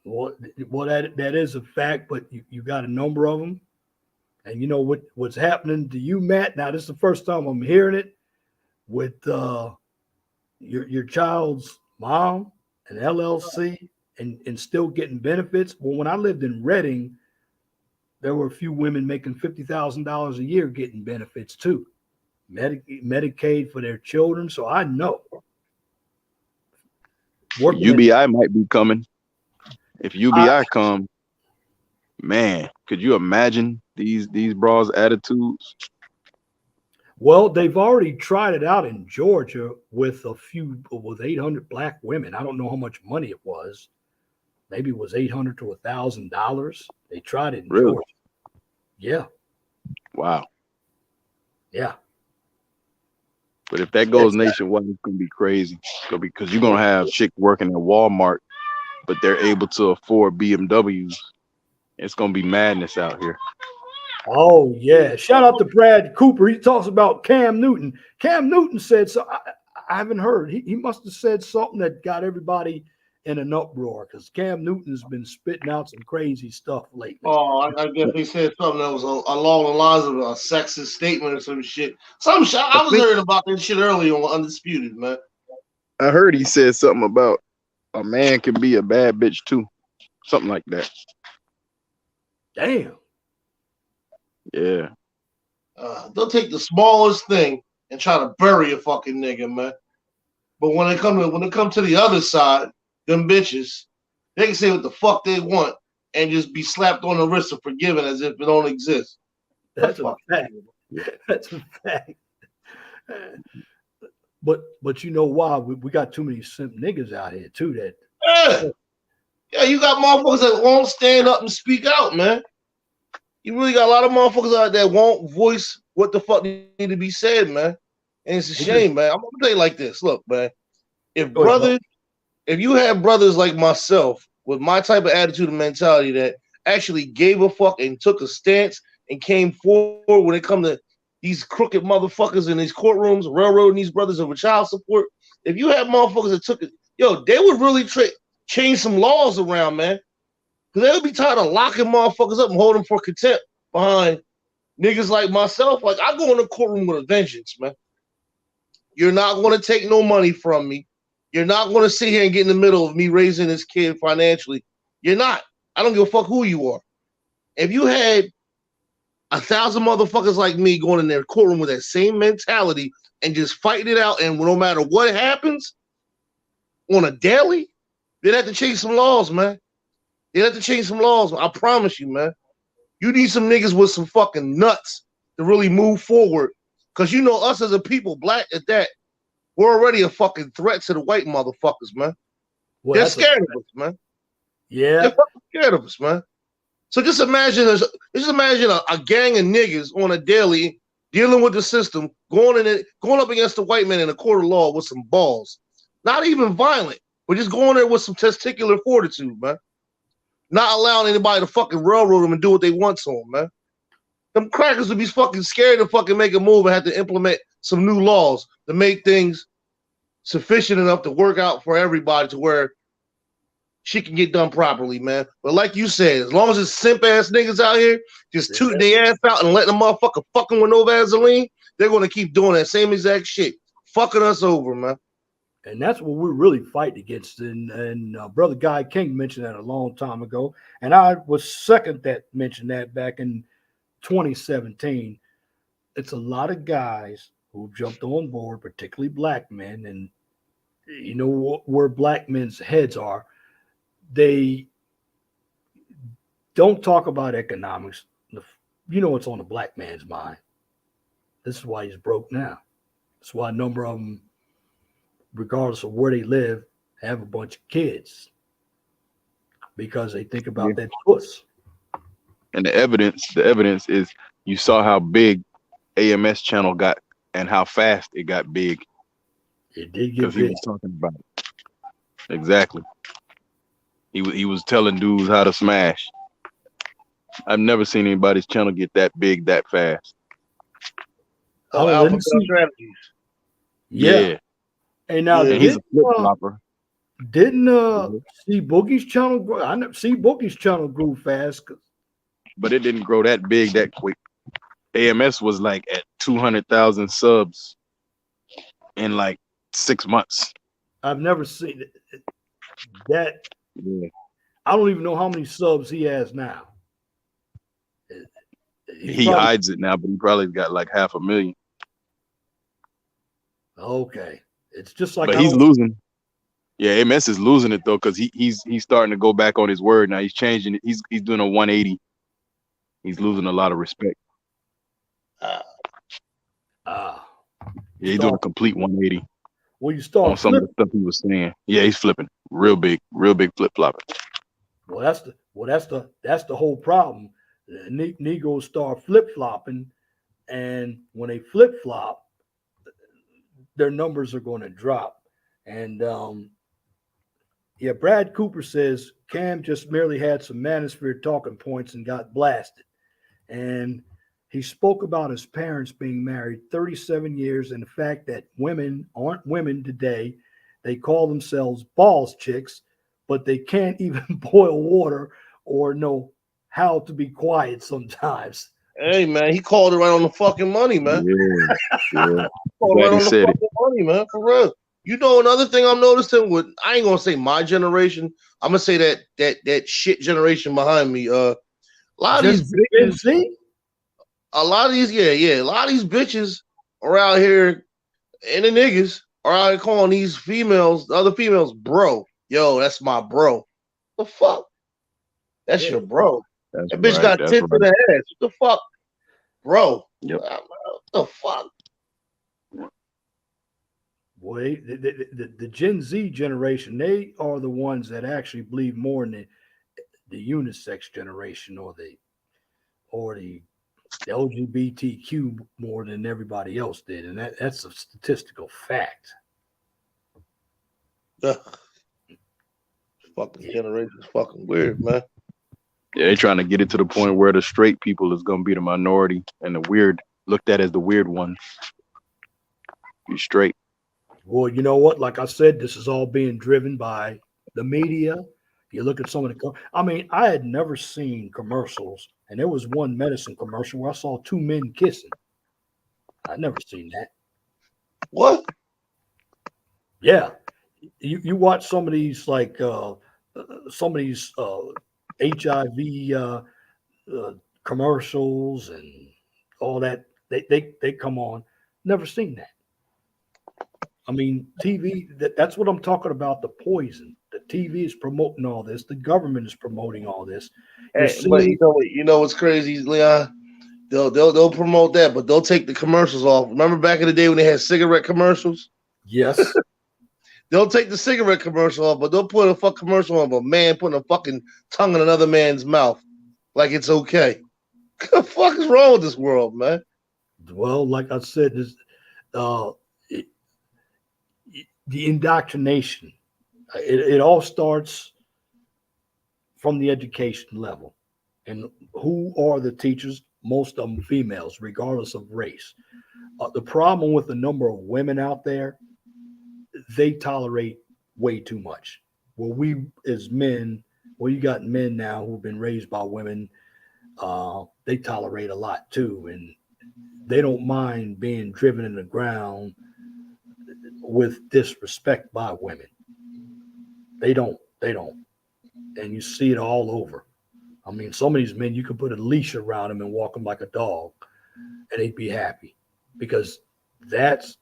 Well, that is a fact, but you got a number of them. And you know what's happening to you, Matt? Now, this is the first time I'm hearing it with your child's mom and LLC and still getting benefits. Well, when I lived in Reading, there were a few women making $50,000 a year getting benefits too. Medicaid for their children. So I know. UBI might be coming. If UBI comes, man, could you imagine these bras' attitudes? Well, they've already tried it out in Georgia with 800 black women. I don't know how much money it was. Maybe it was $800 to $1,000. They tried it in Georgia. Yeah. Wow. Yeah. But if that goes nationwide, it's gonna be crazy. Because you're gonna have chicks working at Walmart, but they're able to afford BMWs. It's gonna be madness out here. Oh yeah! Shout out to Brad Cooper. He talks about Cam Newton. Cam Newton said so. I haven't heard. He must have said something that got everybody in an uproar because Cam Newton's been spitting out some crazy stuff lately. Oh, I guess they said something that was along the lines of a sexist statement or some shit. I was hearing about that shit earlier on Undisputed, man. I heard he said something about a man can be a bad bitch too, something like that. Damn. Yeah. They'll take the smallest thing and try to bury a fucking nigga, man. But when it come to the other side, them bitches, they can say what the fuck they want and just be slapped on the wrist or forgiven as if it don't exist. That's a fact. That's a fact. But you know why? We got too many simp niggas out here too. Yeah, you got motherfuckers that won't stand up and speak out, man. You really got a lot of motherfuckers out there that won't voice what the fuck need to be said, man. And it's a shame, man. I'm gonna tell you like this. Look, man. If brothers if you have brothers like myself with my type of attitude and mentality that actually gave a fuck and took a stance and came forward when it come to these crooked motherfuckers in these courtrooms, railroading these brothers over child support, if you have motherfuckers that took it, yo, they would really change some laws around, man. Because they would be tired of locking motherfuckers up and holding them for contempt behind niggas like myself. Like, I go in the courtroom with a vengeance, man. You're not going to take no money from me. You're not going to sit here and get in the middle of me raising this kid financially. You're not. I don't give a fuck who you are. If you had 1,000 motherfuckers like me going in their courtroom with that same mentality and just fighting it out, and no matter what happens on a daily, they'd have to change some laws, man. They'd have to change some laws. I promise you, man. You need some niggas with some fucking nuts to really move forward. Because you know us as a people, black at that, we're already a fucking threat to the white motherfuckers, man. Well, They're that's scared of us, man. They're yeah. fucking scared of us, man. So just imagine a gang of niggas on a daily dealing with the system, going up against the white man in a court of law with some balls. Not even violent, but just going there with some testicular fortitude, man. Not allowing anybody to fucking railroad them and do what they want to them, man. Them crackers would be fucking scared to fucking make a move and have to implement some new laws to make things sufficient enough to work out for everybody to where shit can get done properly, man. But like you said, as long as it's simp ass niggas out here just tooting their ass out and letting the motherfucker fucking with no Vaseline, they're gonna keep doing that same exact shit, fucking us over, man. And that's what we're really fighting against. And Brother Guy King mentioned that a long time ago. And I was second that mentioned that back in 2017. It's a lot of guys who jumped on board, particularly black men. And you know where black men's heads are. They don't talk about economics. You know what's on the black man's mind. This is why he's broke now. That's why a number of them, regardless of where they live, have a bunch of kids because they think about that puss. And the evidence is you saw how big AMS channel got and how fast it got big It did get because he big. was talking about it. Exactly. He was telling dudes how to smash. I've never seen anybody's channel get that big that fast. Oh, Alpha let me Male see. Strategies. Yeah. And now Yeah. And he's a flip flopper. didn't see Boogie's channel grow? I never see Boogie's channel grew fast. But it didn't grow that big that quick. AMS was like at 200,000 subs in like 6 months. I've never seen that. Yeah. I don't even know how many subs he has now. He probably, hides it now, but he probably got like 500,000. okay. It's just like But I he's don't- losing. Yeah, MS is losing it though, because he's starting to go back on his word now. He's changing it. He's doing a 180. He's losing a lot of respect. Yeah, he's doing a complete 180 Well, you start on some of flipping. the stuff he was saying. Yeah, he's flipping real big flip flopper. Well, that's the whole problem. Negros start flip flopping, and when they flip flop, their numbers are going to drop. And yeah, Brad Cooper says Cam just merely had some manosphere talking points and got blasted. And he spoke about his parents being married 37 years and the fact that women aren't women today. They call themselves balls chicks, but they can't even boil water or know how to be quiet sometimes. Hey, man, he called it right on the fucking money, man. Yeah. Called it right Glad he on the said it. fucking money, man, for real. You know, another thing I'm noticing with, I ain't gonna say my generation. I'm gonna say that shit generation behind me. A lot of these bitches, See? a lot of these bitches are out here, and the niggas are out here calling these females, the other females, bro. Yo, that's my bro. The fuck? That's your bro. That's That bitch right. got That's tits in right. the ass. What the fuck, bro? Yep. What the fuck? Boy, the Gen Z generation, they are the ones that actually believe more in the unisex generation or the LGBTQ more than everybody else did, and that's a statistical fact. fucking generation is fucking weird, man. Yeah, they're trying to get it to the point where the straight people is gonna be the minority and the weird looked at as the weird one. Be straight. Well, you know what? Like I said, this is all being driven by the media. You look at some of the, I mean, I had never seen commercials, and there was one medicine commercial where I saw two men kissing. I'd never seen that. What? Yeah, you watch some of these like some of these HIV commercials and all that. They come on. Never seen that. I mean, TV. That's what I'm talking about. The poison. The TV is promoting all this. The government is promoting all this. You're Hey, but seeing. you know what's crazy, Leon? They'll promote that, but they'll take the commercials off. Remember back in the day when they had cigarette commercials? Yes. They'll take the cigarette commercial off, but they'll put a fuck commercial of a man putting a fucking tongue in another man's mouth, like it's okay. What the fuck is wrong with this world, man? Well, like I said, this, uh, it, the indoctrination. It all starts from the education level. And who are the teachers? Most of them females, regardless of race. The problem with the number of women out there, they tolerate way too much. Well, we as men, well, you got men now who've been raised by women, they tolerate a lot too. And they don't mind being driven in the ground with disrespect by women. They don't. They don't. And you see it all over. I mean, some of these men, you could put a leash around them and walk them like a dog, and they'd be happy because that's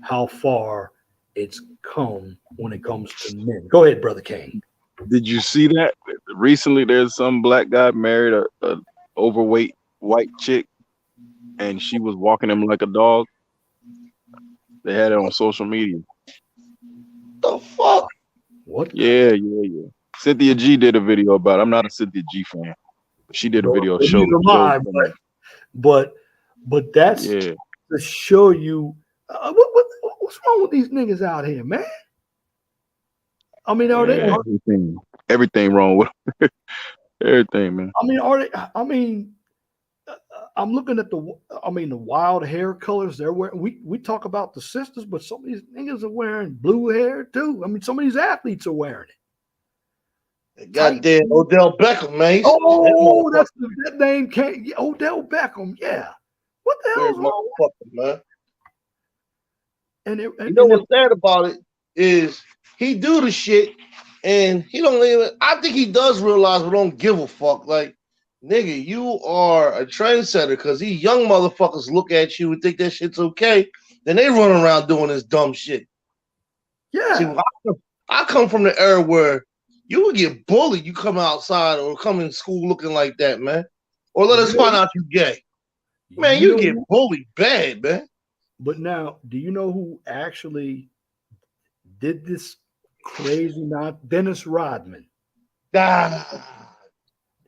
how far it's come when it comes to men. Go ahead, Brother King. Did you see that? Recently there's some black guy married a overweight white chick and she was walking him like a dog. They had it on social media. The fuck? What? Yeah. Cynthia G did a video about it. I'm not a Cynthia G fan, but she did a video Neither am I, but that's yeah. to show you what's wrong with these niggas out here, man. I mean, are they? Yeah, everything wrong with everything, man. I mean, are they? I mean, I'm looking at the wild hair colors they're wearing. We talk about the sisters, but some of these niggas are wearing blue hair too. I mean, some of these athletes are wearing it. Goddamn Odell Beckham, man. Oh, that name came. Odell Beckham. Yeah. What the hell's wrong with man? And you know what's sad about it is he do the shit and he don't even. I think he does realize we don't give a fuck. Like, nigga, you are a trendsetter because these young motherfuckers look at you and think that shit's okay. Then they run around doing this dumb shit. Yeah. See, I come from the era where you would get bullied. You come outside or come in school looking like that, man. Or let us find out you gay. Man, you get bullied bad, man. But now, do you know who actually did this crazy not Dennis Rodman? Ah.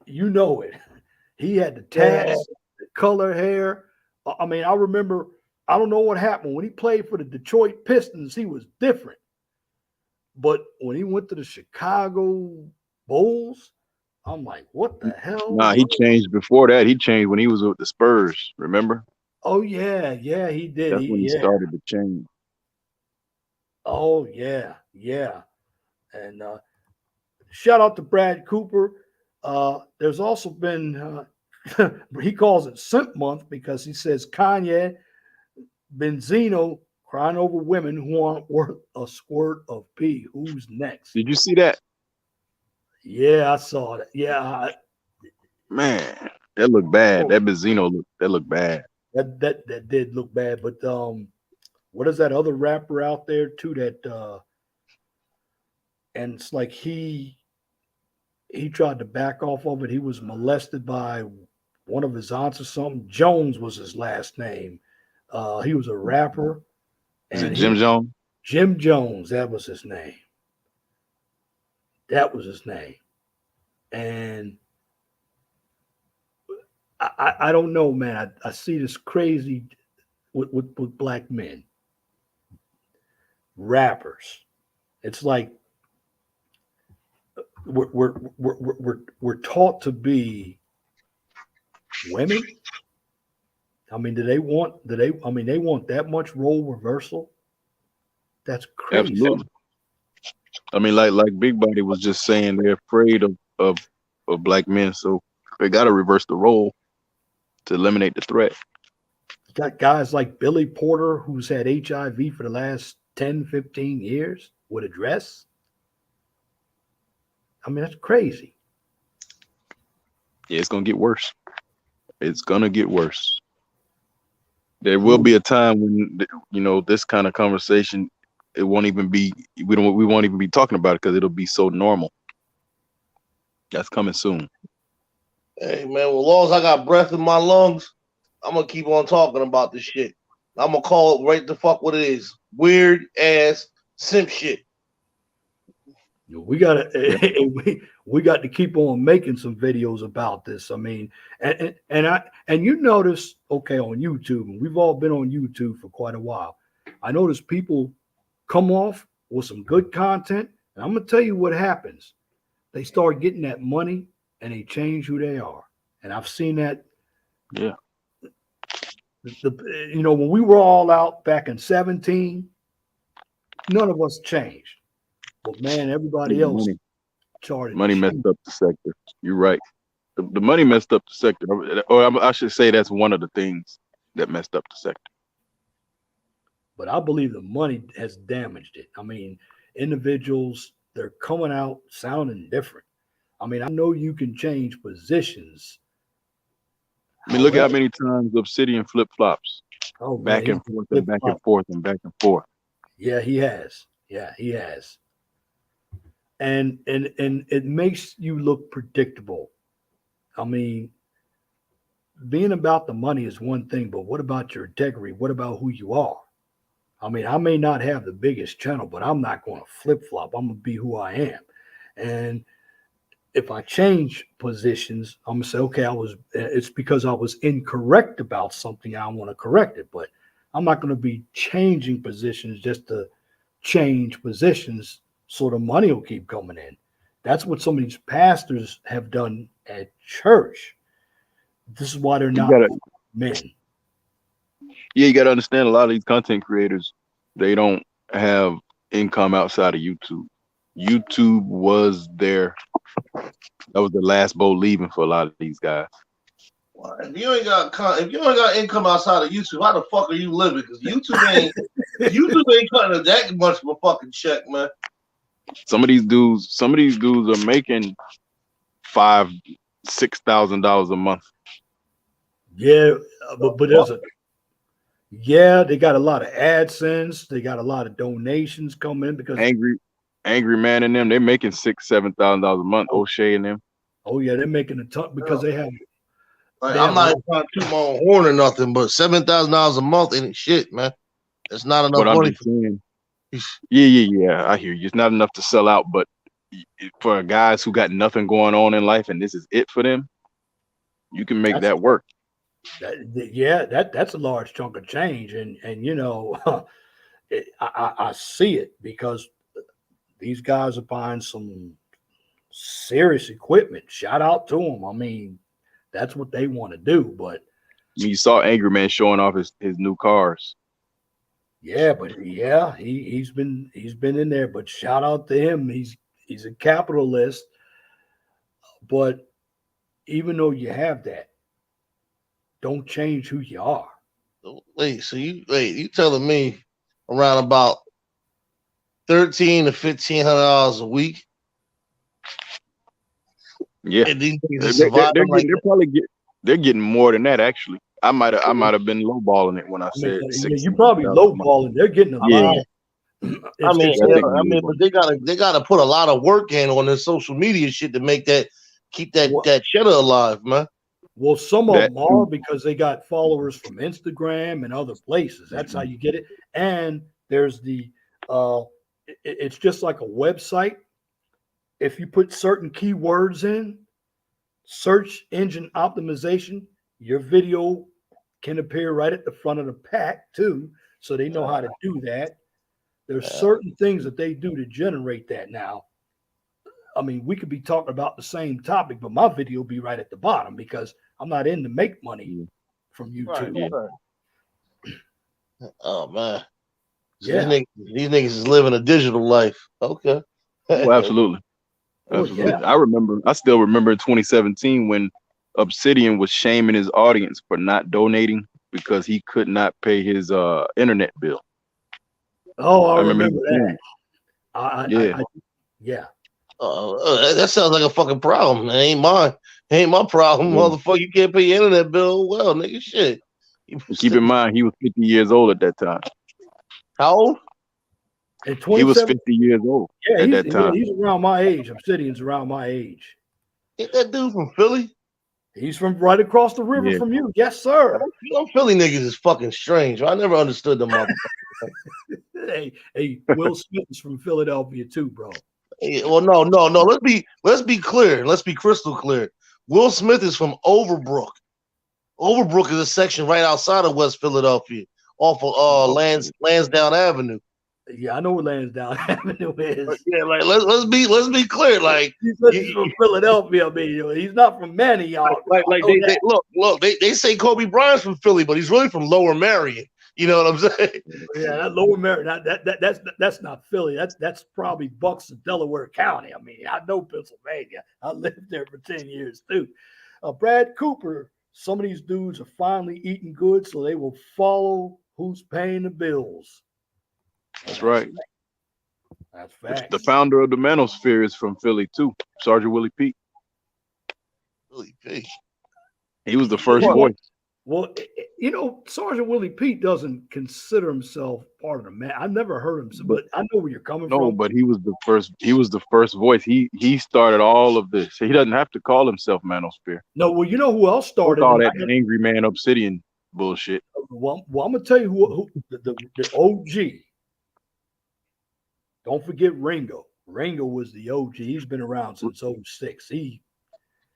You know it. He had the tats, the color hair. I mean, I remember, I don't know what happened. When he played for the Detroit Pistons, he was different. But when he went to the Chicago Bulls, I'm like, what the hell? Nah, he changed before that. He changed when he was with the Spurs, remember? Oh, yeah, he did. That's when he started to change. Oh, yeah. And shout out to Brad Cooper. There's also been, he calls it Simp Month because he says Kanye, Benzino crying over women who aren't worth a squirt of pee. Who's next? Did you see that? Yeah, I saw that. Yeah. Man, that looked bad. That Benzino looked bad. That did look bad. But what is that other rapper out there too that and it's like he tried to back off of it. He was molested by one of his aunts or something. Jones was his last name. He was a rapper. Is it Jim Jones? Jim Jones, that was his name. And I don't know, man. I see this crazy with black men. Rappers. It's like we're taught to be women. I mean, I mean, they want that much role reversal? That's crazy. Absolutely. I mean, like Big Body was just saying, they're afraid of black men, so they got to reverse the role to eliminate the threat. You got guys like Billy Porter, who's had HIV for the last 10, 15 years with a dress. I mean, that's crazy. Yeah, it's gonna get worse. It's gonna get worse. There will be a time when this kind of conversation, it won't even be we won't even be talking about it because it'll be so normal. That's coming soon. Hey man, well, as long as I got breath in my lungs, I'm gonna keep on talking about this shit. I'm gonna call it right the fuck what it is. Weird ass simp shit. We gotta we got to keep on making some videos about this. I mean, and you notice, okay, on YouTube, and we've all been on YouTube for quite a while. I notice people come off with some good content, and I'm gonna tell you what happens. They start getting that money and they change who they are. And I've seen that. Yeah. When we were all out back in 17, none of us changed. But man, everybody else started Money messed changing. up the sector. You're right. The money messed up the sector, or I should say that's one of the things that messed up the sector. But I believe the money has damaged it. I mean, individuals, they're coming out sounding different. I mean, I know you can change positions. I mean, look at how However, many times Obsidian flip flops oh man, back and forth and back and forth and back and forth. Yeah, he has. Yeah, he has. And it makes you look predictable. I mean, being about the money is one thing, but what about your integrity? What about who you are? I mean, I may not have the biggest channel, but I'm not going to flip flop. I'm going to be who I am. And if I change positions, I'm going to say, okay, it's because I was incorrect about something. I want to correct it, but I'm not going to be changing positions just to change positions so the money will keep coming in. That's what some of these pastors have done at church. This is why they're You not gotta, men. you gotta understand, a lot of these content creators, they don't have income outside of YouTube. YouTube was that was the last boat leaving for a lot of these guys. Well, if you ain't got income outside of YouTube, how the fuck are you living? Because YouTube ain't cutting that much of a fucking check, man. Some of these dudes are making $5,000-$6,000 a month. Yeah, but they got a lot of AdSense. They got a lot of donations coming in because Angry Man and them, they're making $6,000-$7,000 a month. O'Shea and them. oh yeah, they're making a ton because they have. I'm not trying to toot my own horn or nothing, but $7,000 a month ain't shit, man. It's not enough But I'm money. just saying, yeah, I hear you. It's not enough to sell out, but for guys who got nothing going on in life and this is it for them, you can make that work. That's a large chunk of change, and I see it because these guys are buying some serious equipment. Shout out to them. I mean, that's what they want to do, but You saw Angry Man showing off his new cars. he's been in there. But shout out to him. He's a capitalist. But even though you have that, don't change who you are. Wait, you telling me around about $1,300 to $1,500 a week? Yeah, And these niggas are surviving they're getting more than that actually. I might have been lowballing it when I said you probably lowballing. They're getting a lot. But they gotta put a lot of work in on this social media shit to keep that cheddar alive, man. Well, some of them are because they got followers from Instagram and other places. That's how you get it. And there's it's just like a website. If you put certain keywords in, search engine optimization, your video can appear right at the front of the pack too. So they know how to do that. There's certain things that they do to generate that now. I mean, we could be talking about the same topic, but my video will be right at the bottom because I'm not in to make money from YouTube. Right, right. Oh man. So Yeah. these niggas is living a digital life. Okay. Oh, absolutely. Oh, Absolutely. yeah. I still remember 2017 when Obsidian was shaming his audience for not donating because he could not pay his internet bill. Oh, I remember he remember was that. saying, yeah. Yeah. That sounds like a fucking problem. It ain't mine. It ain't my problem, Yeah. motherfucker. You can't pay your internet bill. Well, nigga, shit. And keep in mind, he was 50 years old at that time. How old? In He was 27, 50 years old yeah, at that time. he's around my age. Obsidian's around my age. Ain't that dude from Philly? He's from right across the river Yeah. from you. Yes, sir. You know, Philly niggas is fucking strange. I never understood them motherfuckers. Hey, Will Smith is from Philadelphia too, bro. Well, no. Let's be clear. Let's be crystal clear. Will Smith is from Overbrook. Overbrook is a section right outside of West Philadelphia, off of Lansdowne Avenue. Yeah, I know where Lansdowne Avenue is. But yeah, like let's be clear. Like He's from Philadelphia. I mean, he's not from Manioc. like they look. They say Kobe Bryant's from Philly, but he's really from Lower Marion. You know what I'm saying? Yeah, that Lower Marion. That's not Philly. That's probably Bucks of Delaware County. I mean, I know Pennsylvania. I lived there for 10 years too. Brad Cooper. Some of these dudes are finally eating good, so they will follow who's paying the bills. That's right. That's fact. The founder of the Manosphere is from Philly too, Sergeant Willie Pete. Willie P. He was the first voice. Well, you know, Sergeant Willie Pete doesn't consider himself part of the man. I've never heard him, but I know where you're coming from. No, but he was the first. He was the first voice. He started all of this. He doesn't have to call himself Manosphere. No, well, you know who else started all that angry man Obsidian bullshit. Well, I'm gonna tell you who the OG. Don't forget Ringo. Ringo was the OG. He's been around since 06. He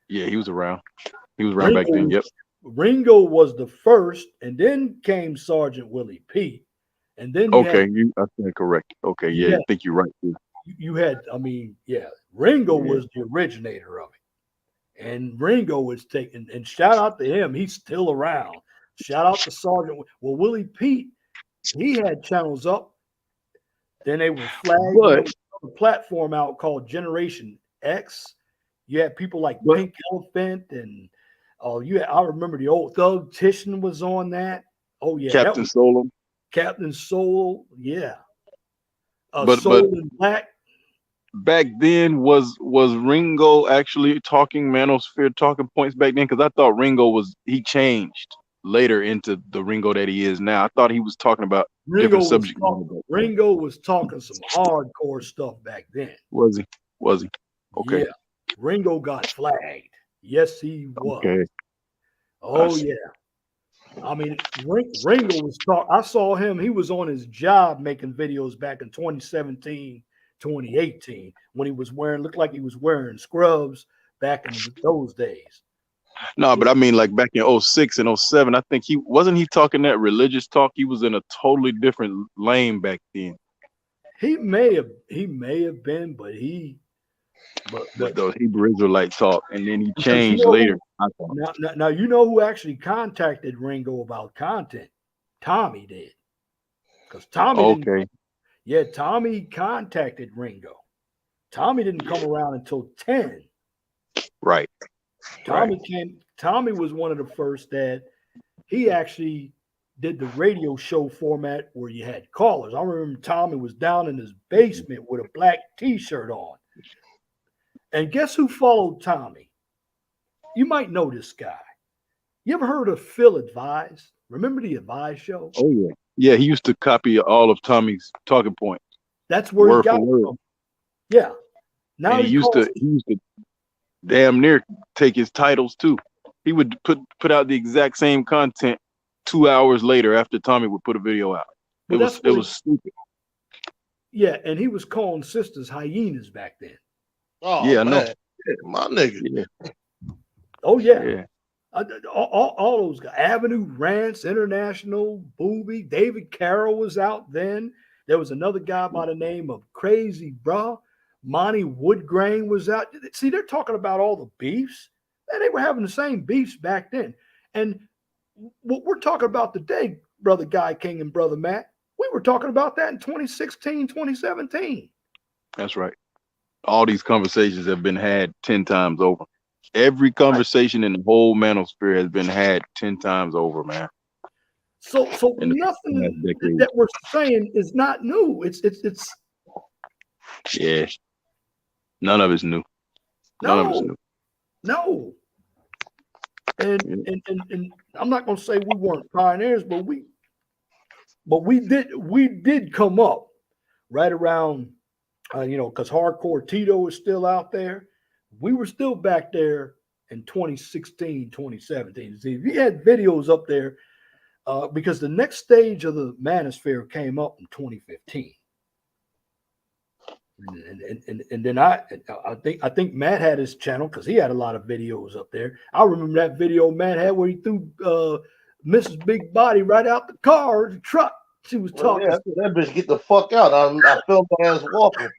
was around. He was around back then. Yep. Ringo was the first, and then came Sergeant Willie Pete, and then I stand correct. Okay, yeah, I think you're right too. You had, I mean, Ringo was the originator of it, and Ringo was taken. And shout out to him, he's still around. Shout out to Sergeant. Well, Willie Pete, he had channels up. Then they were flagged. There was a platform out called Generation X. You had people like Pink Elephant and. I remember the old Thug Titian was on that. Oh yeah, Captain Solo. Captain Soul, yeah. But in Black. Back then, was Ringo actually talking Manosphere talking points back then? Because I thought he changed later into the Ringo that he is now. I thought he was talking about different subjects. Ringo was talking some hardcore stuff back then. Was he? Okay. Yeah, Ringo got flagged. Yes, he was. Okay. Oh, yeah. I mean, Ringo was I saw him. He was on his job making videos back in 2017, 2018, when he was looked like he was wearing scrubs back in those days. No, but I mean, like back in 06 and 07, I think he wasn't talking that religious talk. He was in a totally different lane back then. He may have been, but those Hebrew Israelite talk, and then he changed later. Now you know who actually contacted Ringo about content? Tommy did, because Tommy. Tommy contacted Ringo. Tommy didn't come around until 10. Right. Tommy was one of the first that he actually did the radio show format where you had callers. I remember Tommy was down in his basement with a black T-shirt on. And guess who followed Tommy? You might know this guy. You ever heard of Phil Advise? Remember the Advise show? Oh, yeah. Yeah, he used to copy all of Tommy's talking points. That's where he got it from. Yeah. Now he used to damn near take his titles too. He would put out the exact same content 2 hours later after Tommy would put a video out. It was stupid. Yeah, and he was calling sisters hyenas back then. Oh, yeah, man. I know. My nigga. Yeah. Oh, yeah. All those guys. Avenue Rants, International, Booby, David Carroll was out then. There was another guy by the name of Crazy Bruh. Monty Woodgrain was out. See, they're talking about all the beefs. And they were having the same beefs back then. And what we're talking about today, Brother Guy King and Brother Matt, we were talking about that in 2016, 2017. That's right. All these conversations have been had 10 times over. Every conversation in the whole manosphere has been had 10 times over, man. So In the nothing past decade. that we're saying is not new. It's Yeah. None of it's new. None of it's no, new. no. And I'm not going to say we weren't pioneers, but we did come up right around, because Hardcore Tito is still out there. We were still back there in 2016, 2017. See, if you had videos up there, because the next stage of the Manosphere came up in 2015. And then I think Matt had his channel because he had a lot of videos up there. I remember that video Matt had where he threw Mrs. Big Body right out the car, the truck. She was talking. Yeah, that bitch get the fuck out. I felt my ass walking.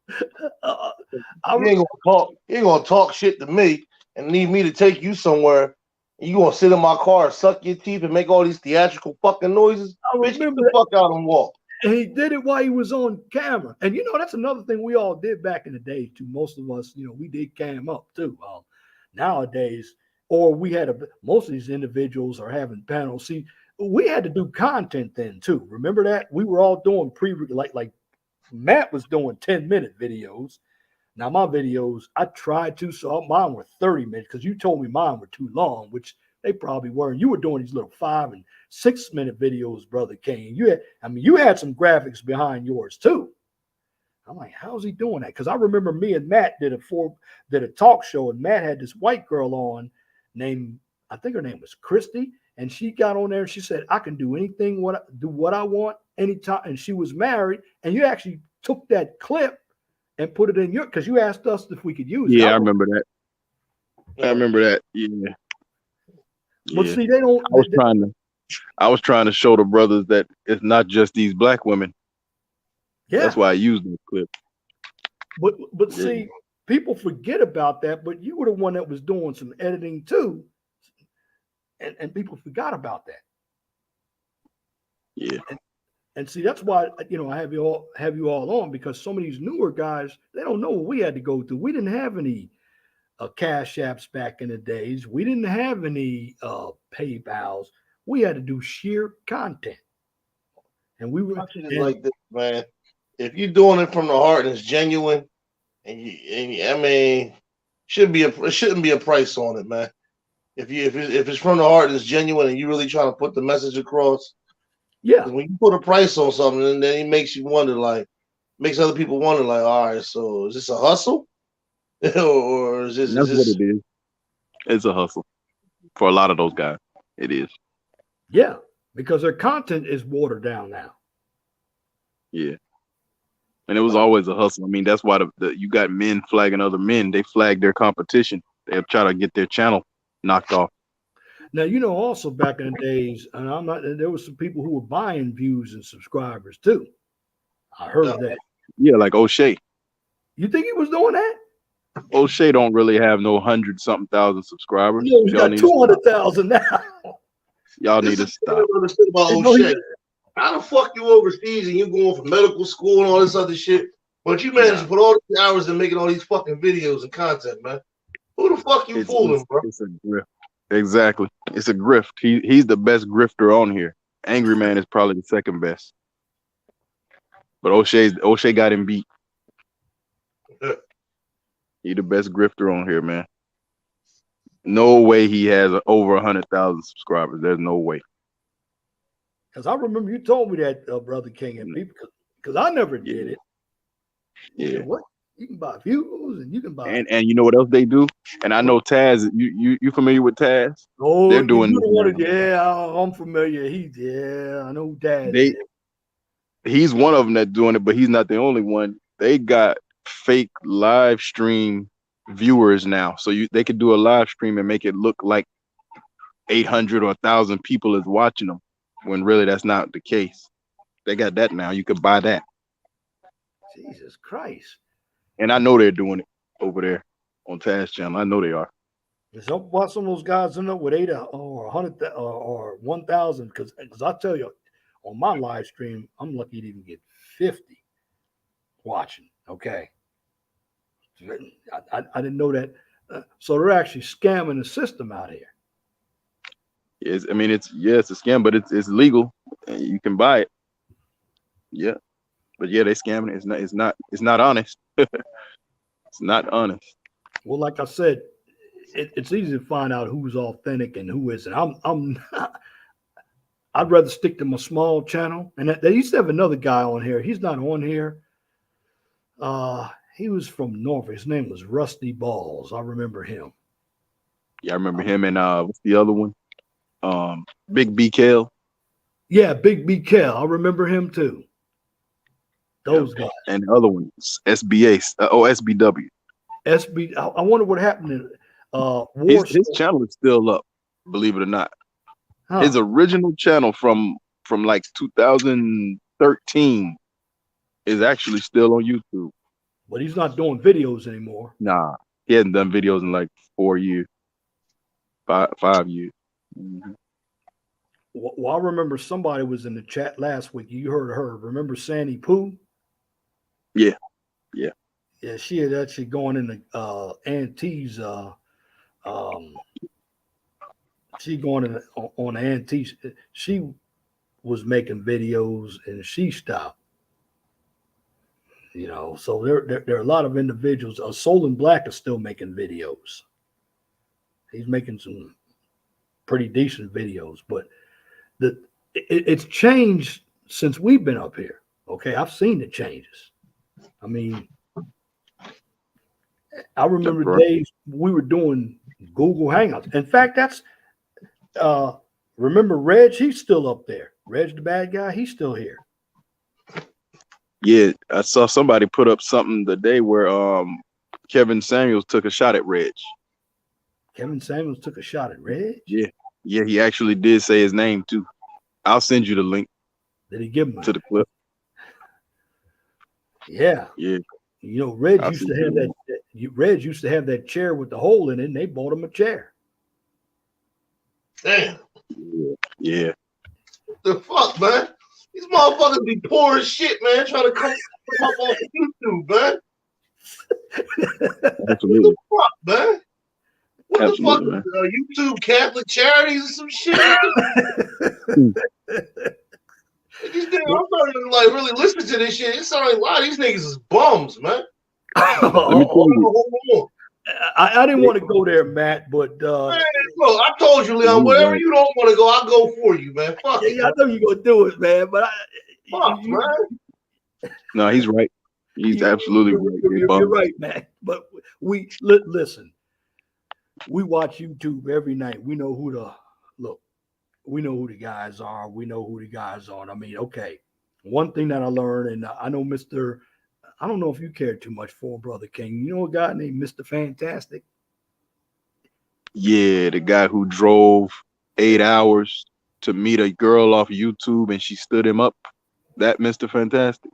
You ain't gonna talk. You ain't gonna talk shit to me and need me to take you somewhere. You gonna sit in my car, suck your teeth, and make all these theatrical fucking noises? Bitch, get the fuck out and walk. And he did it while he was on camera. And that's another thing we all did back in the day too. Most of us, we did cam up too. Nowadays, or we had most of these individuals are having panels. See, we had to do content then too. Remember that? We were all doing like Matt was doing 10-minute videos. Now my videos, I tried to, so mine were 30 minutes because you told me mine were too long, which they probably were. And you were doing these little 5 and 6 minute videos, Brother Kane. You had some graphics behind yours too. I'm like, how's he doing that? Because I remember me and Matt did a talk show, and Matt had this white girl on named, I think her name was Christy, and she got on there and she said, I can do anything, do what I want anytime. And she was married, and you actually took that clip and put it in because you asked us if we could use it. Yeah, I remember that. I remember that. Yeah. But see, they don't. I was trying to show the brothers that it's not just these black women. Yeah. That's why I used that clip. But see, people forget about that. But you were the one that was doing some editing too, and people forgot about that. Yeah. And see, that's why I have you all on, because some of these newer guys, they don't know what we had to go through. We didn't have any cash apps back in the days. We didn't have any PayPals. We had to do sheer content, and we were like this, man. If you're doing it from the heart and it's genuine, it shouldn't be a price on it, man. If it's from the heart and it's genuine and you really trying to put the message across, yeah. When you put a price on something, and then it makes you wonder, makes other people wonder, all right, so is this a hustle, or is this? That's what it is. It's a hustle for a lot of those guys. It is. Yeah, because their content is watered down now. Yeah. And it was always a hustle. I mean, that's why you got men flagging other men. They flag their competition. They'll try to get their channel knocked off. Now, also back in the days, and there was some people who were buying views and subscribers too. I heard that. Yeah, like O'Shea. You think he was doing that? O'Shea don't really have no 100-something thousand subscribers. No, he's got 200,000 now. Y'all need to stop. I don't understand about O'Shea. How the fuck you overseas and you going for medical school and all this other shit, but you managed to put all these hours in making all these fucking videos and content, man? Who the fuck you fooling, bro? It's a grift. Exactly. It's a grift. He's the best grifter on here. Angry Man is probably the second best. But O'Shea got him beat. He the best grifter on here, man. No way he has over 100,000 subscribers. There's no way. Because I remember you told me that, Brother King, and people, because I never did it. Yeah. What? You can buy views and you can buy. And you know what else they do? And I know Taz. You familiar with Taz? Oh, they're doing this. Yeah, I'm familiar. I know Taz. He's one of them that's doing it, but he's not the only one. They got fake live stream viewers now, so they could do a live stream and make it look like 800 or 1,000 people is watching them, when really that's not the case. They got that now. You could buy that. Jesus Christ. And I know they're doing it over there on Taz channel. I know they are. Some why some of those guys end up with 8 or 100 or 1,000. Because I tell you, on my live stream, I'm lucky to even get 50 watching. Okay, I didn't know that. So they're actually scamming the system out here. I mean, it's a scam, but it's legal. And you can buy it. Yeah, but yeah, they scamming it. It's not honest. It's not honest. Well, like I said, it's easy to find out who's authentic and who isn't. I'd rather stick to my small channel. And they used to have another guy on here. He's not on here. He was from Norfolk. His name was Rusty Balls. I remember him. Yeah, I remember him and what's the other one? Big B Kale. Yeah, Big B Kel. I remember him too. Those guys. And the other one, SBA. SBW. SB. I wonder what happened to His channel is still up, believe it or not. Huh. His original channel from like 2013 is actually still on YouTube. But he's not doing videos anymore. Nah, he hasn't done videos in like 4 years, 5 years. Mm-hmm. Well, I remember somebody was in the chat last week. You heard her. Remember Sandy Pooh? Yeah. Yeah, she had actually gone into Auntie's. She going in on Auntie's. She was making videos and she stopped. You know, so there are a lot of individuals. Soul and Black is still making videos. He's making some pretty decent videos, but it's changed since we've been up here. Okay, I've seen the changes. I mean, I remember days we were doing Google Hangouts. In fact, that's remember Reg? He's still up there. Reg, the bad guy, he's still here. Yeah, I saw somebody put up something today where Kevin Samuels took a shot at Reg. Kevin Samuels took a shot at Reg? Yeah, he actually did say his name too. I'll send you the link. Did he give him to the clip? Yeah. Yeah. You know, Reg used to have that. Reg used to have that chair with the hole in it, and they bought him a chair. Damn. Yeah. The fuck, man? These motherfuckers be poor as shit, man, trying to come up on YouTube, man. Absolutely. What the fuck, man? What Absolutely, the fuck? YouTube Catholic Charities or some shit? These niggas, I'm starting to like really listen to this shit. It sounds like a lot of these niggas is bums, man. Let me tell you. I didn't want to go there, Matt, but man, look, I told you, Leon, whatever you don't want to go, I'll go for you, man. Fuck it. Yeah, I know you're gonna do it, man. But man. No, he's right. He's absolutely right. You're right, man. But listen. We watch YouTube every night. We know who we know who the guys are. We know who the guys aren't. I mean, okay. One thing that I learned, and I know I don't know if you care too much for Brother King. You know a guy named Mr. Fantastic? Yeah, the guy who drove 8 hours to meet a girl off YouTube and she stood him up. That Mr. Fantastic.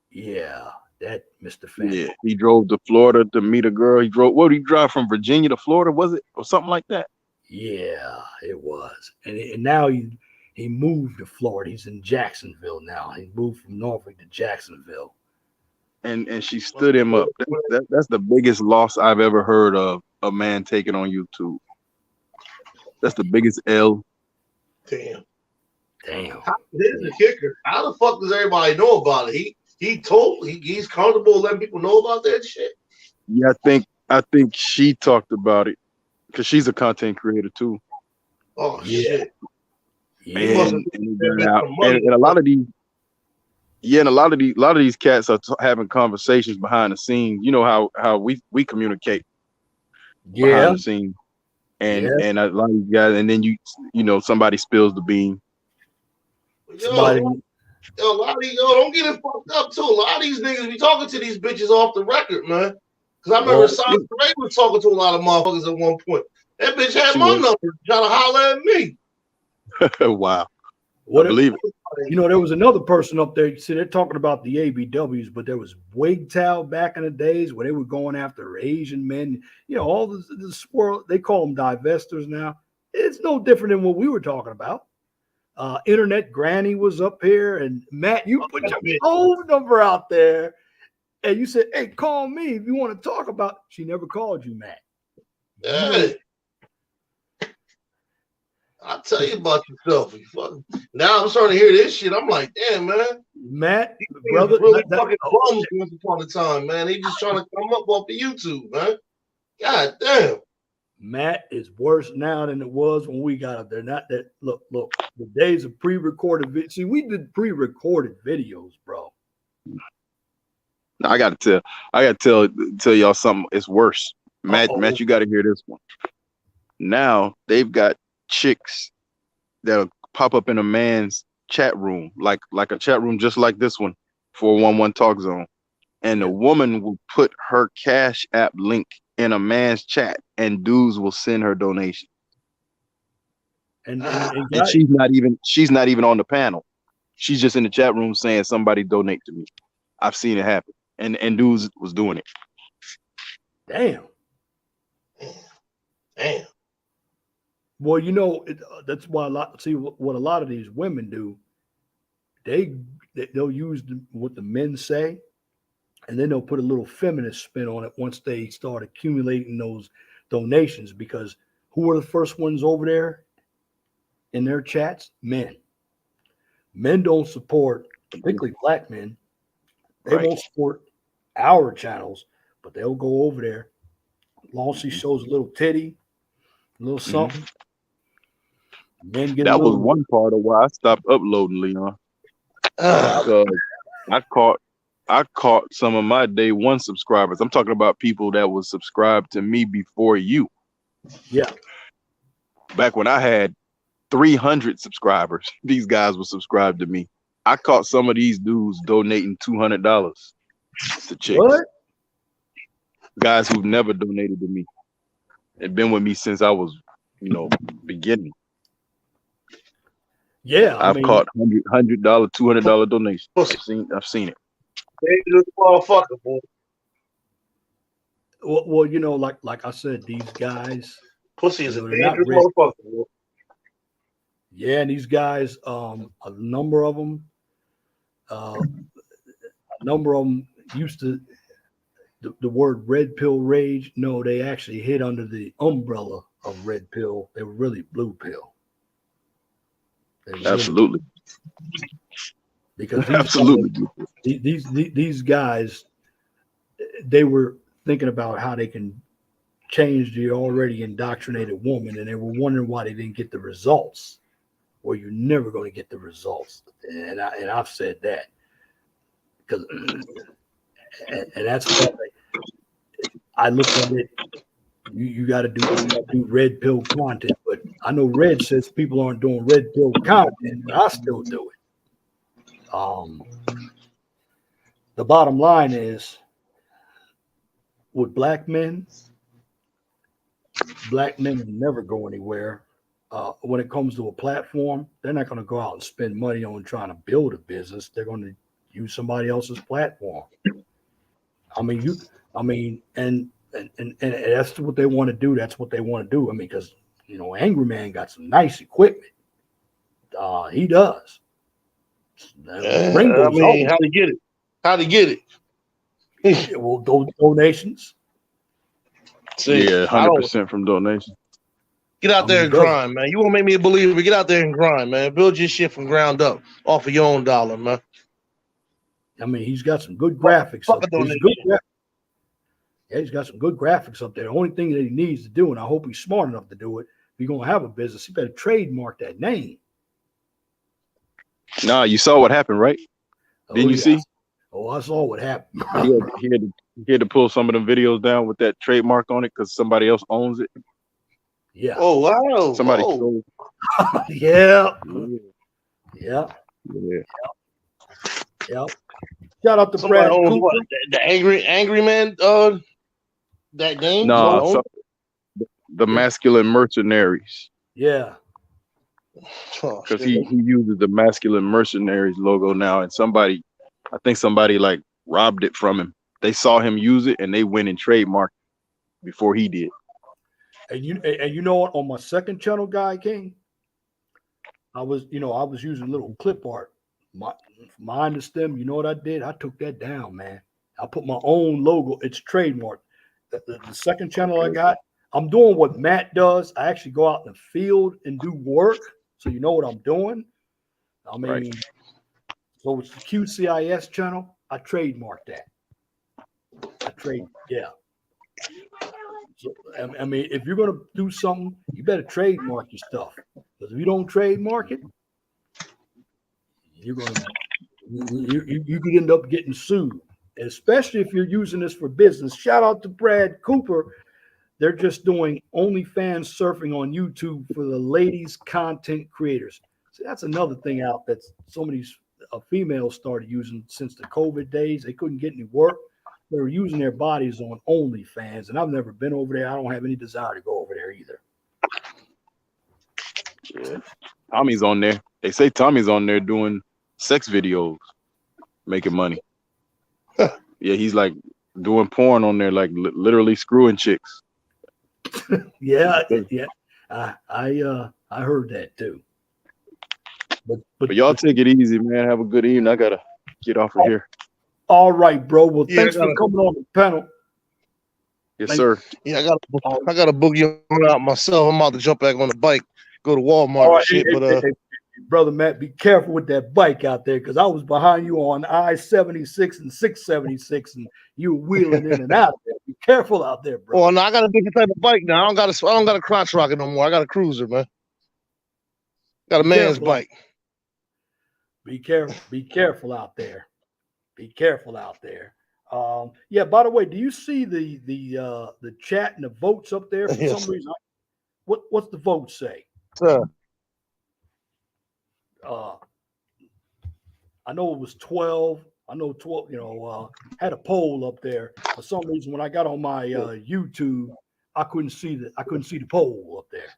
Yeah, that Mr. Fantastic. Yeah, he drove to Florida to meet a girl. He drive from Virginia to Florida, was it? Or something like that? Yeah, it was. And now he moved to Florida. He's in Jacksonville now. He moved from Norfolk to Jacksonville. And she stood him up. That's the biggest loss I've ever heard of a man taking on YouTube. That's the biggest L. Damn. Here's the kicker. How the fuck does everybody know about it? He's comfortable letting people know about that shit. Yeah, I think she talked about it because she's a content creator too. Oh shit. Yeah. And a lot of these. Yeah, and a lot of these cats are having conversations behind the scenes. You know how we communicate behind the scenes, and a lot of these guys, and then you know somebody spills the bean. A lot of these, don't get it fucked up too. A lot of these niggas be talking to these bitches off the record, man. Because I remember Sasha Ray was talking to a lot of motherfuckers at one point. That bitch had my number trying to holler at me. Wow. What believe it. You know, there was another person up there. See, they're talking about the ABWs, but there was WGTOW back in the days where they were going after Asian men. You know, all the swirl. They call them divestors now. It's no different than what we were talking about. Internet Granny was up here, and Matt, you put your phone number out there, and you said, "Hey, call me if you want to talk about." She never called you, Matt. Hey, I'll tell you about yourself. Now I'm starting to hear this shit. I'm like, damn, man. Matt, These brother, really fucking bums once upon a time, man. They just trying to come up off of YouTube, man. God damn. Matt is worse now than it was when we got up there. Not that look, the days of pre-recorded see, we did pre-recorded videos, bro. I gotta tell y'all something. It's worse. Matt, you gotta hear this one. Now they've got chicks that'll pop up in a man's chat room, like a chat room just like this one, 411 Talk Zone. And the woman will put her Cash App link in a man's chat, and dudes will send her donation. And she's not even on the panel. She's just in the chat room saying, "Somebody donate to me." I've seen it happen, and dudes was doing it. Damn. Well, you know, that's why what a lot of these women do. They'll use what the men say, and then they'll put a little feminist spin on it once they start accumulating those donations. Because who are the first ones over there in their chats? Men. Men don't support, particularly black men. They won't support our channels, but they'll go over there. As long as she shows a little titty, a little something. Men get that was one part of why I stopped uploading, Leon. I caught some of my day one subscribers. I'm talking about people that was subscribed to me before you. Yeah. Back when I had 300 subscribers, these guys were subscribed to me. I caught some of these dudes donating $200 to chicks. What? Guys who've never donated to me and been with me since I was, beginning. Yeah, I've caught $100, $200 donations. I've seen it. Dangerous motherfucker, boy. Well, like I said, these guys, pussy is a dangerous motherfucker, boy. Yeah, and these guys, a number of them used to the word red pill rage. No, they actually hid under the umbrella of red pill. They were really blue pill. Absolutely. Because these guys, they were thinking about how they can change the already indoctrinated woman, and they were wondering why they didn't get the results. Well, you're never going to get the results, and I've said that because, and that's why I look at it. You got to do red pill content, but I know Red says people aren't doing red pill content, but I still do it. The bottom line is, with black men will never go anywhere. When it comes to a platform, they're not going to go out and spend money on trying to build a business. They're going to use somebody else's platform. And that's what they want to do. That's what they want to do. Because Angry Man got some nice equipment. He does. How'd he get it? How'd he get it? Well, those donations. See, 100% from donations. Get out there and grind, man. You want to make me a believer? Get out there and grind, man. Build your shit from ground up, off of your own dollar, man. He's got some good graphics up there. He's got some good graphics up there. The only thing that he needs to do, and I hope he's smart enough to do it, if you're going to have a business, he better trademark that name. Nah, you saw what happened, right? Didn't you see? Oh, I saw what happened. He had to pull some of them videos down with that trademark on it because somebody else owns it. Yeah. Oh, wow. Somebody stole it. Yeah. Shout out to Brad Cooper. The angry man, that name? No, the masculine mercenaries. Yeah. Oh, because shit. he uses the masculine mercenaries logo now, and I think somebody like robbed it from him. They saw him use it and they went and trademarked before he did. And you know what? On my second channel, Guy King, I was using little clip art. Mine to stem. You know what I did? I took that down, man. I put my own logo. It's trademarked. The second channel I got, I'm doing what Matt does. I actually go out in the field and do work, so you know what I'm doing. I mean, Right. so it's the QCIS channel. I trademarked that. Yeah. So, I mean, if you're gonna do something, you better trademark your stuff. Because if you don't trademark it, you're gonna you could end up getting sued. Especially if you're using this for business. Shout out to Brad Cooper. They're just doing OnlyFans surfing on YouTube for the ladies content creators. So that's another thing out that so many females started using since the COVID days. They couldn't get any work. They were using their bodies on OnlyFans, and I've never been over there. I don't have any desire to go over there either. Yeah. Tommy's on there. They say Tommy's on there doing sex videos, making money. Yeah, he's like doing porn on there, like literally screwing chicks. Yeah. I heard that too. But y'all take it easy, man. Have a good evening. I gotta get off of here. All right, bro. Well, Yeah, thanks for coming on the panel. Yes, sir. Yeah, I got a boogie on out myself. I'm about to jump back on the bike, go to Walmart All and right, shit. hey, brother Matt, be careful with that bike out there because I was behind you on I-76 and 676, and you were wheeling in and out of there. Be careful out there, bro. Oh, no, I got a different type of bike now. I don't got a crotch rocket no more. I got a cruiser, man. Got a man's bike. Be careful. Be careful out there. Be careful out there. Yeah. By the way, do you see the chat and the votes up there? For Yes. some reason, what's the vote say? I know it was 12. I know 12. Had a poll up there. For some reason, when I got on my YouTube, I couldn't see the poll up there.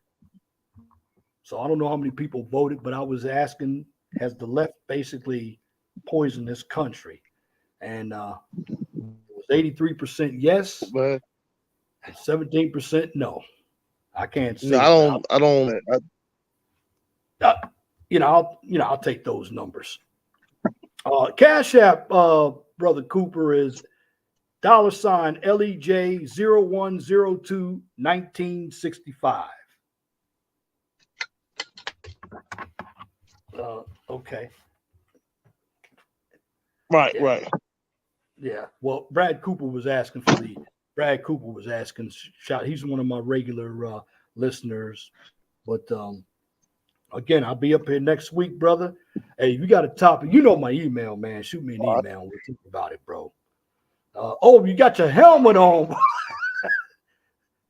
So I don't know how many people voted, but I was asking, has the left basically poisoned this country? And it was 83% yes, Man. and 17% no. I can't see. No, I don't. I'll take those numbers. Cash App, Brother Cooper, is $ LEJ 0102 1965. Okay. Right, Yeah. right. Yeah. Well, Brad Cooper was asking. Shout. He's one of my regular listeners. But again, I'll be up here next week, brother. Hey, if you got a topic, you know my email, man. Shoot me an email. We'll think about it, bro. You got your helmet on.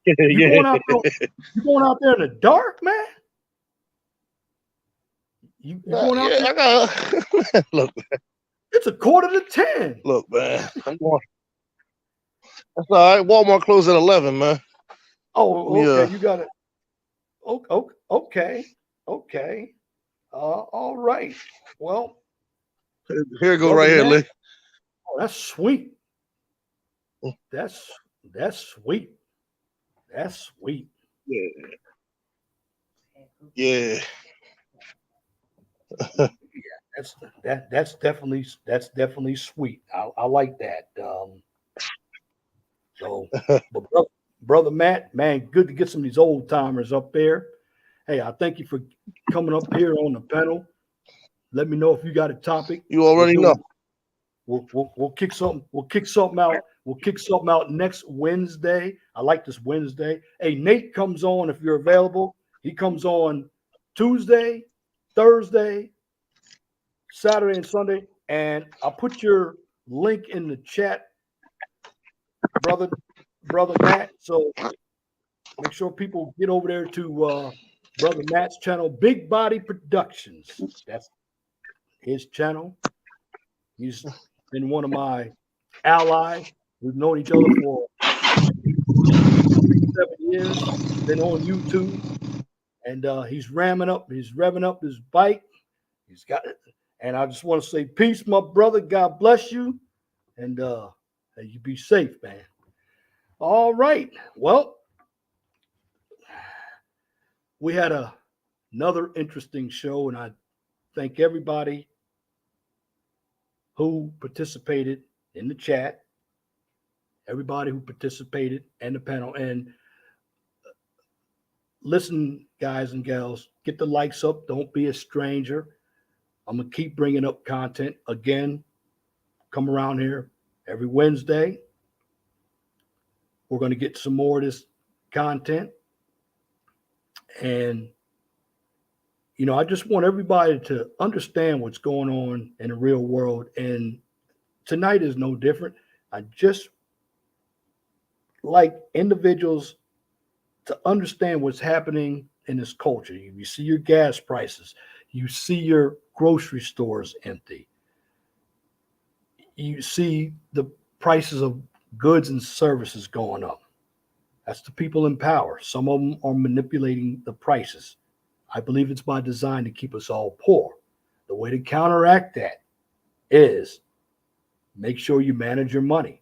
You going out there in the dark, man? You going out there? I got look. It's 9:45. Look, man. I'm going. That's all right. Walmart closed at 11, man. Oh, okay. Yeah. You got it. Okay. All right. Well, Here it goes right here, Lee. Oh, that's sweet. That's sweet. That's sweet. Yeah. That's definitely sweet. I like that. But brother Matt, man, good to get some of these old timers up there. Hey, I thank you for coming up here on the panel. Let me know if you got a topic. You already know. We'll kick something. We'll kick something out. We'll kick something out next Wednesday. I like this Wednesday. Hey, Nate comes on if you're available. He comes on Tuesday, Thursday, Saturday, and Sunday. And I'll put your link in the chat, brother Matt. So make sure people get over there to Brother Matt's channel, Big Body Productions. That's his channel. He's been one of my allies. We've known each other for 7 years. Been on YouTube, and he's revving up his bike. He's got it. And I just want to say, peace, my brother. God bless you. And you be safe, man. All right. Well, we had another interesting show, and I thank everybody who participated in the chat, everybody who participated in the panel. And listen, guys and gals, get the likes up. Don't be a stranger. I'm going to keep bringing up content. Again, come around here every Wednesday. We're going to get some more of this content. And, I just want everybody to understand what's going on in the real world. And tonight is no different. I just like individuals to understand what's happening in this culture. You see your gas prices, you see your grocery stores empty, you see the prices of goods and services going up. That's the people in power. Some of them are manipulating the prices. I believe it's by design to keep us all poor. The way to counteract that is make sure you manage your money.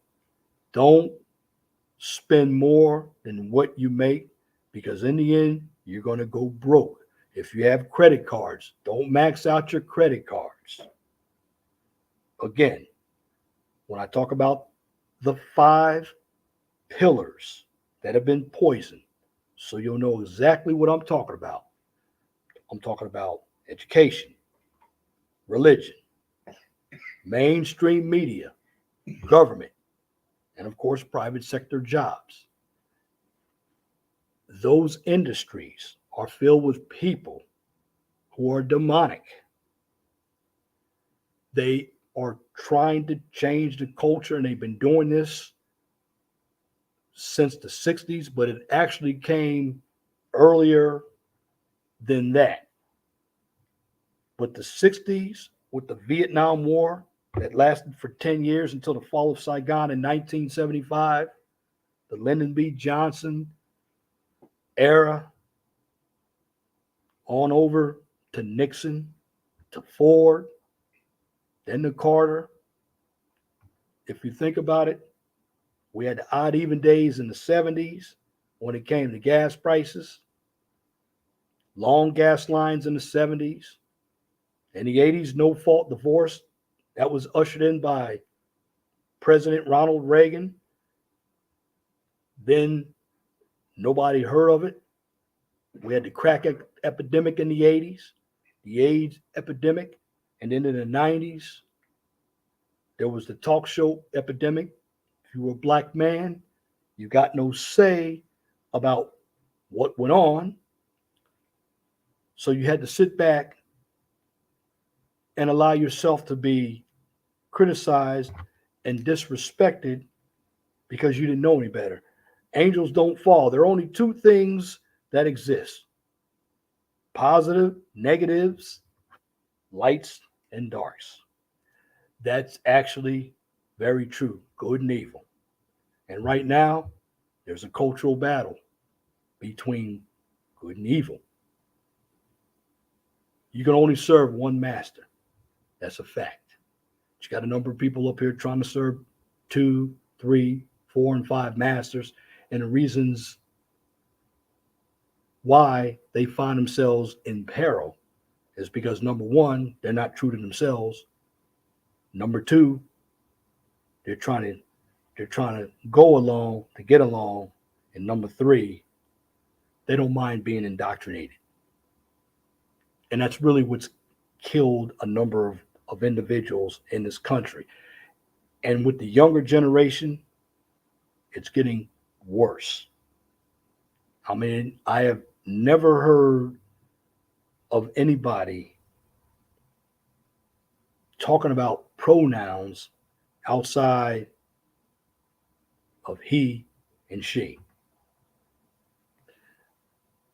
Don't spend more than what you make, because in the end, you're going to go broke. If you have credit cards, don't max out your credit cards. Again, when I talk about the 5 pillars that have been poisoned, so you'll know exactly what I'm talking about. I'm talking about education, religion, mainstream media, government, and of course, private sector jobs. Those industries are filled with people who are demonic. They are trying to change the culture, and they've been doing this since the 60s, but it actually came earlier than that. But the 60s, with the Vietnam War that lasted for 10 years until the fall of Saigon in 1975, the Lyndon B. Johnson era, on over to Nixon, to Ford, then to Carter. If you think about it, we had the odd even days in the 70s when it came to gas prices, long gas lines in the 70s. In the 80s, no fault divorce. That was ushered in by President Ronald Reagan. Then nobody heard of it. We had the crack epidemic in the 80s, the AIDS epidemic. And then in the 90s, there was the talk show epidemic. If you were a black man, you got no say about what went on. So you had to sit back and allow yourself to be criticized and disrespected because you didn't know any better. Angels don't fall. There are only 2 things that exist: positive, negatives, lights, and darks. That's actually very true, good and evil. And right now, there's a cultural battle between good and evil. You can only serve one master. That's a fact. You got a number of people up here trying to serve 2, 3, 4, and 5 masters, and the reasons why they find themselves in peril is because, number one, they're not true to themselves. Number two, they're trying to go along to get along. And number three, they don't mind being indoctrinated. And that's really what's killed a number of individuals in this country. And with the younger generation, it's getting worse. I mean, I have never heard of anybody talking about pronouns outside of he and she.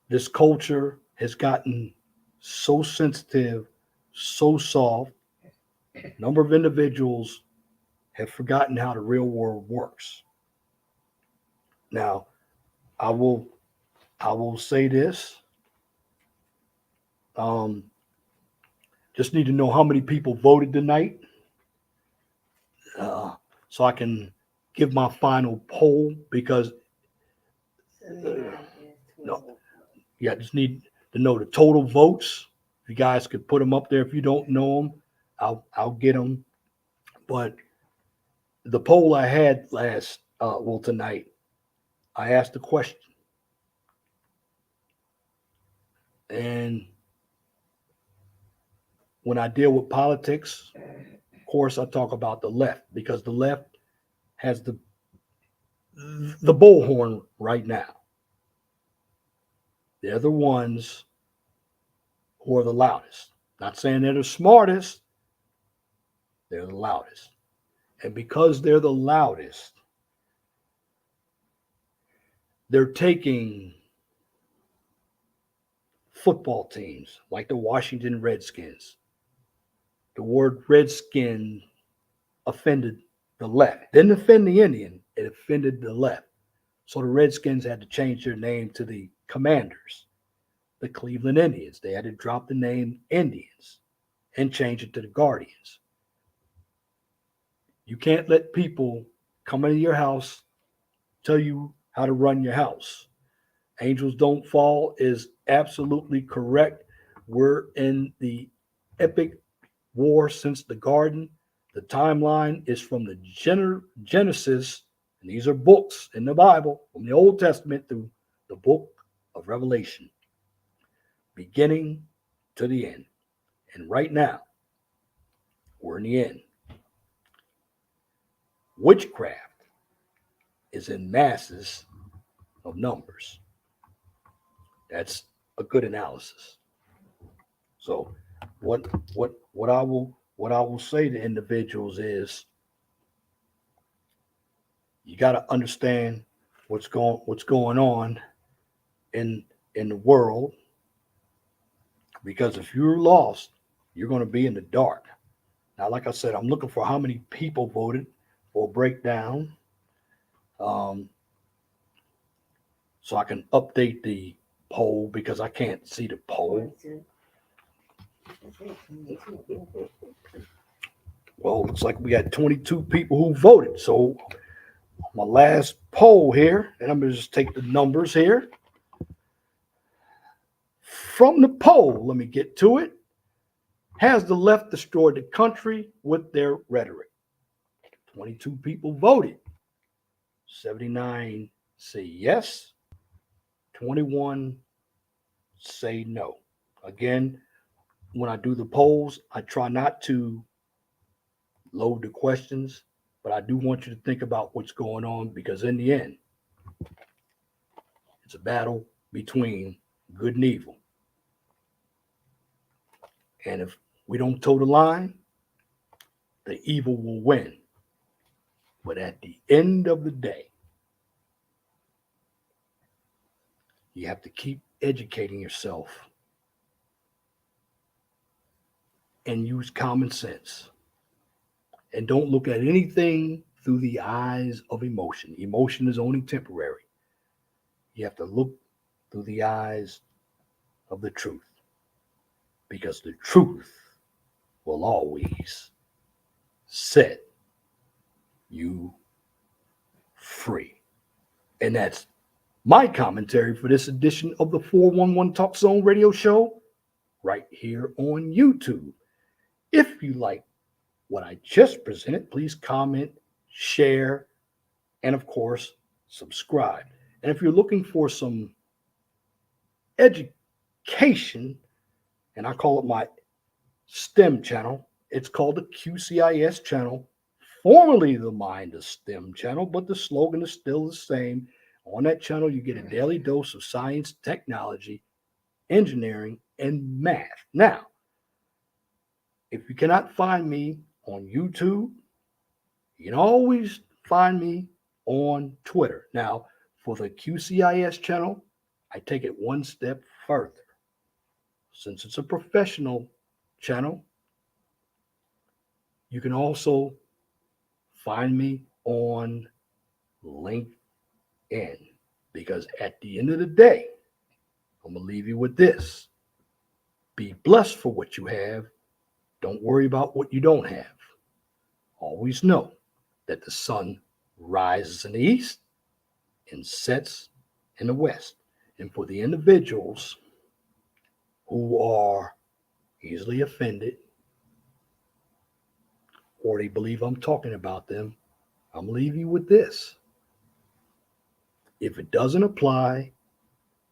This culture has gotten so sensitive, so soft. A number of individuals have forgotten how the real world works. Now, I will say this. Just need to know how many people voted tonight, uh, so I can give my final poll. Because no, yeah, I just need to know the total votes. If you guys could put them up there, if you don't know them, I'll get them. But the poll I had tonight, I asked the question, and when I deal with politics, of course, I talk about the left because the left has the bullhorn right now. They're the ones who are the loudest. Not saying they're the smartest, they're the loudest. And because they're the loudest, they're taking football teams like the Washington Redskins. The word redskin offended the left. It didn't offend the Indian, it offended the left. So the Redskins had to change their name to the Commanders, the Cleveland Indians. They had to drop the name Indians and change it to the Guardians. You can't let people come into your house, tell you how to run your house. Angels Don't Fall is absolutely correct. We're in the epic war since the garden. The timeline is from the Genesis, and these are books in the Bible, from the Old Testament through the book of Revelation, beginning to the end. And right now, we're in the end. Witchcraft is in masses of numbers. That's a good analysis. So what I will say to individuals is you got to understand what's going on in the world, because if you're lost, you're going to be in the dark. Now, like I said, I'm looking for how many people voted for a breakdown, um, so I can update the poll because I can't see the poll. Well, looks like we got 22 people who voted. So my last poll here, and I'm going to just take the numbers here from the poll. Let me get to it. Has the left destroyed the country with their rhetoric? 22 people voted. 79 say yes. 21 say no. Again, when I do the polls, I try not to load the questions, but I do want you to think about what's going on, because in the end, it's a battle between good and evil. And if we don't toe the line, the evil will win. But at the end of the day, you have to keep educating yourself and use common sense. And don't look at anything through the eyes of emotion. Emotion is only temporary. You have to look through the eyes of the truth, because the truth will always set you free. And that's my commentary for this edition of the 411 Talk Zone radio show right here on YouTube. If you like what I just presented, please comment, share, and of course, subscribe. And if you're looking for some education, and I call it my STEM channel, it's called the QCIS channel, formerly the Mind of STEM channel, but the slogan is still the same. On that channel, you get a daily dose of science, technology, engineering, and math. Now, if you cannot find me on YouTube, you can always find me on Twitter. Now, for the QCIS channel, I take it one step further. Since it's a professional channel, you can also find me on LinkedIn, because at the end of the day, I'm going to leave you with this. Be blessed for what you have. Don't worry about what you don't have. Always know that the sun rises in the east and sets in the west. And for the individuals who are easily offended or they believe I'm talking about them, I'm going to leave you with this. If it doesn't apply,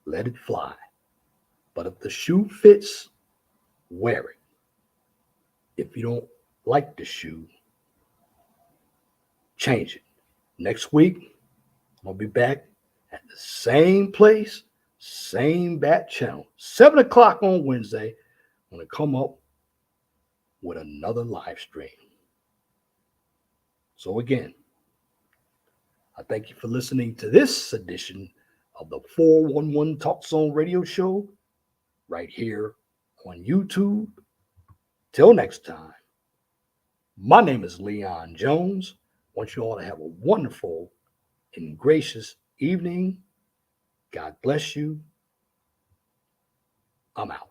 let it fly. But if the shoe fits, wear it. If you don't like the shoe, change it. Next week, I'll be back at the same place, same bat channel, 7 o'clock on Wednesday. I'm going to come up with another live stream. So again, I thank you for listening to this edition of the 411 Talk Zone Radio Show right here on YouTube. Till next time, my name is Leon Jones. I want you all to have a wonderful and gracious evening. God bless you. I'm out.